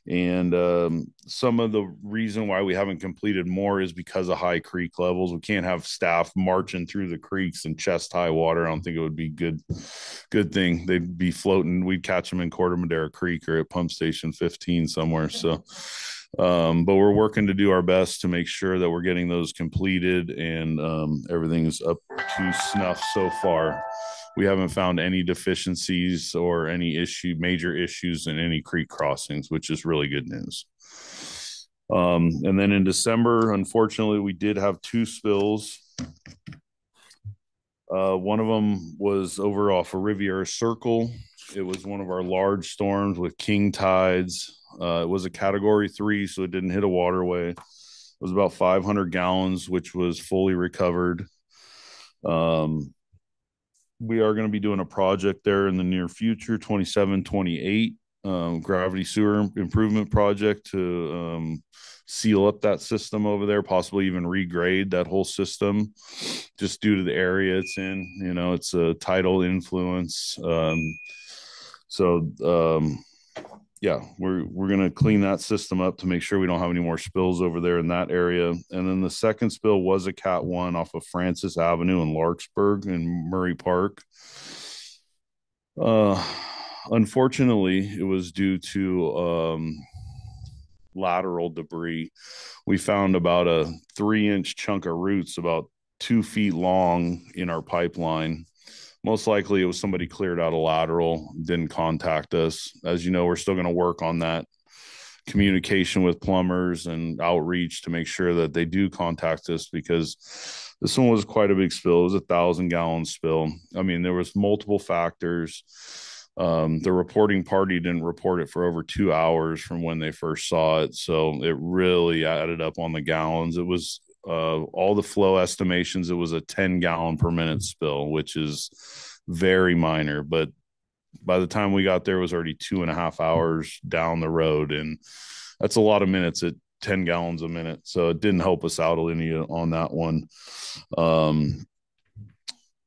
And some of the reason why we haven't completed more is because of high creek levels. We can't have staff marching through the creeks in chest high water. I don't think it would be good thing. They'd be floating. We'd catch them in Corte Madera Creek or at pump station 15 somewhere. So, but we're working to do our best to make sure that we're getting those completed and everything is up to snuff so far. We haven't found any deficiencies or any major issues in any creek crossings, which is really good news. And then in December, unfortunately, we did have 2 spills. One of them was over off of Riviera Circle. It was one of our large storms with king tides. It was a category 3, so it didn't hit a waterway. It was about 500 gallons, which was fully recovered. We are going to be doing a project there in the near future, 27, 28, gravity sewer improvement project to seal up that system over there, possibly even regrade that whole system just due to the area it's in. It's a tidal influence. Yeah, we're going to clean that system up to make sure we don't have any more spills over there in that area. And then the second spill was a Cat 1 off of Francis Avenue in Larkspur in Murray Park. Unfortunately, it was due to lateral debris. We found about a 3-inch chunk of roots about 2 feet long in our pipeline. Most likely it was somebody cleared out a lateral, didn't contact us. As you know, we're still going to work on that communication with plumbers and outreach to make sure that they do contact us, because this one was quite a big spill. It was 1,000-gallon spill. I mean, there was multiple factors. The reporting party didn't report it for over 2 hours from when they first saw it. So it really added up on the gallons. It was all the flow estimations, it was a 10-gallon per minute spill, which is very minor, but by the time we got there, it was already 2.5 hours down the road. And that's a lot of minutes at 10 gallons a minute. So it didn't help us out any on that one.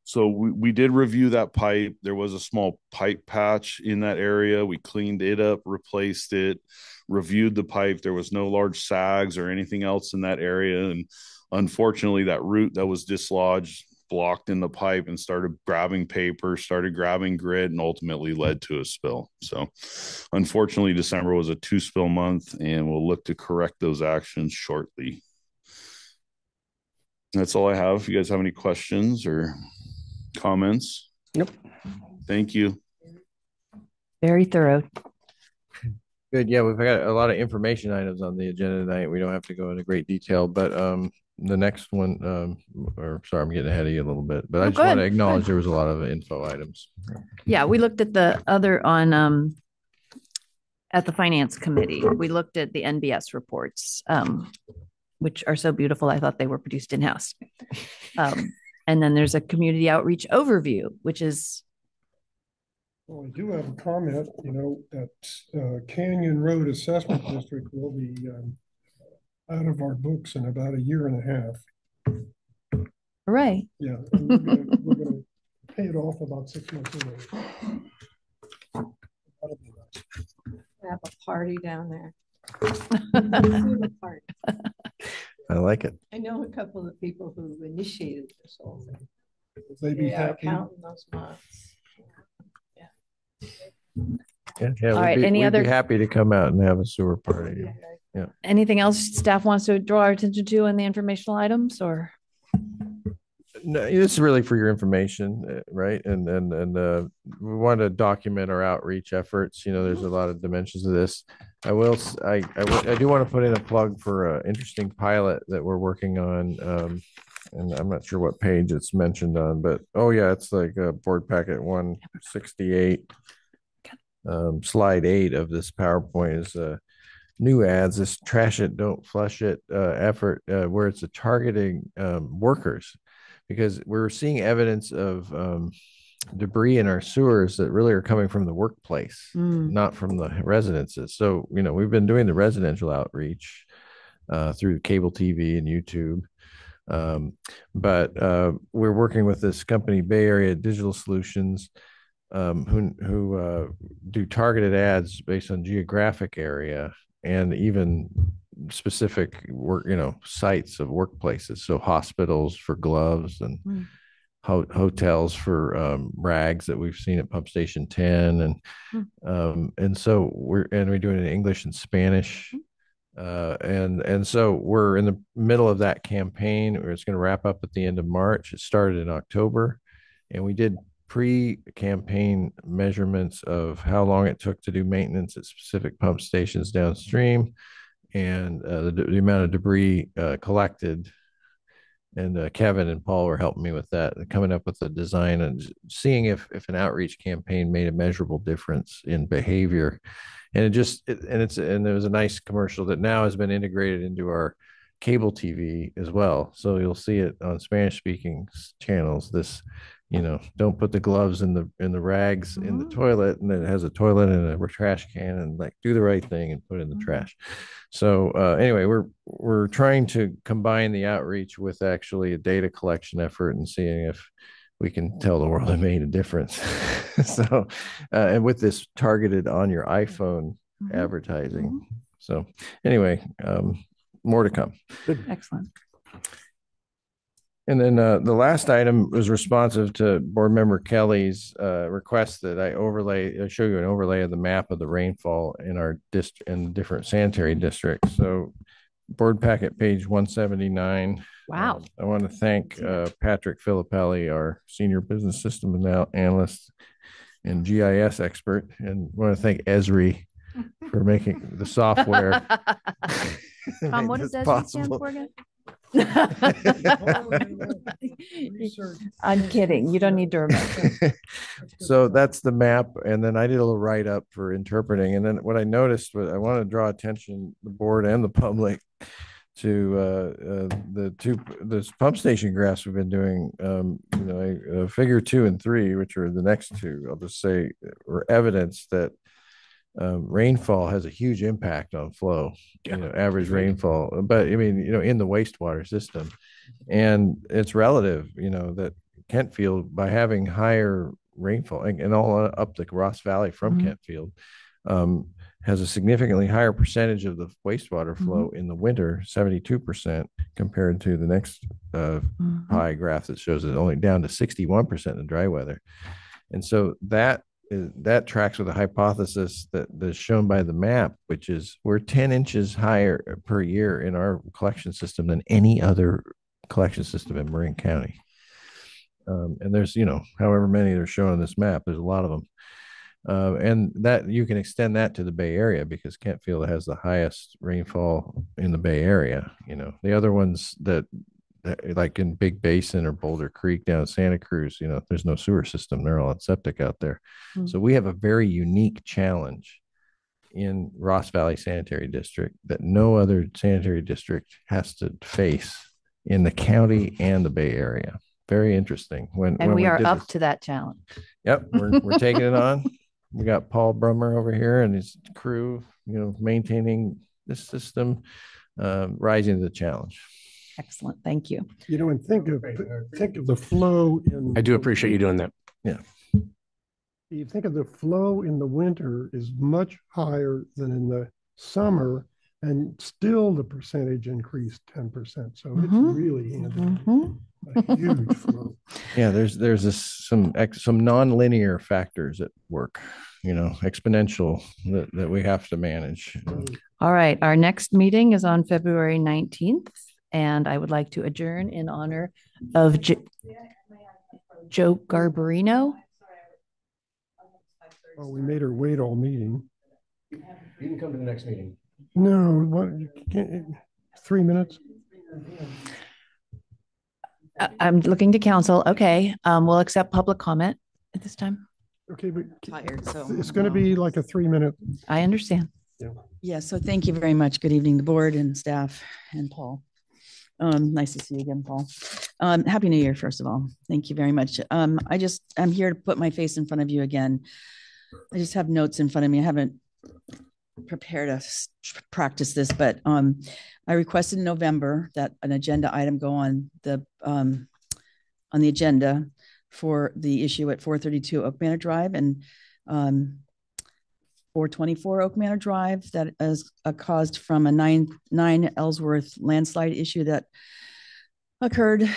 So we did review that pipe. There was a small pipe patch in that area. We cleaned it up, replaced it, reviewed the pipe. There was no large sags or anything else in that area. And unfortunately, that root that was dislodged blocked in the pipe and started grabbing paper, started grabbing grit, and ultimately led to a spill. So unfortunately, December was a 2-spill month, and we'll look to correct those actions shortly. That's all I have. If you guys have any questions or comments? Nope. Thank you. Very thorough. Good. Yeah, we've got a lot of information items on the agenda tonight. We don't have to go into great detail, but the next one, or sorry, I'm getting ahead of you a little bit, but I just want to acknowledge there was a lot of info items. Yeah, we looked at the other on at the finance committee. We looked at the NBS reports, which are so beautiful. I thought they were produced in-house. And then there's a community outreach overview, which is. Well, I do have a comment, that Canyon Road Assessment District will be out of our books in about 1.5 years. Hooray. Yeah, we're gonna pay it off about 6 months away. Have a party down there. I like it. I know a couple of people who initiated this whole thing. They be happy. Counting those months. Yeah, All right. we'd Any other? be happy to come out and have a sewer party. Yeah. Anything else staff wants to draw our attention to in the informational items, or? No, this is really for your information, right? And we want to document our outreach efforts. There's a lot of dimensions of this. I do want to put in a plug for an interesting pilot that we're working on. And I'm not sure what page it's mentioned on, but it's like board packet 168, slide 8 of this PowerPoint is new ads, this trash it, don't flush it effort, where it's a targeting workers, because we're seeing evidence of debris in our sewers that really are coming from the workplace, not from the residences. So, we've been doing the residential outreach through cable TV and YouTube. But we're working with this company, Bay Area Digital Solutions, who do targeted ads based on geographic area and even specific work, sites of workplaces. So hospitals for gloves and hotels for rags that we've seen at Pump Station 10, and so we're doing it in English and Spanish. And so we're in the middle of that campaign. It's going to wrap up at the end of March. It started in October, and we did pre-campaign measurements of how long it took to do maintenance at specific pump stations downstream, and the amount of debris collected. And Kevin and Paul were helping me with that, coming up with the design and seeing if an outreach campaign made a measurable difference in behavior. And there was a nice commercial that now has been integrated into our cable TV as well. So you'll see it on Spanish speaking channels. This, don't put the gloves in the rags in the toilet, and then it has a toilet and a trash can, and do the right thing and put it in the trash. So anyway, we're trying to combine the outreach with actually a data collection effort and seeing if we can tell the world it made a difference. So, and with this targeted on your iPhone advertising. So anyway, more to come. Good. Excellent. And then the last item was responsive to board member Kelly's request that I show you an overlay of the map of the rainfall in our in different sanitary districts. So board packet page 179. Wow. I want to thank Patrick Filippelli, our senior business system analyst and GIS expert, and I want to thank Esri for making the software. Tom, what does Esri stand for again? I'm kidding. You don't need to remember. So that's the map. And then I did a little write up for interpreting. And then what I noticed was I want to draw attention, the board and the public, this pump station graphs we've been doing, figure 2 and 3, which are the next two, I'll just say, are evidence that rainfall has a huge impact on flow, average rainfall, but I mean, in the wastewater system, and it's relative, that Kentfield, by having higher rainfall and all up the Ross Valley from Kentfield, has a significantly higher percentage of the wastewater flow in the winter, 72%, compared to the next pie graph that shows it only down to 61% in the dry weather. And so that tracks with a hypothesis that's shown by the map, which is we're 10 inches higher per year in our collection system than any other collection system in Marin County. And there's, however many they're shown on this map, there's a lot of them. And that you can extend that to the Bay Area because Kentfield has the highest rainfall in the Bay Area. The other ones that like in Big Basin or Boulder Creek down in Santa Cruz, there's no sewer system. They're all on septic out there. So we have a very unique challenge in Ross Valley Sanitary District that no other sanitary district has to face in the county and the Bay Area. Very interesting. When we are up to that challenge. Yep, we're taking it on. We got Paul Brummer over here and his crew, maintaining this system, rising to the challenge. Excellent. Thank you. And think of the flow in. I do appreciate you doing that. Yeah. You think of the flow in the winter is much higher than in the summer, and still the percentage increased 10%. So it's really a huge flow. Yeah, there's some non-linear factors at work, exponential that we have to manage. All right. Our next meeting is on February 19th, and I would like to adjourn in honor of Joe Garbarino. Oh, we made her wait all meeting. You can come to the next meeting. No, what? 3 minutes? I'm looking to council. Okay. We'll accept public comment at this time. Okay, but Tired, so it's going to be like a 3 minute. I understand. Yeah, so thank you very much. Good evening, the board and staff and Paul. Nice to see you again, Paul. Happy New Year, first of all. Thank you very much. I'm here to put my face in front of you again. I just have notes in front of me. I haven't prepared to practice this, but I requested in November that an agenda item go on the agenda for the issue at 432 Oak Manor Drive and 424 Oak Manor Drive that is caused from a 9 Ellsworth landslide issue that occurred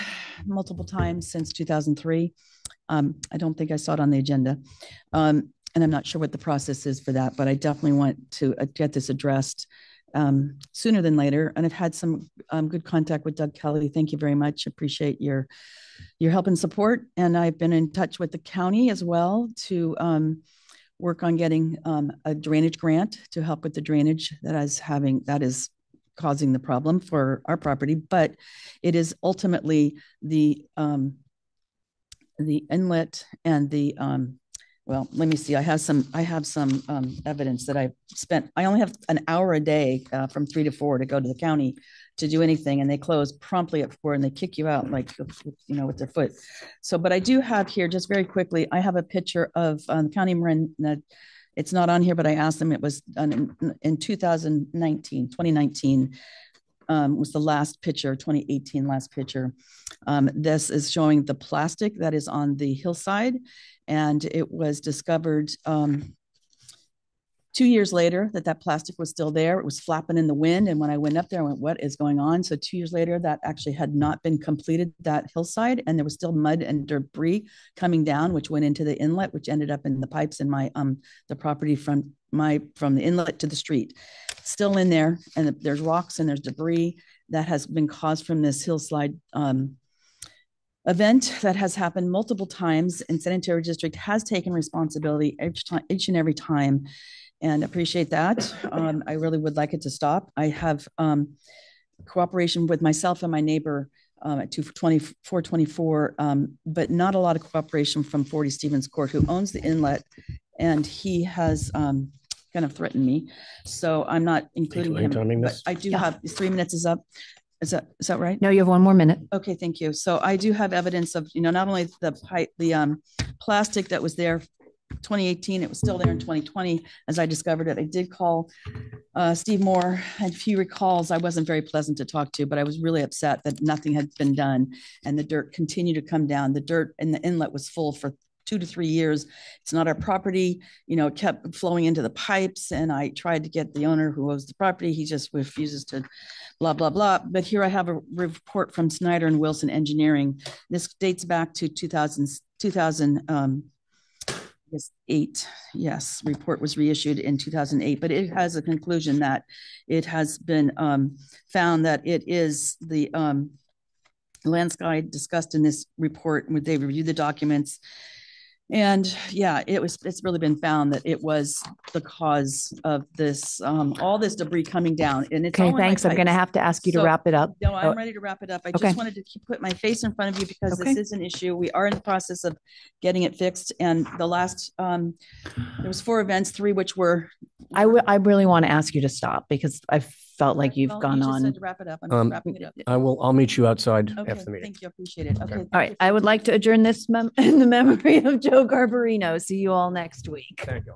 multiple times since 2003. I don't think I saw it on the agenda. And I'm not sure what the process is for that, but I definitely want to get this addressed sooner than later. And I've had some good contact with Doug Kelly. Thank you very much. Appreciate your help and support. And I've been in touch with the county as well to work on getting a drainage grant to help with the drainage that is causing the problem for our property. But it is ultimately the inlet and the well, let me see. I have some evidence that I only have an hour a day from 3 to 4 to go to the county to do anything, and they close promptly at 4 and they kick you out like with their foot. So, but I do have here just very quickly. I have a picture of County Marin. It's not on here, but I asked them. It was done in 2019 was the last picture. 2018 last picture. This is showing the plastic that is on the hillside. And it was discovered 2 years later that plastic was still there. It was flapping in the wind. And when I went up there, I went, what is going on? So 2 years later, that actually had not been completed, that hillside. And there was still mud and debris coming down, which went into the inlet, which ended up in the pipes in my the property from the inlet to the street. Still in there. And there's rocks and there's debris that has been caused from this hillside event that has happened multiple times, and Sanitary District has taken responsibility each and every time, and appreciate that. I really would like it to stop. I have cooperation with myself and my neighbor at 424, but not a lot of cooperation from 40 Stevens Court, who owns the inlet, and he has kind of threatened me. So I'm not including him, but I do have 3 minutes is up. Is that right? No, you have 1 more minute. Okay, thank you. So I do have evidence of, not only the pipe, the plastic that was there 2018, it was still there in 2020 as I discovered it. I did call Steve Moore, and if he recalls, I wasn't very pleasant to talk to, but I was really upset that nothing had been done and the dirt continued to come down. The dirt in the inlet was full for 2 to 3 years. It's not our property. It kept flowing into the pipes, and I tried to get the owner who owns the property. He just refuses to blah, blah, blah. But here I have a report from Snyder and Wilson Engineering. This dates back to 2008. Yes, report was reissued in 2008, but it has a conclusion that it has been found that it is the landslide discussed in this report. They reviewed the documents. And yeah, it's really been found that it was the cause of this, all this debris coming down. And it's okay, thanks. I'm going to have to ask you to wrap it up. No, I'm ready to wrap it up. I just wanted to put my face in front of you because this is an issue. We are in the process of getting it fixed. And the last, there was 4 events, 3 which were. I really want to ask you to stop because I felt like you've gone on. Said to wrap it up. I'm just wrapping it up. I'll meet you outside after the meeting. Thank you. Appreciate it. Okay. All right. I would like to adjourn this in the memory of Joe Garbarino. See you all next week. Thank you.